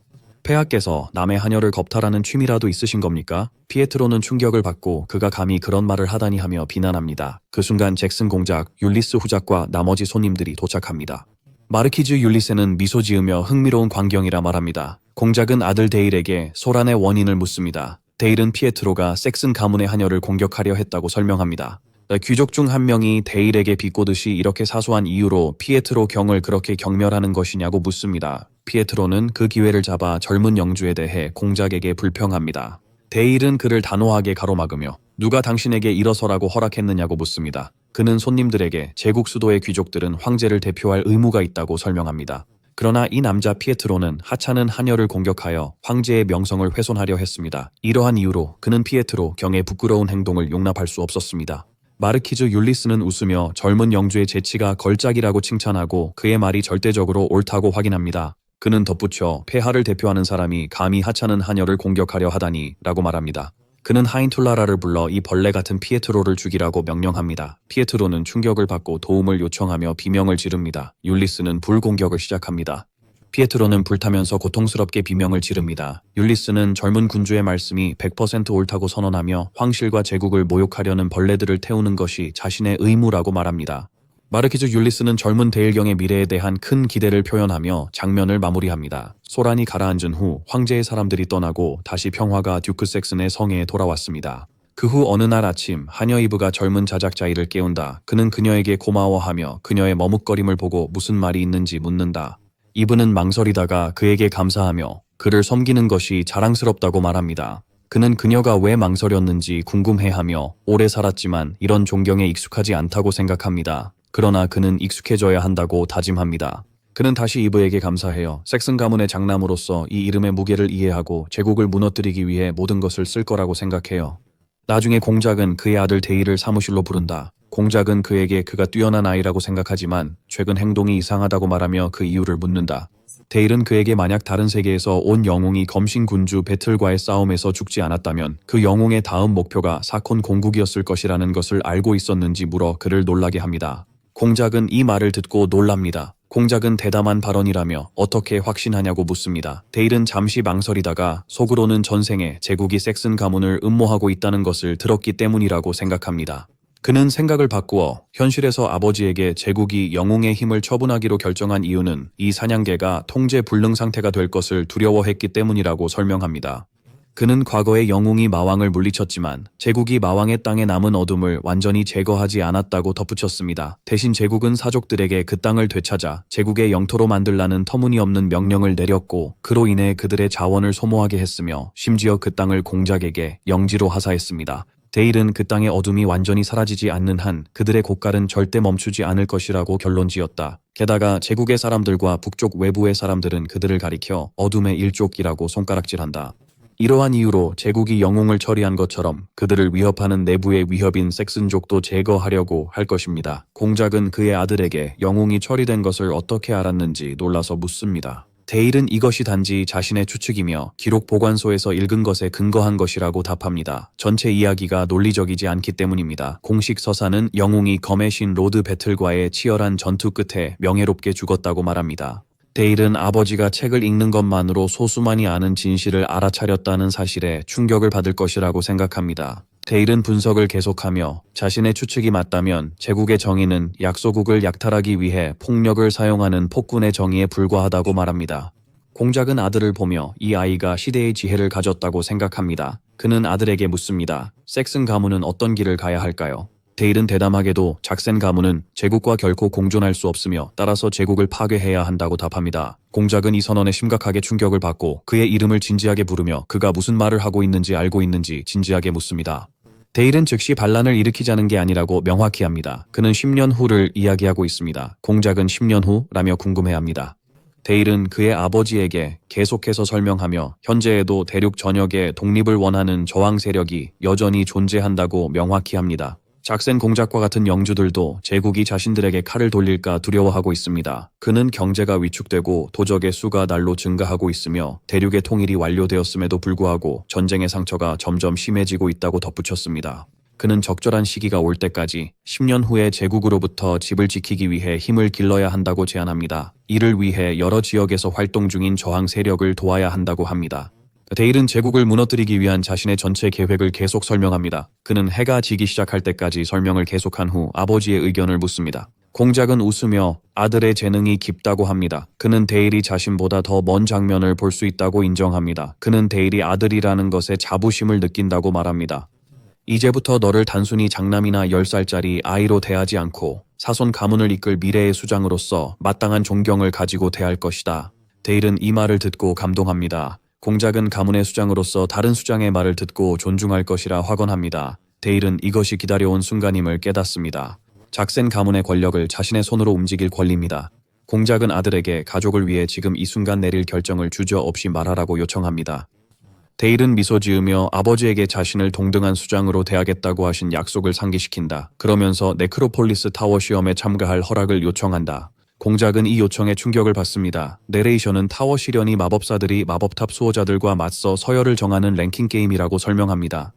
S1: 폐하께서 남의 하녀를 겁탈하는 취미라도 있으신 겁니까? 피에트로는 충격을 받고 그가 감히 그런 말을 하다니 하며 비난합니다. 그 순간 잭슨 공작, 율리스 후작과 나머지 손님들이 도착합니다. 마르키즈 율리스는 미소 지으며 흥미로운 광경이라 말합니다. 공작은 아들 데일에게 소란의 원인을 묻습니다. 데일은 피에트로가 섹슨 가문의 하녀를 공격하려 했다고 설명합니다. 귀족 중 한 명이 데일에게 비꼬듯이 이렇게 사소한 이유로 피에트로 경을 그렇게 경멸하는 것이냐고 묻습니다. 피에트로는 그 기회를 잡아 젊은 영주에 대해 공작에게 불평합니다. 데일은 그를 단호하게 가로막으며 누가 당신에게 일어서라고 허락했느냐고 묻습니다. 그는 손님들에게 제국 수도의 귀족들은 황제를 대표할 의무가 있다고 설명합니다. 그러나 이 남자 피에트로는 하찮은 하녀를 공격하여 황제의 명성을 훼손하려 했습니다. 이러한 이유로 그는 피에트로 경의 부끄러운 행동을 용납할 수 없었습니다. 마르키즈 율리스는 웃으며 젊은 영주의 재치가 걸작이라고 칭찬하고 그의 말이 절대적으로 옳다고 확인합니다. 그는 덧붙여 폐하를 대표하는 사람이 감히 하찮은 하녀를 공격하려 하다니 라고 말합니다. 그는 하인툴라라를 불러 이 벌레 같은 피에트로를 죽이라고 명령합니다. 피에트로는 충격을 받고 도움을 요청하며 비명을 지릅니다. 율리스는 불공격을 시작합니다. 피에트로는 불타면서 고통스럽게 비명을 지릅니다. 율리스는 젊은 군주의 말씀이 100% 옳다고 선언하며 황실과 제국을 모욕하려는 벌레들을 태우는 것이 자신의 의무라고 말합니다. 마르키즈 율리스는 젊은 데일경의 미래에 대한 큰 기대를 표현하며 장면을 마무리합니다. 소란이 가라앉은 후 황제의 사람들이 떠나고 다시 평화가 듀크 섹슨의 성에 돌아왔습니다. 그 후 어느 날 아침 하녀 이브가 젊은 자작자이를 깨운다. 그는 그녀에게 고마워하며 그녀의 머뭇거림을 보고 무슨 말이 있는지 묻는다. 이브는 망설이다가 그에게 감사하며 그를 섬기는 것이 자랑스럽다고 말합니다. 그는 그녀가 왜 망설였는지 궁금해하며 오래 살았지만 이런 존경에 익숙하지 않다고 생각합니다. 그러나 그는 익숙해져야 한다고 다짐합니다. 그는 다시 이브에게 감사해요. 섹슨 가문의 장남으로서 이 이름의 무게를 이해하고 제국을 무너뜨리기 위해 모든 것을 쓸 거라고 생각해요. 나중에 공작은 그의 아들 데이를 사무실로 부른다. 공작은 그에게 그가 뛰어난 아이라고 생각하지만 최근 행동이 이상하다고 말하며 그 이유를 묻는다. 데일은 그에게 만약 다른 세계에서 온 영웅이 검신군주 배틀과의 싸움에서 죽지 않았다면 그 영웅의 다음 목표가 사콘 공국이었을 것이라는 것을 알고 있었는지 물어 그를 놀라게 합니다. 공작은 이 말을 듣고 놀랍니다. 공작은 대담한 발언이라며 어떻게 확신하냐고 묻습니다. 데일은 잠시 망설이다가 속으로는 전생에 제국이 섹슨 가문을 음모하고 있다는 것을 들었기 때문이라고 생각합니다. 그는 생각을 바꾸어 현실에서 아버지에게 제국이 영웅의 힘을 처분하기로 결정한 이유는 이 사냥개가 통제 불능 상태가 될 것을 두려워했기 때문이라고 설명합니다. 그는 과거에 영웅이 마왕을 물리쳤지만 제국이 마왕의 땅에 남은 어둠을 완전히 제거하지 않았다고 덧붙였습니다. 대신 제국은 사족들에게 그 땅을 되찾아 제국의 영토로 만들라는 터무니없는 명령을 내렸고 그로 인해 그들의 자원을 소모하게 했으며 심지어 그 땅을 공작에게 영지로 하사했습니다. 데일은 그 땅의 어둠이 완전히 사라지지 않는 한 그들의 고갈은 절대 멈추지 않을 것이라고 결론지었다. 게다가 제국의 사람들과 북쪽 외부의 사람들은 그들을 가리켜 어둠의 일족이라고 손가락질한다. 이러한 이유로 제국이 영웅을 처리한 것처럼 그들을 위협하는 내부의 위협인 섹슨족도 제거하려고 할 것입니다. 공작은 그의 아들에게 영웅이 처리된 것을 어떻게 알았는지 놀라서 묻습니다. 데일은 이것이 단지 자신의 추측이며 기록 보관소에서 읽은 것에 근거한 것이라고 답합니다. 전체 이야기가 논리적이지 않기 때문입니다. 공식 서사는 영웅이 검의 신 로드 배틀과의 치열한 전투 끝에 명예롭게 죽었다고 말합니다. 데일은 아버지가 책을 읽는 것만으로 소수만이 아는 진실을 알아차렸다는 사실에 충격을 받을 것이라고 생각합니다. 데일은 분석을 계속하며 자신의 추측이 맞다면 제국의 정의는 약소국을 약탈하기 위해 폭력을 사용하는 폭군의 정의에 불과하다고 말합니다. 공작은 아들을 보며 이 아이가 시대의 지혜를 가졌다고 생각합니다. 그는 아들에게 묻습니다. 섹슨 가문은 어떤 길을 가야 할까요? 데일은 대담하게도 작센 가문은 제국과 결코 공존할 수 없으며 따라서 제국을 파괴해야 한다고 답합니다. 공작은 이 선언에 심각하게 충격을 받고 그의 이름을 진지하게 부르며 그가 무슨 말을 하고 있는지 알고 있는지 진지하게 묻습니다. 데일은 즉시 반란을 일으키자는 게 아니라고 명확히 합니다. 그는 10년 후를 이야기하고 있습니다. 공작은 10년 후라며 궁금해합니다. 데일은 그의 아버지에게 계속해서 설명하며 현재에도 대륙 전역에 독립을 원하는 저항 세력이 여전히 존재한다고 명확히 합니다. 작센 공작과 같은 영주들도 제국이 자신들에게 칼을 돌릴까 두려워하고 있습니다. 그는 경제가 위축되고 도적의 수가 날로 증가하고 있으며 대륙의 통일이 완료되었음에도 불구하고 전쟁의 상처가 점점 심해지고 있다고 덧붙였습니다. 그는 적절한 시기가 올 때까지 10년 후에 제국으로부터 집을 지키기 위해 힘을 길러야 한다고 제안합니다. 이를 위해 여러 지역에서 활동 중인 저항 세력을 도와야 한다고 합니다. 데일은 제국을 무너뜨리기 위한 자신의 전체 계획을 계속 설명합니다. 그는 해가 지기 시작할 때까지 설명을 계속한 후 아버지의 의견을 묻습니다. 공작은 웃으며 아들의 재능이 깊다고 합니다. 그는 데일이 자신보다 더 먼 장면을 볼 수 있다고 인정합니다. 그는 데일이 아들이라는 것에 자부심을 느낀다고 말합니다. 이제부터 너를 단순히 장남이나 10살짜리 아이로 대하지 않고 사손 가문을 이끌 미래의 수장으로서 마땅한 존경을 가지고 대할 것이다. 데일은 이 말을 듣고 감동합니다. 공작은 가문의 수장으로서 다른 수장의 말을 듣고 존중할 것이라 확언합니다. 데일은 이것이 기다려온 순간임을 깨닫습니다. 작센 가문의 권력을 자신의 손으로 움직일 권리입니다. 공작은 아들에게 가족을 위해 지금 이 순간 내릴 결정을 주저없이 말하라고 요청합니다. 데일은 미소 지으며 아버지에게 자신을 동등한 수장으로 대하겠다고 하신 약속을 상기시킨다. 그러면서 네크로폴리스 타워 시험에 참가할 허락을 요청한다. 공작은 이 요청에 충격을 받습니다. 내레이션은 타워 시련이 마법사들이 마법탑 수호자들과 맞서 서열을 정하는 랭킹 게임이라고 설명합니다.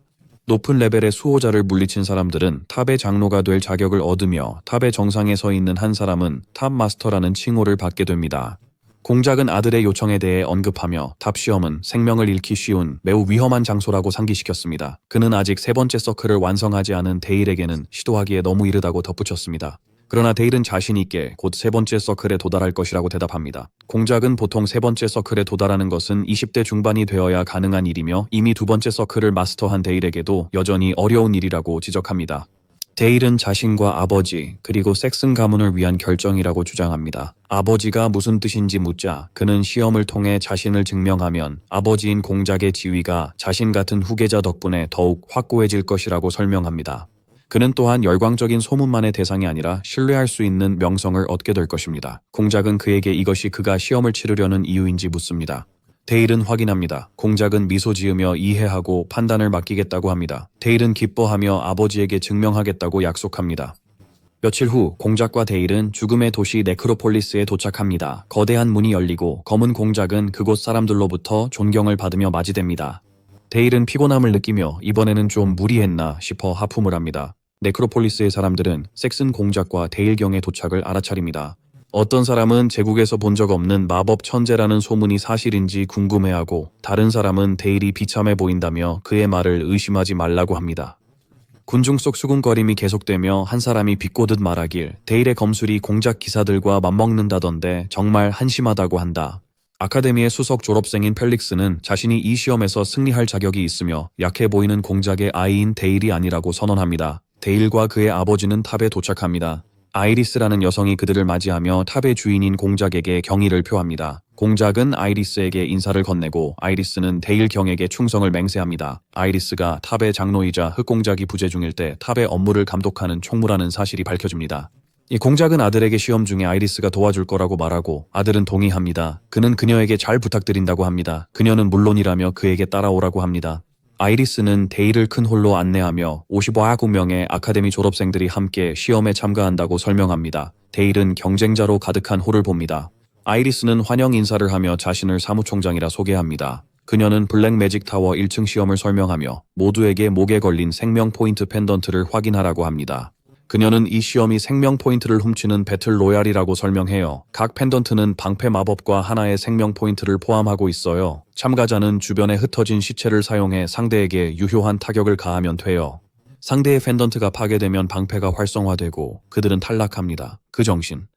S1: 높은 레벨의 수호자를 물리친 사람들은 탑의 장로가 될 자격을 얻으며 탑의 정상에 서 있는 한 사람은 탑 마스터라는 칭호를 받게 됩니다. 공작은 아들의 요청에 대해 언급하며 탑 시험은 생명을 잃기 쉬운 매우 위험한 장소라고 상기시켰습니다. 그는 아직 세 번째 서클을 완성하지 않은 데일에게는 시도하기에 너무 이르다고 덧붙였습니다. 그러나 데일은 자신 있게 곧 세 번째 서클에 도달할 것이라고 대답합니다. 공작은 보통 세 번째 서클에 도달하는 것은 20대 중반이 되어야 가능한 일이며 이미 두 번째 서클을 마스터한 데일에게도 여전히 어려운 일이라고 지적합니다. 데일은 자신과 아버지 그리고 섹슨 가문을 위한 결정이라고 주장합니다. 아버지가 무슨 뜻인지 묻자 그는 시험을 통해 자신을 증명하면 아버지인 공작의 지위가 자신 같은 후계자 덕분에 더욱 확고해질 것이라고 설명합니다. 그는 또한 열광적인 소문만의 대상이 아니라 신뢰할 수 있는 명성을 얻게 될 것입니다. 공작은 그에게 이것이 그가 시험을 치르려는 이유인지 묻습니다. 데일은 확인합니다. 공작은 미소 지으며 이해하고 판단을 맡기겠다고 합니다. 데일은 기뻐하며 아버지에게 증명하겠다고 약속합니다. 며칠 후 공작과 데일은 죽음의 도시 네크로폴리스에 도착합니다. 거대한 문이 열리고 검은 공작은 그곳 사람들로부터 존경을 받으며 맞이됩니다. 데일은 피곤함을 느끼며 이번에는 좀 무리했나 싶어 하품을 합니다. 네크로폴리스의 사람들은 섹슨 공작과 데일경의 도착을 알아차립니다. 어떤 사람은 제국에서 본 적 없는 마법 천재라는 소문이 사실인지 궁금해하고 다른 사람은 데일이 비참해 보인다며 그의 말을 의심하지 말라고 합니다. 군중 속 수군거림이 계속되며 한 사람이 비꼬듯 말하길 데일의 검술이 공작 기사들과 맞먹는다던데 정말 한심하다고 한다. 아카데미의 수석 졸업생인 펠릭스는 자신이 이 시험에서 승리할 자격이 있으며 약해 보이는 공작의 아이인 데일이 아니라고 선언합니다. 데일과 그의 아버지는 탑에 도착합니다. 아이리스라는 여성이 그들을 맞이하며 탑의 주인인 공작에게 경의를 표합니다. 공작은 아이리스에게 인사를 건네고 아이리스는 데일 경에게 충성을 맹세합니다. 아이리스가 탑의 장로이자 흑공작이 부재 중일 때 탑의 업무를 감독하는 총무라는 사실이 밝혀집니다. 이 공작은 아들에게 시험 중에 아이리스가 도와줄 거라고 말하고 아들은 동의합니다. 그는 그녀에게 잘 부탁드린다고 합니다. 그녀는 물론이라며 그에게 따라오라고 합니다. 아이리스는 데일을 큰 홀로 안내하며 55명의 아카데미 졸업생들이 함께 시험에 참가한다고 설명합니다. 데일은 경쟁자로 가득한 홀을 봅니다. 아이리스는 환영 인사를 하며 자신을 사무총장이라 소개합니다. 그녀는 블랙 매직 타워 1층 시험을 설명하며 모두에게 목에 걸린 생명 포인트 펜던트를 확인하라고 합니다. 그녀는 이 시험이 생명 포인트를 훔치는 배틀 로얄이라고 설명해요. 각 펜던트는 방패 마법과 하나의 생명 포인트를 포함하고 있어요. 참가자는 주변에 흩어진 시체를 사용해 상대에게 유효한 타격을 가하면 돼요. 상대의 펜던트가 파괴되면 방패가 활성화되고 그들은 탈락합니다. 그 정신.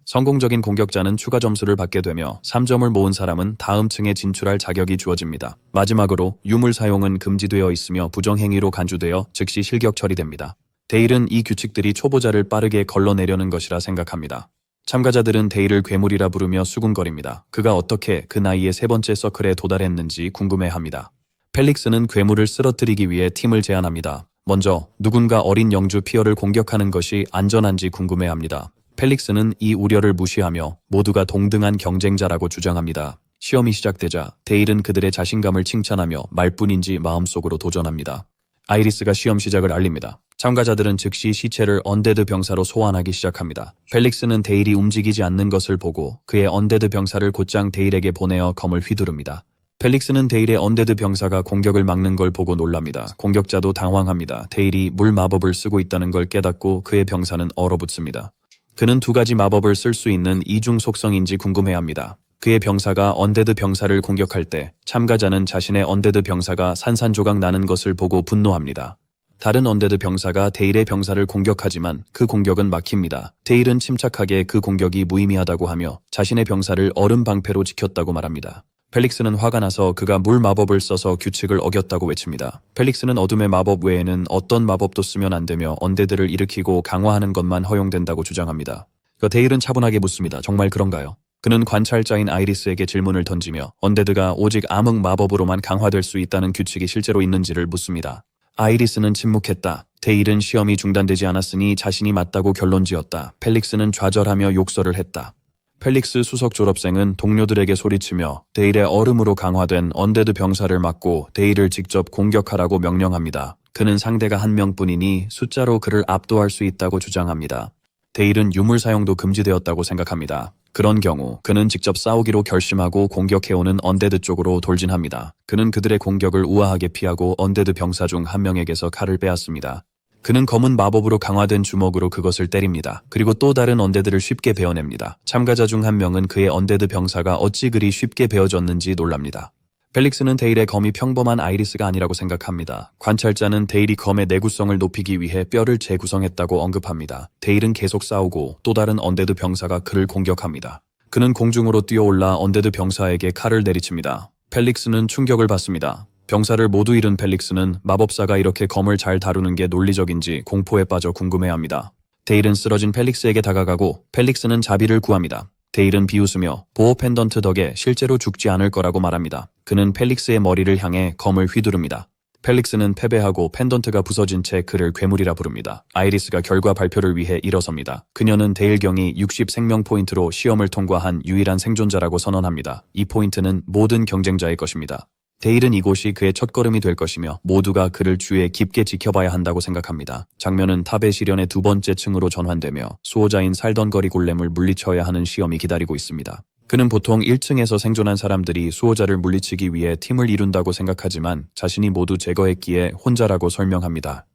S1: 성공적인 공격자는 추가 점수를 받게 되며 3점을 모은 사람은 다음 층에 진출할 자격이 주어집니다. 마지막으로 유물 사용은 금지되어 있으며 부정행위로 간주되어 즉시 실격 처리됩니다. 데일은 이 규칙들이 초보자를 빠르게 걸러내려는 것이라 생각합니다. 참가자들은 데일을 괴물이라 부르며 수군거립니다. 그가 어떻게 그 나이에 세 번째 서클에 도달했는지 궁금해합니다. 펠릭스는 괴물을 쓰러뜨리기 위해 팀을 제안합니다. 먼저 누군가 어린 영주 피어를 공격하는 것이 안전한지 궁금해합니다. 펠릭스는 이 우려를 무시하며 모두가 동등한 경쟁자라고 주장합니다. 시험이 시작되자 데일은 그들의 자신감을 칭찬하며 말뿐인지 마음속으로 도전합니다. 아이리스가 시험 시작을 알립니다. 참가자들은 즉시 시체를 언데드 병사로 소환하기 시작합니다. 펠릭스는 데일이 움직이지 않는 것을 보고 그의 언데드 병사를 곧장 데일에게 보내어 검을 휘두릅니다. 펠릭스는 데일의 언데드 병사가 공격을 막는 걸 보고 놀랍니다. 공격자도 당황합니다. 데일이 물 마법을 쓰고 있다는 걸 깨닫고 그의 병사는 얼어붙습니다. 그는 두 가지 마법을 쓸 수 있는 이중 속성인지 궁금해합니다. 그의 병사가 언데드 병사를 공격할 때 참가자는 자신의 언데드 병사가 산산조각 나는 것을 보고 분노합니다. 다른 언데드 병사가 데일의 병사를 공격하지만 그 공격은 막힙니다. 데일은 침착하게 그 공격이 무의미하다고 하며 자신의 병사를 얼음 방패로 지켰다고 말합니다. 펠릭스는 화가 나서 그가 물 마법을 써서 규칙을 어겼다고 외칩니다. 펠릭스는 어둠의 마법 외에는 어떤 마법도 쓰면 안 되며 언데드를 일으키고 강화하는 것만 허용된다고 주장합니다. 데일은 차분하게 묻습니다. 정말 그런가요? 그는 관찰자인 아이리스에게 질문을 던지며 언데드가 오직 암흑 마법으로만 강화될 수 있다는 규칙이 실제로 있는지를 묻습니다. 아이리스는 침묵했다. 데일은 시험이 중단되지 않았으니 자신이 맞다고 결론지었다. 펠릭스는 좌절하며 욕설을 했다. 펠릭스 수석 졸업생은 동료들에게 소리치며 데일의 얼음으로 강화된 언데드 병사를 막고 데일을 직접 공격하라고 명령합니다. 그는 상대가 한 명뿐이니 숫자로 그를 압도할 수 있다고 주장합니다. 데일은 유물 사용도 금지되었다고 생각합니다. 그런 경우 그는 직접 싸우기로 결심하고 공격해오는 언데드 쪽으로 돌진합니다. 그는 그들의 공격을 우아하게 피하고 언데드 병사 중 한 명에게서 칼을 빼앗습니다. 그는 검은 마법으로 강화된 주먹으로 그것을 때립니다. 그리고 또 다른 언데드를 쉽게 베어냅니다. 참가자 중 한 명은 그의 언데드 병사가 어찌 그리 쉽게 베어졌는지 놀랍니다. 펠릭스는 데일의 검이 평범한 아이리스가 아니라고 생각합니다. 관찰자는 데일이 검의 내구성을 높이기 위해 뼈를 재구성했다고 언급합니다. 데일은 계속 싸우고 또 다른 언데드 병사가 그를 공격합니다. 그는 공중으로 뛰어올라 언데드 병사에게 칼을 내리칩니다. 펠릭스는 충격을 받습니다. 병사를 모두 잃은 펠릭스는 마법사가 이렇게 검을 잘 다루는 게 논리적인지 공포에 빠져 궁금해합니다. 데일은 쓰러진 펠릭스에게 다가가고 펠릭스는 자비를 구합니다. 데일은 비웃으며 보호 펜던트 덕에 실제로 죽지 않을 거라고 말합니다. 그는 펠릭스의 머리를 향해 검을 휘두릅니다. 펠릭스는 패배하고 펜던트가 부서진 채 그를 괴물이라 부릅니다. 아이리스가 결과 발표를 위해 일어섭니다. 그녀는 데일 경이 60 생명 포인트로 시험을 통과한 유일한 생존자라고 선언합니다. 이 포인트는 모든 경쟁자의 것입니다. 데일은 이곳이 그의 첫걸음이 될 것이며 모두가 그를 주위에 깊게 지켜봐야 한다고 생각합니다. 장면은 탑의 시련의 두 번째 층으로 전환되며 수호자인 살던거리 골렘을 물리쳐야 하는 시험이 기다리고 있습니다. 그는 보통 1층에서 생존한 사람들이 수호자를 물리치기 위해 팀을 이룬다고 생각하지만 자신이 모두 제거했기에 혼자라고 설명합니다.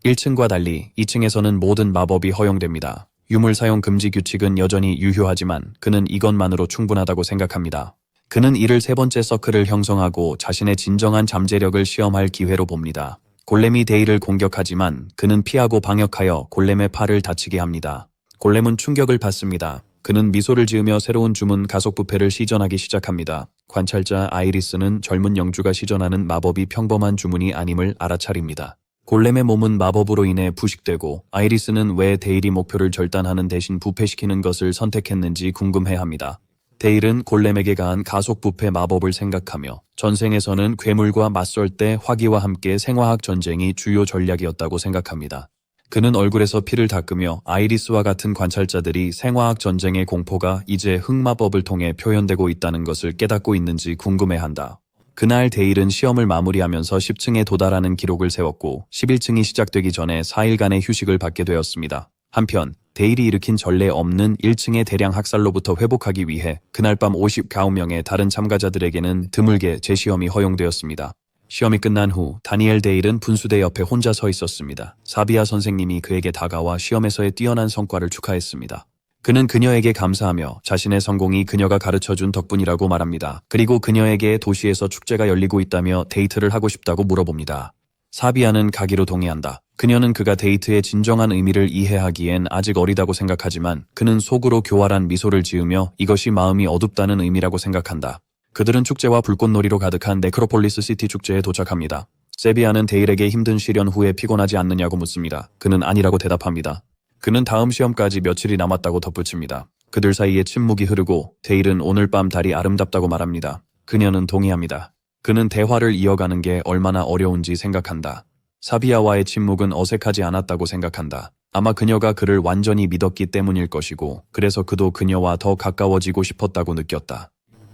S1: 1층과 달리 2층에서는 모든 마법이 허용됩니다. 유물 사용 금지 규칙은 여전히 유효하지만 그는 이것만으로 충분하다고 생각합니다. 그는 이를 세 번째 서클을 형성하고 자신의 진정한 잠재력을 시험할 기회로 봅니다. 골렘이 데일을 공격하지만 그는 피하고 방역하여 골렘의 팔을 다치게 합니다. 골렘은 충격을 받습니다. 그는 미소를 지으며 새로운 주문 가속 부패를 시전하기 시작합니다. 관찰자 아이리스는 젊은 영주가 시전하는 마법이 평범한 주문이 아님을 알아차립니다. 골렘의 몸은 마법으로 인해 부식되고 아이리스는 왜 데일이 목표를 절단하는 대신 부패시키는 것을 선택했는지 궁금해합니다. 데일은 골렘에게 가한 가속 부패 마법을 생각하며 전생에서는 괴물과 맞설 때 화기와 함께 생화학 전쟁이 주요 전략이었다고 생각합니다. 그는 얼굴에서 피를 닦으며 아이리스와 같은 관찰자들이 생화학 전쟁의 공포가 이제 흑마법을 통해 표현되고 있다는 것을 깨닫고 있는지 궁금해한다. 그날 데일은 시험을 마무리하면서 10층에 도달하는 기록을 세웠고 11층이 시작되기 전에 4일간의 휴식을 받게 되었습니다. 한편 데일이 일으킨 전례 없는 1층의 대량 학살로부터 회복하기 위해 그날 밤 59명의 다른 참가자들에게는 드물게 재시험이 허용되었습니다. 시험이 끝난 후 다니엘 데일은 분수대 옆에 혼자 서 있었습니다. 사비아 선생님이 그에게 다가와 시험에서의 뛰어난 성과를 축하했습니다. 그는 그녀에게 감사하며 자신의 성공이 그녀가 가르쳐준 덕분이라고 말합니다. 그리고 그녀에게 도시에서 축제가 열리고 있다며 데이트를 하고 싶다고 물어봅니다. 사비아는 가기로 동의한다. 그녀는 그가 데이트의 진정한 의미를 이해하기엔 아직 어리다고 생각하지만 그는 속으로 교활한 미소를 지으며 이것이 마음이 어둡다는 의미라고 생각한다. 그들은 축제와 불꽃놀이로 가득한 네크로폴리스 시티 축제에 도착합니다. 세비아는 데일에게 힘든 시련 후에 피곤하지 않느냐고 묻습니다. 그는 아니라고 대답합니다. 그는 다음 시험까지 며칠이 남았다고 덧붙입니다. 그들 사이에 침묵이 흐르고 데일은 오늘 밤 달이 아름답다고 말합니다. 그녀는 동의합니다. 그는 대화를 이어가는 게 얼마나 어려운지 생각한다. 사비아와의 침묵은 어색하지 않았다고 생각한다. 아마 그녀가 그를 완전히 믿었기 때문일 것이고 그래서 그도 그녀와 더 가까워지고 싶었다고 느꼈다.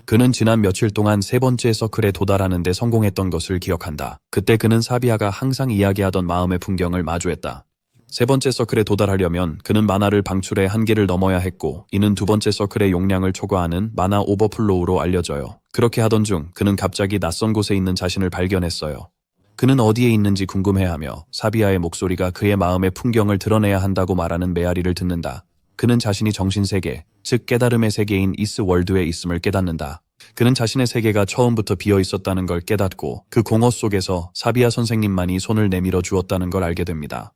S1: 그는 지난 며칠 동안 세 번째 서클에 도달하는 데 성공했던 것을 기억한다. 그때 그는 사비아가 항상 이야기하던 마음의 풍경을 마주했다. 세 번째 서클에 도달하려면 그는 마나를 방출의 한계를 넘어야 했고 이는 두 번째 서클의 용량을 초과하는 마나 오버플로우로 알려져요. 그렇게 하던 중 그는 갑자기 낯선 곳에 있는 자신을 발견했어요. 그는 어디에 있는지 궁금해하며 사비아의 목소리가 그의 마음의 풍경을 드러내야 한다고 말하는 메아리를 듣는다. 그는 자신이 정신세계, 즉 깨달음의 세계인 이스월드에 있음을 깨닫는다. 그는 자신의 세계가 처음부터 비어 있었다는 걸 깨닫고 그 공허 속에서 사비아 선생님만이 손을 내밀어 주었다는 걸 알게 됩니다.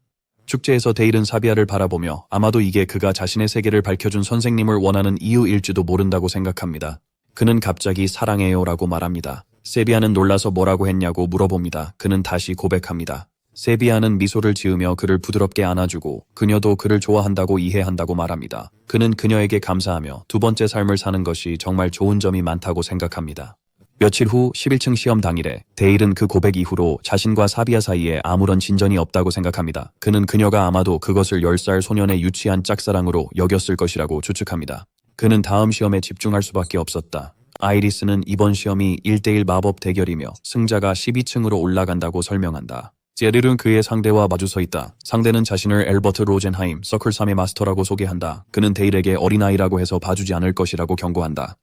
S1: 축제에서 데일은 사비아를 바라보며 아마도 이게 그가 자신의 세계를 밝혀준 선생님을 원하는 이유일지도 모른다고 생각합니다. 그는 갑자기 사랑해요 라고 말합니다. 세비아는 놀라서 뭐라고 했냐고 물어봅니다. 그는 다시 고백합니다. 세비아는 미소를 지으며 그를 부드럽게 안아주고 그녀도 그를 좋아한다고 이해한다고 말합니다. 그는 그녀에게 감사하며 두 번째 삶을 사는 것이 정말 좋은 점이 많다고 생각합니다. 며칠 후 11층 시험 당일에 데일은 그 고백 이후로 자신과 사비아 사이에 아무런 진전이 없다고 생각합니다. 그는 그녀가 아마도 그것을 10살 소년의 유치한 짝사랑으로 여겼을 것이라고 추측합니다. 그는 다음 시험에 집중할 수밖에 없었다. 아이리스는 이번 시험이 1대1 마법 대결이며 승자가 12층으로 올라간다고 설명한다. 제릴은 그의 상대와 마주 서 있다. 상대는 자신을 엘버트 로젠하임, 서클 3의 마스터라고 소개한다. 그는 데일에게 어린아이라고 해서 봐주지 않을 것이라고 경고한다.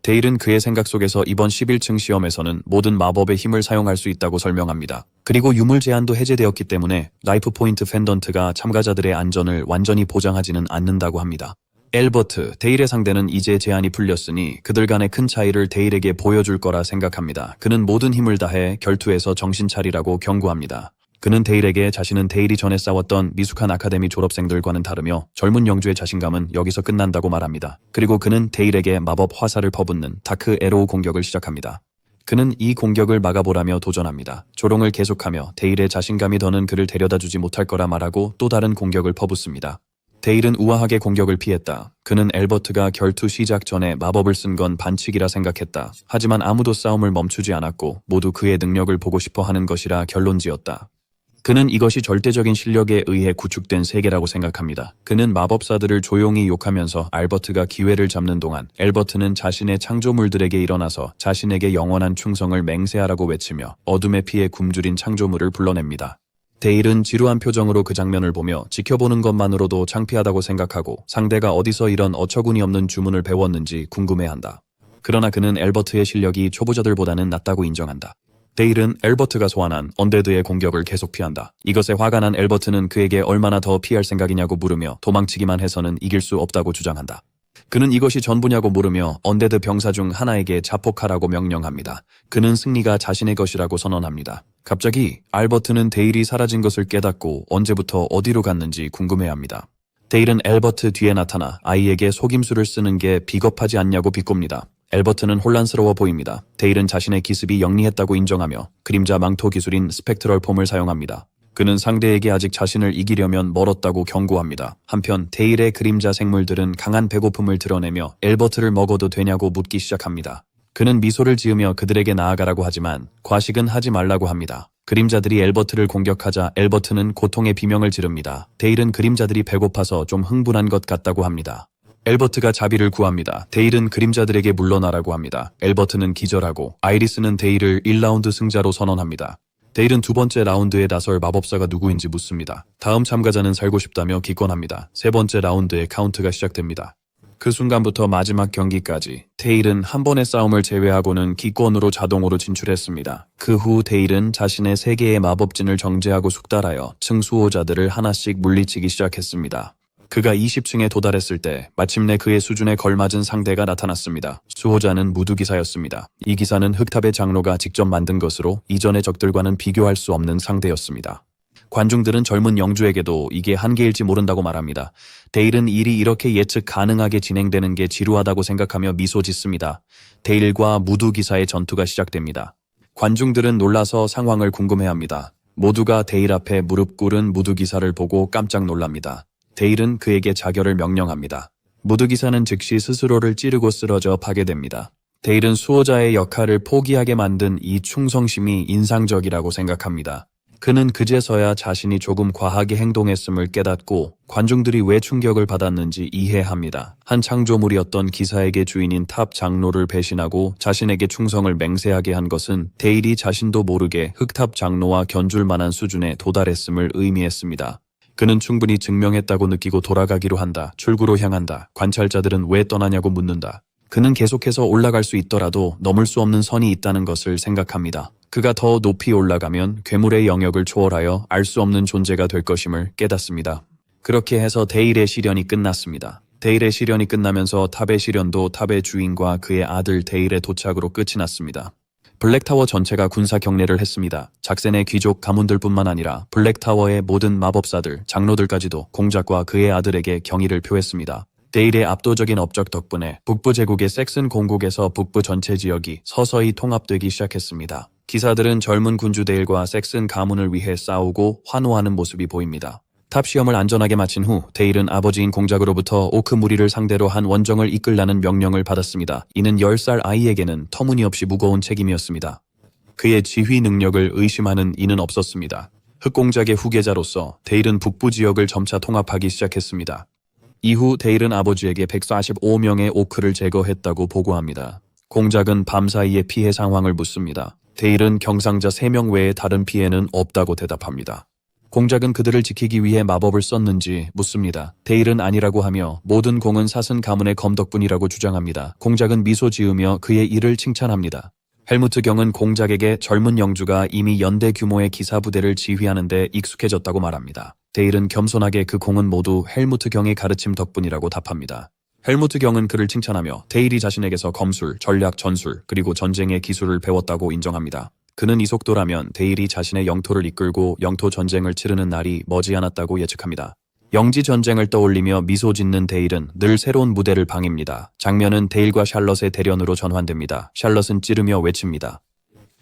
S1: 데일은 그의 생각 속에서 이번 11층 시험에서는 모든 마법의 힘을 사용할 수 있다고 설명합니다. 그리고 유물 제한도 해제되었기 때문에 라이프 포인트 펜던트가 참가자들의 안전을 완전히 보장하지는 않는다고 합니다. 엘버트, 데일의 상대는 이제 제한이 풀렸으니 그들 간의 큰 차이를 데일에게 보여줄 거라 생각합니다. 그는 모든 힘을 다해 결투에서 정신 차리라고 경고합니다. 그는 데일에게 자신은 데일이 전에 싸웠던 미숙한 아카데미 졸업생들과는 다르며 젊은 영주의 자신감은 여기서 끝난다고 말합니다. 그리고 그는 데일에게 마법 화살을 퍼붓는 다크 에로우 공격을 시작합니다. 그는 이 공격을 막아보라며 도전합니다. 조롱을 계속하며 데일의 자신감이 더는 그를 데려다주지 못할 거라 말하고 또 다른 공격을 퍼붓습니다. 데일은 우아하게 공격을 피했다. 그는 엘버트가 결투 시작 전에 마법을 쓴 건 반칙이라 생각했다. 하지만 아무도 싸움을 멈추지 않았고 모두 그의 능력을 보고 싶어 하는 것이라 결론지었다. 그는 이것이 절대적인 실력에 의해 구축된 세계라고 생각합니다. 그는 마법사들을 조용히 욕하면서 알버트가 기회를 잡는 동안 엘버트는 자신의 창조물들에게 일어나서 자신에게 영원한 충성을 맹세하라고 외치며 어둠의 피에 굶주린 창조물을 불러냅니다. 데일은 지루한 표정으로 그 장면을 보며 지켜보는 것만으로도 창피하다고 생각하고 상대가 어디서 이런 어처구니 없는 주문을 배웠는지 궁금해한다. 그러나 그는 엘버트의 실력이 초보자들보다는 낫다고 인정한다. 데일은 엘버트가 소환한 언데드의 공격을 계속 피한다. 이것에 화가 난 엘버트는 그에게 얼마나 더 피할 생각이냐고 물으며 도망치기만 해서는 이길 수 없다고 주장한다. 그는 이것이 전부냐고 물으며 언데드 병사 중 하나에게 자폭하라고 명령합니다. 그는 승리가 자신의 것이라고 선언합니다. 갑자기 알버트는 데일이 사라진 것을 깨닫고 언제부터 어디로 갔는지 궁금해합니다. 데일은 엘버트 뒤에 나타나 아이에게 속임수를 쓰는 게 비겁하지 않냐고 비꼽니다. 엘버트는 혼란스러워 보입니다. 데일은 자신의 기습이 영리했다고 인정하며 그림자 망토 기술인 스펙트럴 폼을 사용합니다. 그는 상대에게 아직 자신을 이기려면 멀었다고 경고합니다. 한편 데일의 그림자 생물들은 강한 배고픔을 드러내며 엘버트를 먹어도 되냐고 묻기 시작합니다. 그는 미소를 지으며 그들에게 나아가라고 하지만 과식은 하지 말라고 합니다. 그림자들이 엘버트를 공격하자 엘버트는 고통의 비명을 지릅니다. 데일은 그림자들이 배고파서 좀 흥분한 것 같다고 합니다. 엘버트가 자비를 구합니다. 데일은 그림자들에게 물러나라고 합니다. 엘버트는 기절하고 아이리스는 데일을 1라운드 승자로 선언합니다. 데일은 두 번째 라운드에 나설 마법사가 누구인지 묻습니다. 다음 참가자는 살고 싶다며 기권합니다. 세 번째 라운드의 카운트가 시작됩니다. 그 순간부터 마지막 경기까지 데일은 한 번의 싸움을 제외하고는 기권으로 자동으로 진출했습니다. 그 후 데일은 자신의 세 개의 마법진을 정제하고 숙달하여 층수호자들을 하나씩 물리치기 시작했습니다. 그가 20층에 도달했을 때 마침내 그의 수준에 걸맞은 상대가 나타났습니다. 수호자는 무두기사였습니다. 이 기사는 흑탑의 장로가 직접 만든 것으로 이전의 적들과는 비교할 수 없는 상대였습니다. 관중들은 젊은 영주에게도 이게 한계일지 모른다고 말합니다. 데일은 일이 이렇게 예측 가능하게 진행되는 게 지루하다고 생각하며 미소 짓습니다. 데일과 무두기사의 전투가 시작됩니다. 관중들은 놀라서 상황을 궁금해합니다. 모두가 데일 앞에 무릎 꿇은 무두기사를 보고 깜짝 놀랍니다. 데일은 그에게 자결을 명령합니다. 무두기사는 즉시 스스로를 찌르고 쓰러져 파괴됩니다. 데일은 수호자의 역할을 포기하게 만든 이 충성심이 인상적이라고 생각합니다. 그는 그제서야 자신이 조금 과하게 행동했음을 깨닫고 관중들이 왜 충격을 받았는지 이해합니다. 한 창조물이었던 기사에게 주인인 탑 장로를 배신하고 자신에게 충성을 맹세하게 한 것은 데일이 자신도 모르게 흑탑 장로와 견줄 만한 수준에 도달했음을 의미했습니다. 그는 충분히 증명했다고 느끼고 돌아가기로 한다. 출구로 향한다. 관찰자들은 왜 떠나냐고 묻는다. 그는 계속해서 올라갈 수 있더라도 넘을 수 없는 선이 있다는 것을 생각합니다. 그가 더 높이 올라가면 괴물의 영역을 초월하여 알 수 없는 존재가 될 것임을 깨닫습니다. 그렇게 해서 데일의 시련이 끝났습니다. 데일의 시련이 끝나면서 탑의 시련도 탑의 주인과 그의 아들 데일의 도착으로 끝이 났습니다. 블랙타워 전체가 군사 경례를 했습니다. 작센의 귀족 가문들뿐만 아니라 블랙타워의 모든 마법사들, 장로들까지도 공작과 그의 아들에게 경의를 표했습니다. 데일의 압도적인 업적 덕분에 북부 제국의 섹슨 공국에서 북부 전체 지역이 서서히 통합되기 시작했습니다. 기사들은 젊은 군주 데일과 섹슨 가문을 위해 싸우고 환호하는 모습이 보입니다. 탑 시험을 안전하게 마친 후 데일은 아버지인 공작으로부터 오크 무리를 상대로 한 원정을 이끌라는 명령을 받았습니다. 이는 10살 아이에게는 터무니없이 무거운 책임이었습니다. 그의 지휘 능력을 의심하는 이는 없었습니다. 흑공작의 후계자로서 데일은 북부 지역을 점차 통합하기 시작했습니다. 이후 데일은 아버지에게 145명의 오크를 제거했다고 보고합니다. 공작은 밤사이의 피해 상황을 묻습니다. 데일은 경상자 3명 외에 다른 피해는 없다고 대답합니다. 공작은 그들을 지키기 위해 마법을 썼는지 묻습니다. 데일은 아니라고 하며 모든 공은 사슨 가문의 검 덕분이라고 주장합니다. 공작은 미소 지으며 그의 일을 칭찬합니다. 헬무트 경은 공작에게 젊은 영주가 이미 연대 규모의 기사 부대를 지휘하는 데 익숙해졌다고 말합니다. 데일은 겸손하게 그 공은 모두 헬무트 경의 가르침 덕분이라고 답합니다. 헬무트 경은 그를 칭찬하며 데일이 자신에게서 검술, 전략, 전술, 그리고 전쟁의 기술을 배웠다고 인정합니다. 그는 이 속도라면 데일이 자신의 영토를 이끌고 영토 전쟁을 치르는 날이 머지않았다고 예측합니다. 영지 전쟁을 떠올리며 미소 짓는 데일은 늘 새로운 무대를 방입니다. 장면은 데일과 샬럿의 대련으로 전환됩니다. 샬럿은 찌르며 외칩니다.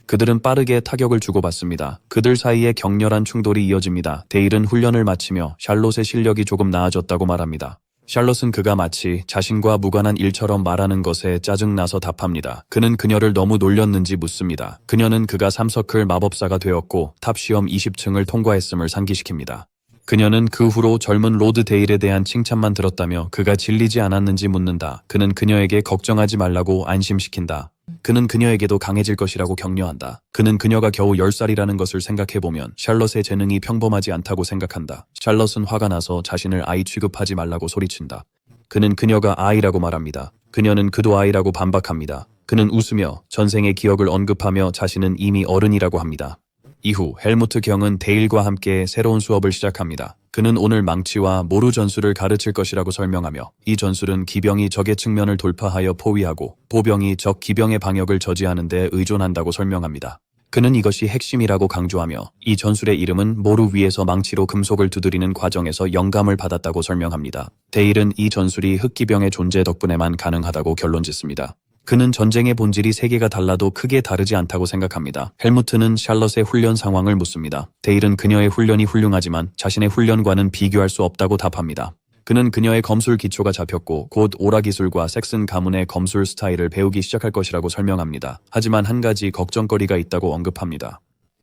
S1: 그들은 빠르게 타격을 주고받습니다. 그들 사이에 격렬한 충돌이 이어집니다. 데일은 훈련을 마치며 샬롯의 실력이 조금 나아졌다고 말합니다. 샬롯은 그가 마치 자신과 무관한 일처럼 말하는 것에 짜증나서 답합니다. 그는 그녀를 너무 놀렸는지 묻습니다. 그녀는 그가 3서클 마법사가 되었고 탑 시험 20층을 통과했음을 상기시킵니다. 그녀는 그 후로 젊은 로드 데일에 대한 칭찬만 들었다며 그가 질리지 않았는지 묻는다. 그는 그녀에게 걱정하지 말라고 안심시킨다. 그는 그녀에게도 강해질 것이라고 격려한다. 그는 그녀가 겨우 10살이라는 것을 생각해보면 샬럿의 재능이 평범하지 않다고 생각한다. 샬럿은 화가 나서 자신을 아이 취급하지 말라고 소리친다. 그는 그녀가 아이라고 말합니다. 그녀는 그도 아이라고 반박합니다. 그는 웃으며 전생의 기억을 언급하며 자신은 이미 어른이라고 합니다. 이후 헬무트 경은 데일과 함께 새로운 수업을 시작합니다. 그는 오늘 망치와 모루 전술을 가르칠 것이라고 설명하며 이 전술은 기병이 적의 측면을 돌파하여 포위하고 보병이 적 기병의 방역을 저지하는 데 의존한다고 설명합니다. 그는 이것이 핵심이라고 강조하며 이 전술의 이름은 모루 위에서 망치로 금속을 두드리는 과정에서 영감을 받았다고 설명합니다. 데일은 이 전술이 흑기병의 존재 덕분에만 가능하다고 결론짓습니다. 그는 전쟁의 본질이 세계가 달라도 크게 다르지 않다고 생각합니다. 헬무트는 샬럿의 훈련 상황을 묻습니다. 데일은 그녀의 훈련이 훌륭하지만 자신의 훈련과는 비교할 수 없다고 답합니다. 그는 그녀의 검술 기초가 잡혔고 곧 오라 기술과 섹슨 가문의 검술 스타일을 배우기 시작할 것이라고 설명합니다. 하지만 한 가지 걱정거리가 있다고 언급합니다.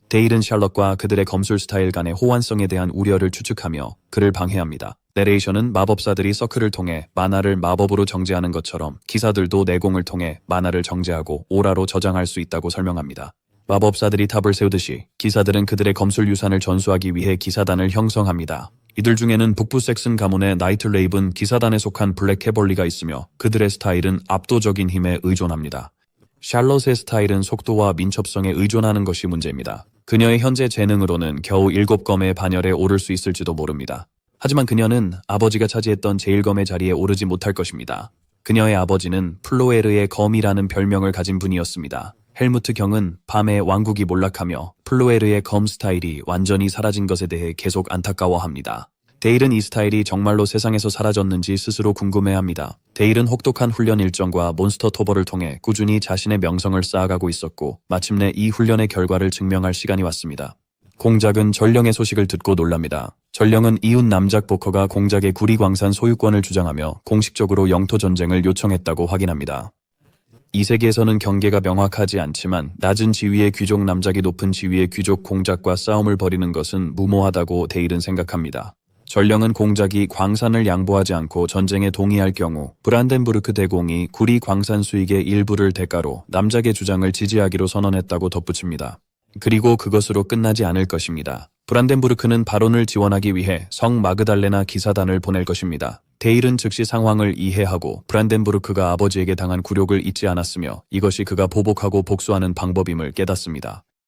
S1: 데일은 샬럿과 그들의 검술 스타일 간의 호환성에 대한 우려를 추측하며 그를 방해합니다. 내레이션은 마법사들이 서클을 통해 마나를 마법으로 정제하는 것처럼 기사들도 내공을 통해 마나를 정제하고 오라로 저장할 수 있다고 설명합니다. 마법사들이 탑을 세우듯이 기사들은 그들의 검술 유산을 전수하기 위해 기사단을 형성합니다. 이들 중에는 북부 섹슨 가문의 나이트 레이븐 기사단에 속한 블랙 캐벌리가 있으며 그들의 스타일은 압도적인 힘에 의존합니다. 샬럿의 스타일은 속도와 민첩성에 의존하는 것이 문제입니다. 그녀의 현재 재능으로는 겨우 7검의 반열에 오를 수 있을지도 모릅니다. 하지만 그녀는 아버지가 차지했던 제1검의 자리에 오르지 못할 것입니다. 그녀의 아버지는 플로에르의 검이라는 별명을 가진 분이었습니다. 헬무트 경은 밤에 왕국이 몰락하며 플로에르의 검 스타일이 완전히 사라진 것에 대해 계속 안타까워합니다. 데일은 이 스타일이 정말로 세상에서 사라졌는지 스스로 궁금해합니다. 데일은 혹독한 훈련 일정과 몬스터 토벌을 통해 꾸준히 자신의 명성을 쌓아가고 있었고 마침내 이 훈련의 결과를 증명할 시간이 왔습니다. 공작은 전령의 소식을 듣고 놀랍니다. 전령은 이웃 남작 보커가 공작의 구리광산 소유권을 주장하며 공식적으로 영토 전쟁을 요청했다고 확인합니다. 이 세계에서는 경계가 명확하지 않지만 낮은 지위의 귀족 남작이 높은 지위의 귀족 공작과 싸움을 벌이는 것은 무모하다고 데일은 생각합니다. 전령은 공작이 광산을 양보하지 않고 전쟁에 동의할 경우 브란덴부르크 대공이 구리 광산 수익의 일부를 대가로 남작의 주장을 지지하기로 선언했다고 덧붙입니다. 그리고 그것으로 끝나지 않을 것입니다. 브란덴부르크는 바론을 지원하기 위해 성 마그달레나 기사단을 보낼 것입니다. 데일은 즉시 상황을 이해하고 브란덴부르크가 아버지에게 당한 굴욕을 잊지 않았으며 이것이 그가 보복하고 복수하는 방법임을 깨닫습니다.